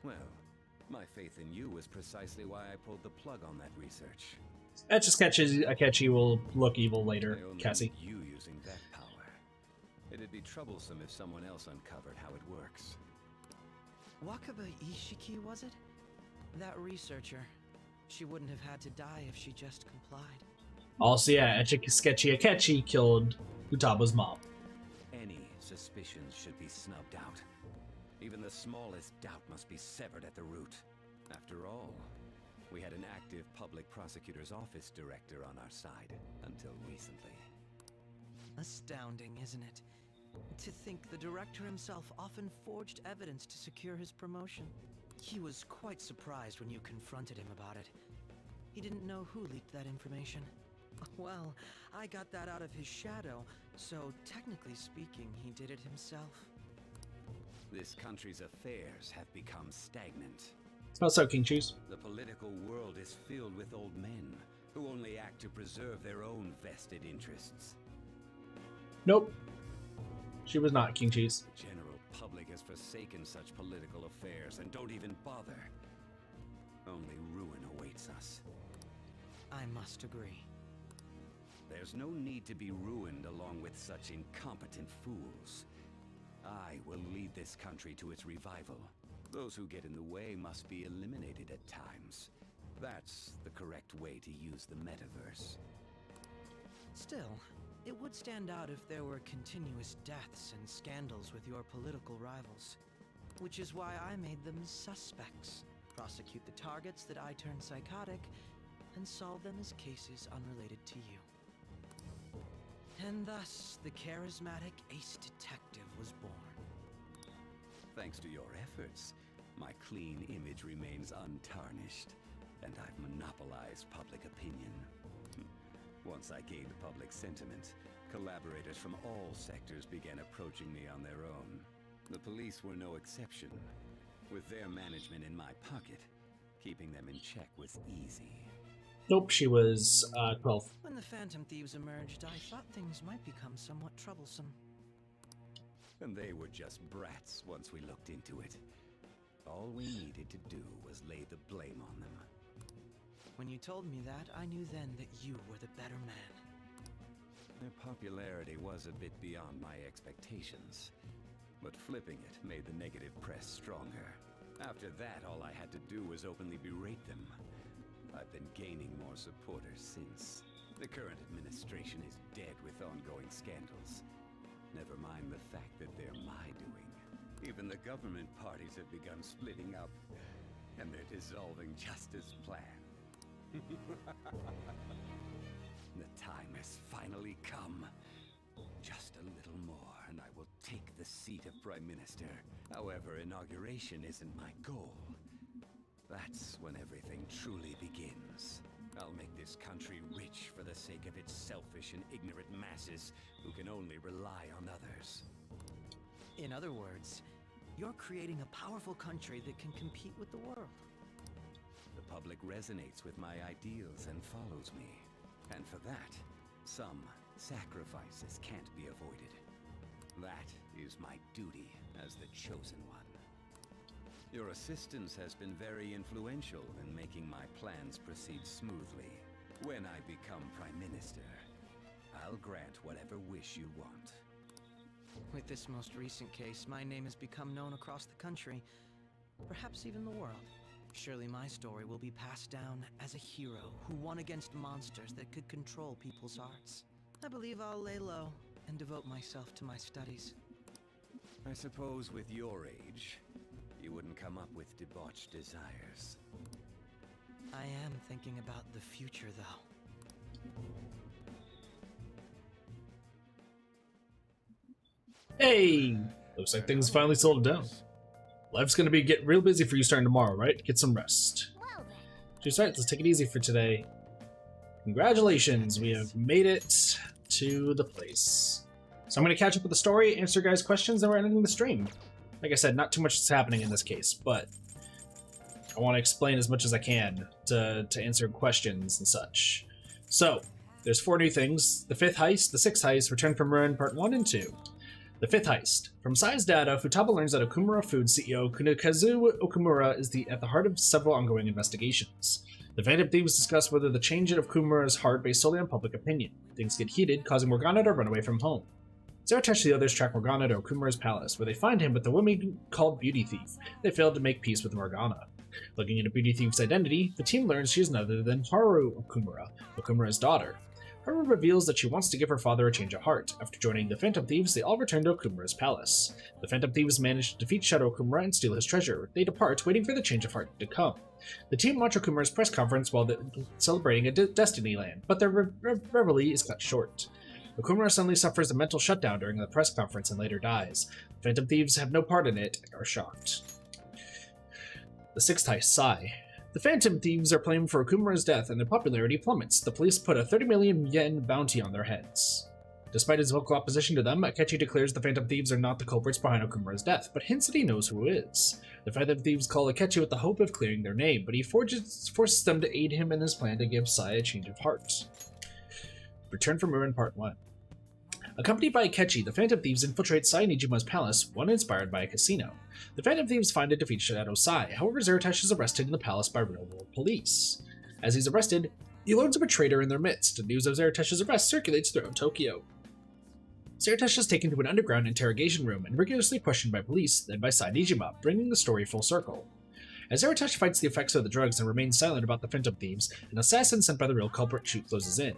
Well, my faith in you was precisely why I pulled the plug on that research. That just catches Akechi will look evil later, I only Cassie. need you using that power. It'd be troublesome if someone else uncovered how it works. Wakaba Ishiki, was it? That researcher. She wouldn't have had to die if she just complied. Also, yeah, Sketchy Akechi killed Futaba's mom. Any suspicions should be snubbed out. Even the smallest doubt must be severed at the root. After all, we had an active public prosecutor's office director on our side until recently. Astounding, isn't it? To think the director himself often forged evidence to secure his promotion. He was quite surprised when you confronted him about it. He didn't know who leaked that information. Well, I got that out of his shadow, so technically speaking, he did it himself. This country's affairs have become stagnant. How so, King Cheese? The political world is filled with old men who only act to preserve their own vested interests. Nope. She was not King Cheese. The general public has forsaken such political affairs and don't even bother. Only ruin awaits us. I must agree. There's no need to be ruined along with such incompetent fools. I will lead this country to its revival. Those who get in the way must be eliminated at times. That's the correct way to use the metaverse. Still, it would stand out if there were continuous deaths and scandals with your political rivals. Which is why I made them suspects. Prosecute the targets that I turn psychotic, and solve them as cases unrelated to you. And thus, the charismatic ace detective was born. Thanks to your efforts, my clean image remains untarnished, and I've monopolized public opinion. Once I gained public sentiment, collaborators from all sectors began approaching me on their own. The police were no exception. With their management in my pocket, keeping them in check was easy. Nope, she was 12. When the Phantom Thieves emerged, I thought things might become somewhat troublesome. and they were just brats once we looked into it. All we needed to do was lay the blame on them. When you told me that, I knew then that you were the better man. Their popularity was a bit beyond my expectations, but flipping it made the negative press stronger. After that, all I had to do was openly berate them. I've been gaining more supporters since. The current administration is dead with ongoing scandals. Never mind the fact that they're my doing. Even the government parties have begun splitting up, and they're dissolving just as planned. The time has finally come. Just a little more, and I will take the seat of Prime Minister. However, inauguration isn't my goal. That's when everything truly begins. I'll make this country rich for the sake of its selfish and ignorant masses who can only rely on others. In other words, you're creating a powerful country that can compete with the world. The public resonates with my ideals and follows me. And for that, some sacrifices can't be avoided. That is my duty as the chosen one. Your assistance has been very influential in making my plans proceed smoothly. When I become Prime Minister, I'll grant whatever wish you want. With this most recent case, my name has become known across the country, perhaps even the world. Surely my story will be passed down as a hero who won against monsters that could control people's hearts. I believe I'll lay low and devote myself to my studies. I suppose with your age, you wouldn't come up with debauched desires. I am thinking about the future, though. Hey! Looks like things finally settled down. Life's gonna get real busy for you starting tomorrow, right? Get some rest. Just right, let's take it easy for today. Congratulations, we have made it to the place. So I'm gonna catch up with the story, answer guys' questions, and we're ending the stream. Like I said, not too much is happening in this case, but I want to explain as much as I can to answer questions and such. So, there's 4 new things. The 5th heist, the 6th heist, Return from Ruin Part 1 and 2. The 5th heist. From Sai's data, Futaba learns that Okumura Food CEO Kunikazu Okumura is at the heart of several ongoing investigations. The Phantom Thieves discuss whether the change of Okumura's heart based solely on public opinion. Things get heated, causing Morgana to run away from home. Zeratesh and the others track Morgana to Okumura's palace, where they find him with a woman called Beauty Thief. They failed to make peace with Morgana. Looking into Beauty Thief's identity, the team learns she is none other than Haru Okumura, Okumura's daughter. Haru reveals that she wants to give her father a change of heart. After joining the Phantom Thieves, they all return to Okumura's palace. The Phantom Thieves manage to defeat Shadow Okumura and steal his treasure. They depart, waiting for the change of heart to come. The team watch Okumura's press conference while celebrating a Destiny Land, but their reveille is cut short. Okumura suddenly suffers a mental shutdown during the press conference and later dies. The Phantom Thieves have no part in it and are shocked. The 6th heist, Sai. The Phantom Thieves are blamed for Okumura's death and their popularity plummets. The police put a 30 million yen bounty on their heads. Despite his vocal opposition to them, Akechi declares the Phantom Thieves are not the culprits behind Okumura's death, but hints that he knows who is. The Phantom Thieves call Akechi with the hope of clearing their name, but he forces them to aid him in his plan to give Sai a change of heart. Return from Ruin Part 1. Accompanied by Akechi, the Phantom Thieves infiltrate Sai Nijima's palace, one inspired by a casino. The Phantom Thieves find and defeat Shadow Sai, however Zeratesh is arrested in the palace by real-world police. As he's arrested, he learns of a traitor in their midst. News of Zeratesh's arrest circulates throughout Tokyo. Zeratesh is taken to an underground interrogation room and rigorously questioned by police, led by Sai Nijima, bringing the story full circle. As Zeratesh fights the effects of the drugs and remains silent about the Phantom Thieves, an assassin sent by the real culprit closes in.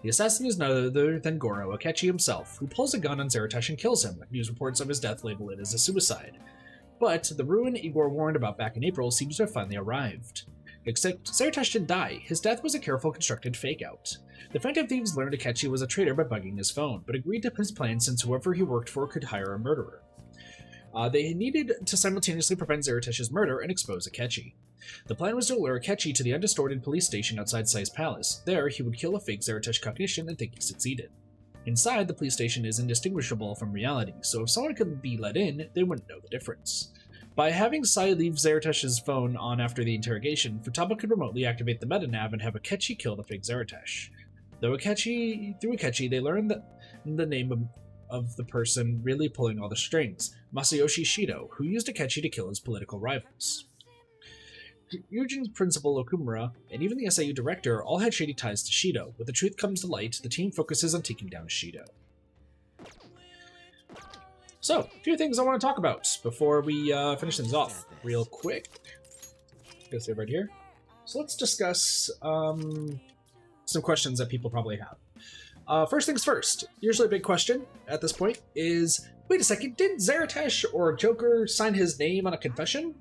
The assassin is none other than Goro Akechi himself, who pulls a gun on Zeratesh and kills him. News reports of his death label it as a suicide. But the ruin Igor warned about back in April seems to have finally arrived. Except Zeratesh didn't die. His death was a careful constructed fake-out. The Phantom Thieves learned Akechi was a traitor by bugging his phone, but agreed to his plan since whoever he worked for could hire a murderer. They needed to simultaneously prevent Zeratesh's murder and expose Akechi. The plan was to lure Akechi to the undistorted police station outside Sai's palace. There, he would kill a fake Zeratesh cognition and think he succeeded. Inside, the police station is indistinguishable from reality, so if someone could be let in, they wouldn't know the difference. By having Sai leave Zeratesh's phone on after the interrogation, Futaba could remotely activate the metanav and have Akechi kill the fake Zeratesh. Through Akechi, they learned the name of the person really pulling all the strings, Masayoshi Shido, who used Akechi to kill his political rivals. Eugen's principal Okumura, and even the SIU director all had shady ties to Shido. When the truth comes to light, the team focuses on taking down Shido. So, a few things I want to talk about before we finish things off real quick. Let's see right here. So let's discuss some questions that people probably have. First things first, usually a big question at this point is, wait a second, didn't Zeratesh or Joker sign his name on a confession?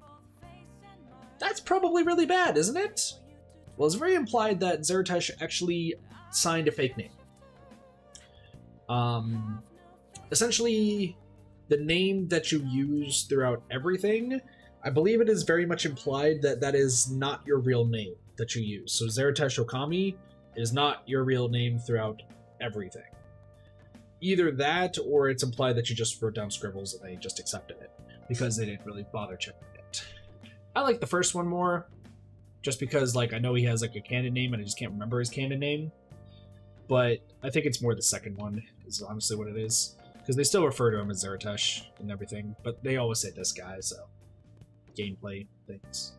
That's probably really bad, isn't it? Well, it's very implied that Zeratesh actually signed a fake name. Essentially, the name that you use throughout everything, I believe it is very much implied that that is not your real name that you use. So Zeratesh Okami is not your real name throughout everything. Either that, or it's implied that you just wrote down scribbles and they just accepted it, because they didn't really bother checking it. I like the first one more, just because, like, I know he has, like, a canon name, and I just can't remember his canon name. But I think it's more the second one, is honestly what it is. Because they still refer to him as Zeratesh and everything, but they always say this guy, so... gameplay things.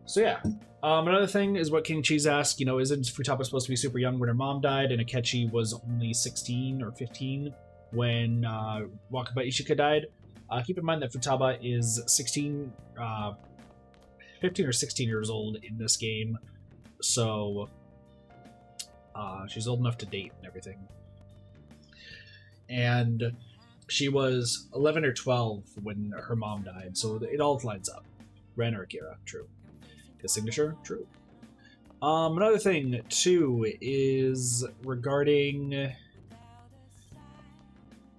So yeah. Another thing is what King Cheese asked, you know, isn't Futaba supposed to be super young when her mom died, and Akechi was only 16 or 15 when Wakaba Ishika died? Keep in mind that Futaba is 15 or 16 years old in this game, so she's old enough to date and everything. And she was 11 or 12 when her mom died, so it all lines up. Ren or Akira, true. His signature, true. Another thing, too, is regarding...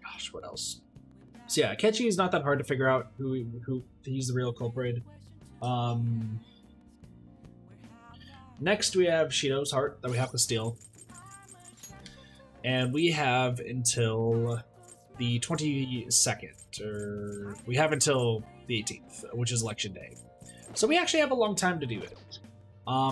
Gosh, what else? So yeah, Akechi is not that hard to figure out who he's the real culprit. Next we have Shido's heart that we have to steal. And we have until the 22nd, or we have until the 18th, which is election day. So we actually have a long time to do it.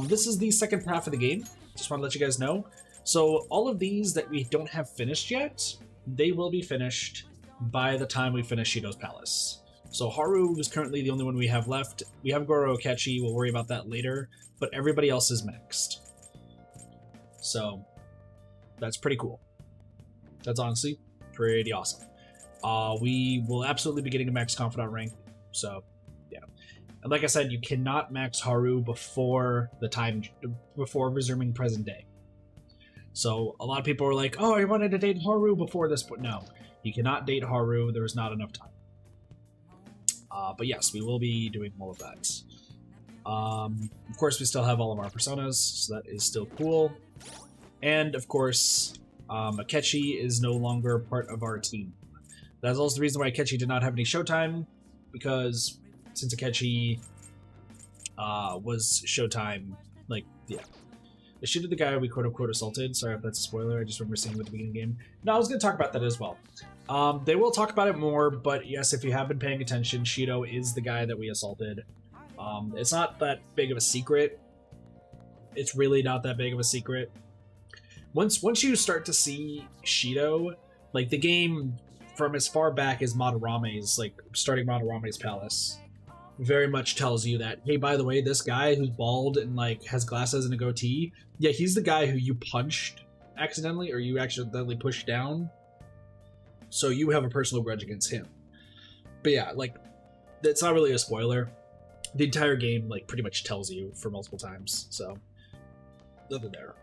This is the second half of the game, just want to let you guys know. So all of these that we don't have finished yet, they will be finished by the time we finish Shido's Palace. So Haru is currently the only one we have left. We have Goro Akechi, we'll worry about that later, but everybody else is maxed. So that's pretty cool. That's honestly pretty awesome. We will absolutely be getting a max confidant rank, so yeah. And like I said, you cannot max Haru before resuming present day. So a lot of people are like, oh, I wanted to date Haru before this, but no. You cannot date Haru, there is not enough time. But yes, we will be doing all of that. Of course, we still have all of our personas, so that is still cool. And of course, Akechi is no longer part of our team. That's also the reason why Akechi did not have any showtime, because since Akechi was showtime, like, yeah. Is Shido the guy we quote-unquote assaulted? Sorry if that's a spoiler, I just remember seeing him at the beginning of the game. No, I was going to talk about that as well. They will talk about it more, but yes, if you have been paying attention, Shido is the guy that we assaulted. It's not that big of a secret. It's really not that big of a secret. Once you start to see Shido, like, the game from as far back as Madarame's, like, starting Madarame's Palace, very much tells you that, hey, by the way, this guy who's bald and, like, has glasses and a goatee, yeah, he's the guy who you punched accidentally, or you accidentally pushed down, so you have a personal grudge against him. But yeah, like, it's not really a spoiler. The entire game, like, pretty much tells you for multiple times, so nothing there.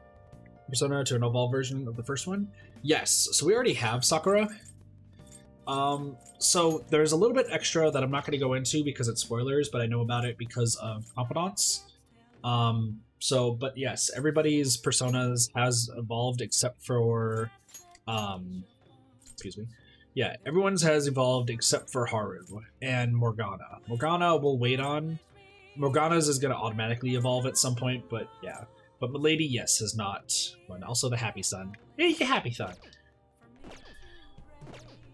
Persona to an evolved version of the first one? Yes, so we already have Sakura. So there's a little bit extra that I'm not going to go into because it's spoilers, but I know about it because of confidants. But yes, everybody's personas has evolved except for, excuse me. Yeah, everyone's has evolved except for Haru and Morgana. Morgana we'll wait on. Morgana's is going to automatically evolve at some point, but yeah. But Milady, yes, has not. And also the Happy Son. Hey, the Happy Son.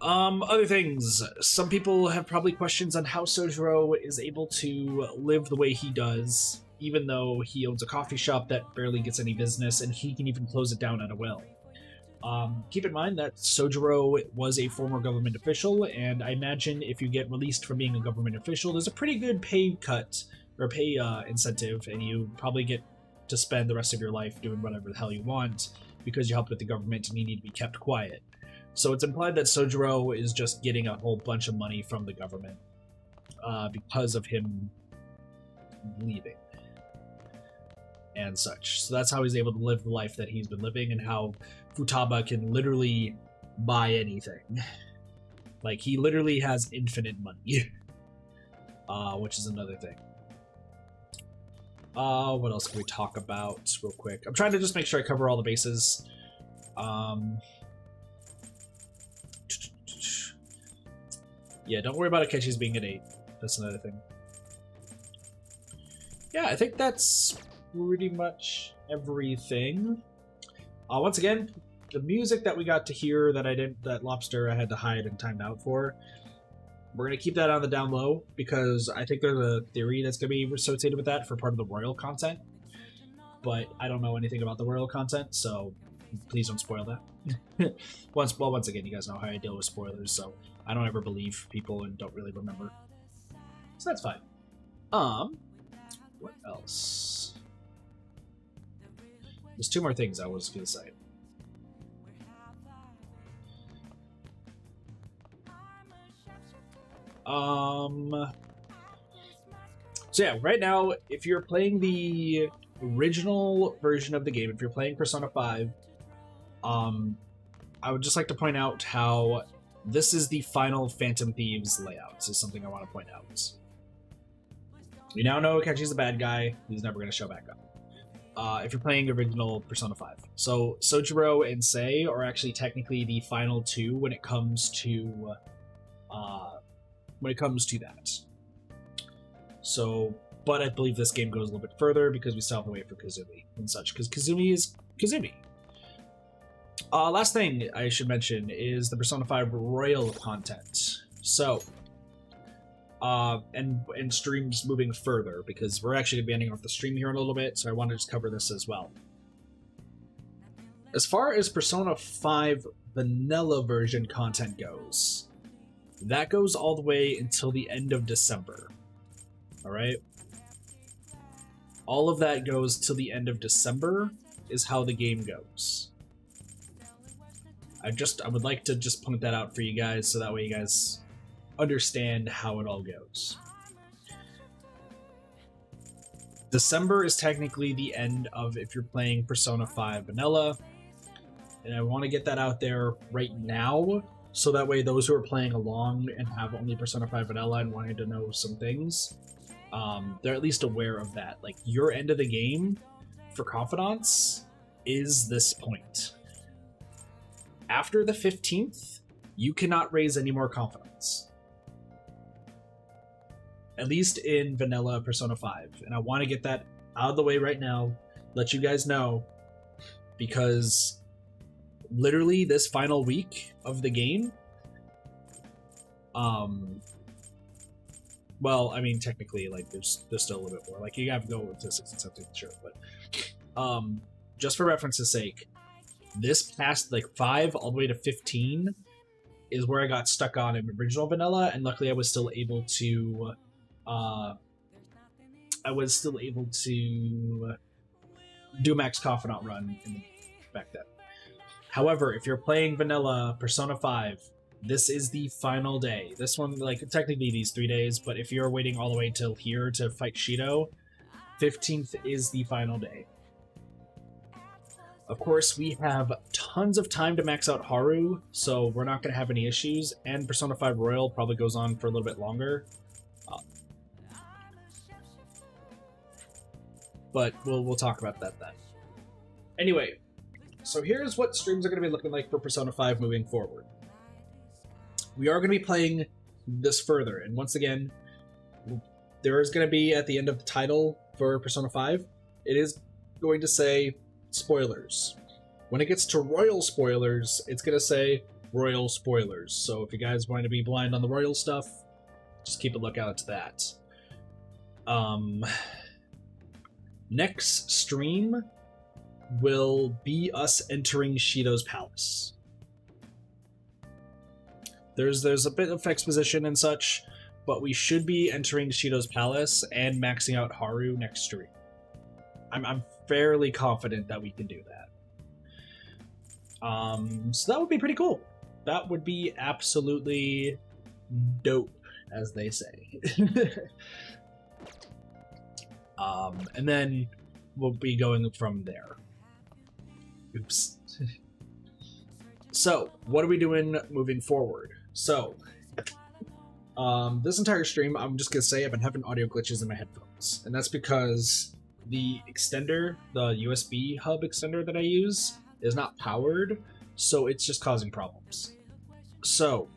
Other things. Some people have probably questions on how Sojiro is able to live the way he does, even though he owns a coffee shop that barely gets any business, and he can even close it down at a will. Keep in mind that Sojiro was a former government official, and I imagine if you get released from being a government official, there's a pretty good pay cut, or pay incentive, and you probably get to spend the rest of your life doing whatever the hell you want, because you helped with the government and you need to be kept quiet. So it's implied that Sojiro is just getting a whole bunch of money from the government because of him leaving and such. So that's how he's able to live the life that he's been living, and how Futaba can literally buy anything. Like, he literally has infinite money. Which is another thing. What else can we talk about real quick? I'm trying to just make sure I cover all the bases. Yeah, don't worry about Akechi's being an 8. That's another thing. Yeah, I think that's pretty much everything. Once again, the music that we got to hear that Lobster I had to hide and timed out for, we're going to keep that on the down low, because I think there's a theory that's going to be associated with that for part of the Royal content. But I don't know anything about the Royal content, so please don't spoil that. Once again, you guys know how I deal with spoilers, so I don't ever believe people and don't really remember. So that's fine. What else? There's 2 more things I was going to say. So yeah, right now, if you're playing the original version of the game, if you're playing Persona 5, I would just like to point out how this is the final Phantom Thieves layout. This is something I want to point out. We now know Akechi's the bad guy. He's never going to show back up. If you're playing original Persona 5. So Sojiro and Sei are actually technically the final 2 when it comes to that. So, but I believe this game goes a little bit further because we still have to wait for Kazumi and such, because Kazumi is Kazumi. Last thing I should mention is the Persona 5 Royal content. So, and streams moving further, because we're actually going to be ending off the stream here in a little bit, so I want to just cover this as well. As far as Persona 5 vanilla version content goes, that goes all the way until the end of December. Alright? All of that goes till the end of December is how the game goes. I would like to just point that out for you guys, so that way you guys understand how it all goes. December is technically the end of if you're playing Persona 5 vanilla, and I want to get that out there right now, so that way those who are playing along and have only Persona 5 vanilla and wanting to know some things, they're at least aware of that. Like, your end of the game for Confidants is this point. After the 15th, you cannot raise any more Confidants. At least in vanilla Persona 5. And I want to get that out of the way right now, let you guys know, because literally this final week of the game, well, I mean, technically, like, there's still a little bit more. Like, you have to go to 6 and 17, sure, but just for reference's sake, this past, like, 5 all the way to 15 is where I got stuck on in original vanilla, and luckily I was still able to do a max confidant run back then. However, if you're playing vanilla Persona 5, this is the final day. This one, like, technically these 3 days, but if you're waiting all the way till here to fight Shido, 15th is the final day. Of course, we have tons of time to max out Haru, so we're not going to have any issues, and Persona 5 Royal probably goes on for a little bit longer. But we'll talk about that then. Anyway, so here's what streams are going to be looking like for Persona 5 moving forward. We are going to be playing this further, and once again, there is going to be, at the end of the title for Persona 5, it is going to say spoilers. When it gets to Royal spoilers, it's going to say Royal spoilers. So if you guys want to be blind on the Royal stuff, just keep a lookout to that. Next stream, will be us entering Shido's palace. There's a bit of exposition and such, but we should be entering Shido's palace and maxing out Haru next stream. I'm fairly confident that we can do that. So that would be pretty cool. That would be absolutely dope, as they say. And then we'll be going from there. Oops. So, what are we doing moving forward? So, this entire stream, I'm just gonna say I've been having audio glitches in my headphones, and that's because the extender, the USB hub extender that I use, is not powered, so it's just causing problems. So,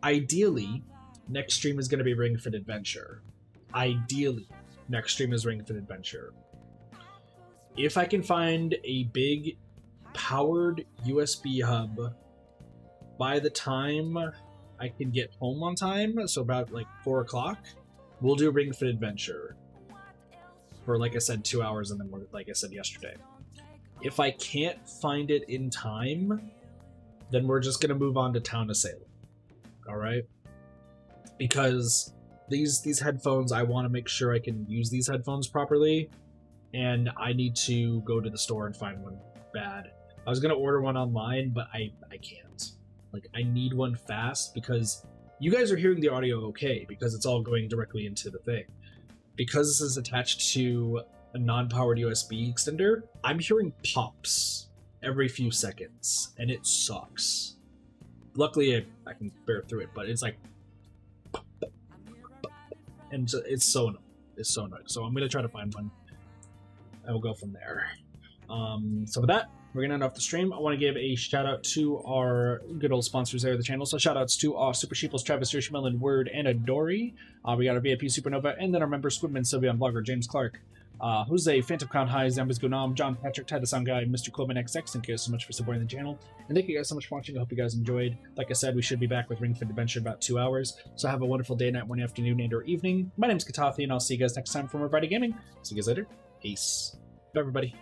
ideally, next stream is gonna be Ring Fit Adventure. Ideally, next stream is Ring Fit Adventure. If I can find a big powered USB hub by the time I can get home on time, so about like 4 o'clock, we'll do Ring Fit Adventure for, like I said, 2 hours, and then we're, like I said yesterday. If I can't find it in time, then we're just gonna move on to Town of Salem. All right, because these headphones, I want to make sure I can use these headphones properly, and I need to go to the store and find one bad. I was gonna order one online, but I can't. Like, I need one fast, because you guys are hearing the audio okay, because it's all going directly into the thing. Because this is attached to a non-powered USB extender, I'm hearing pops every few seconds, and it sucks. Luckily, I can bear through it, but it's like, and it's so annoying. It's so annoying. So I'm gonna try to find one, and we'll go from there. So with that, we're gonna end off the stream. I want to give a shout out to our good old sponsors there of the channel. So shout outs to Super Sheeples, Travis, Yoshimel, Word, and Adori. We got our VIP Supernova, and then our members Squidman, Sylvia, and Vlogger James Clark, Jose, Phantom Crown High, Zambas Gunam, John Patrick, Titus Guy, Mr. Cloven XX. Thank you guys so much for supporting the channel. And thank you guys so much for watching. I hope you guys enjoyed. Like I said, we should be back with Ring Fit Adventure in about 2 hours. So have a wonderful day, night, morning, afternoon, and or evening. My name's Katathi, and I'll see you guys next time for more Friday Gaming. See you guys later. Peace. Bye, everybody.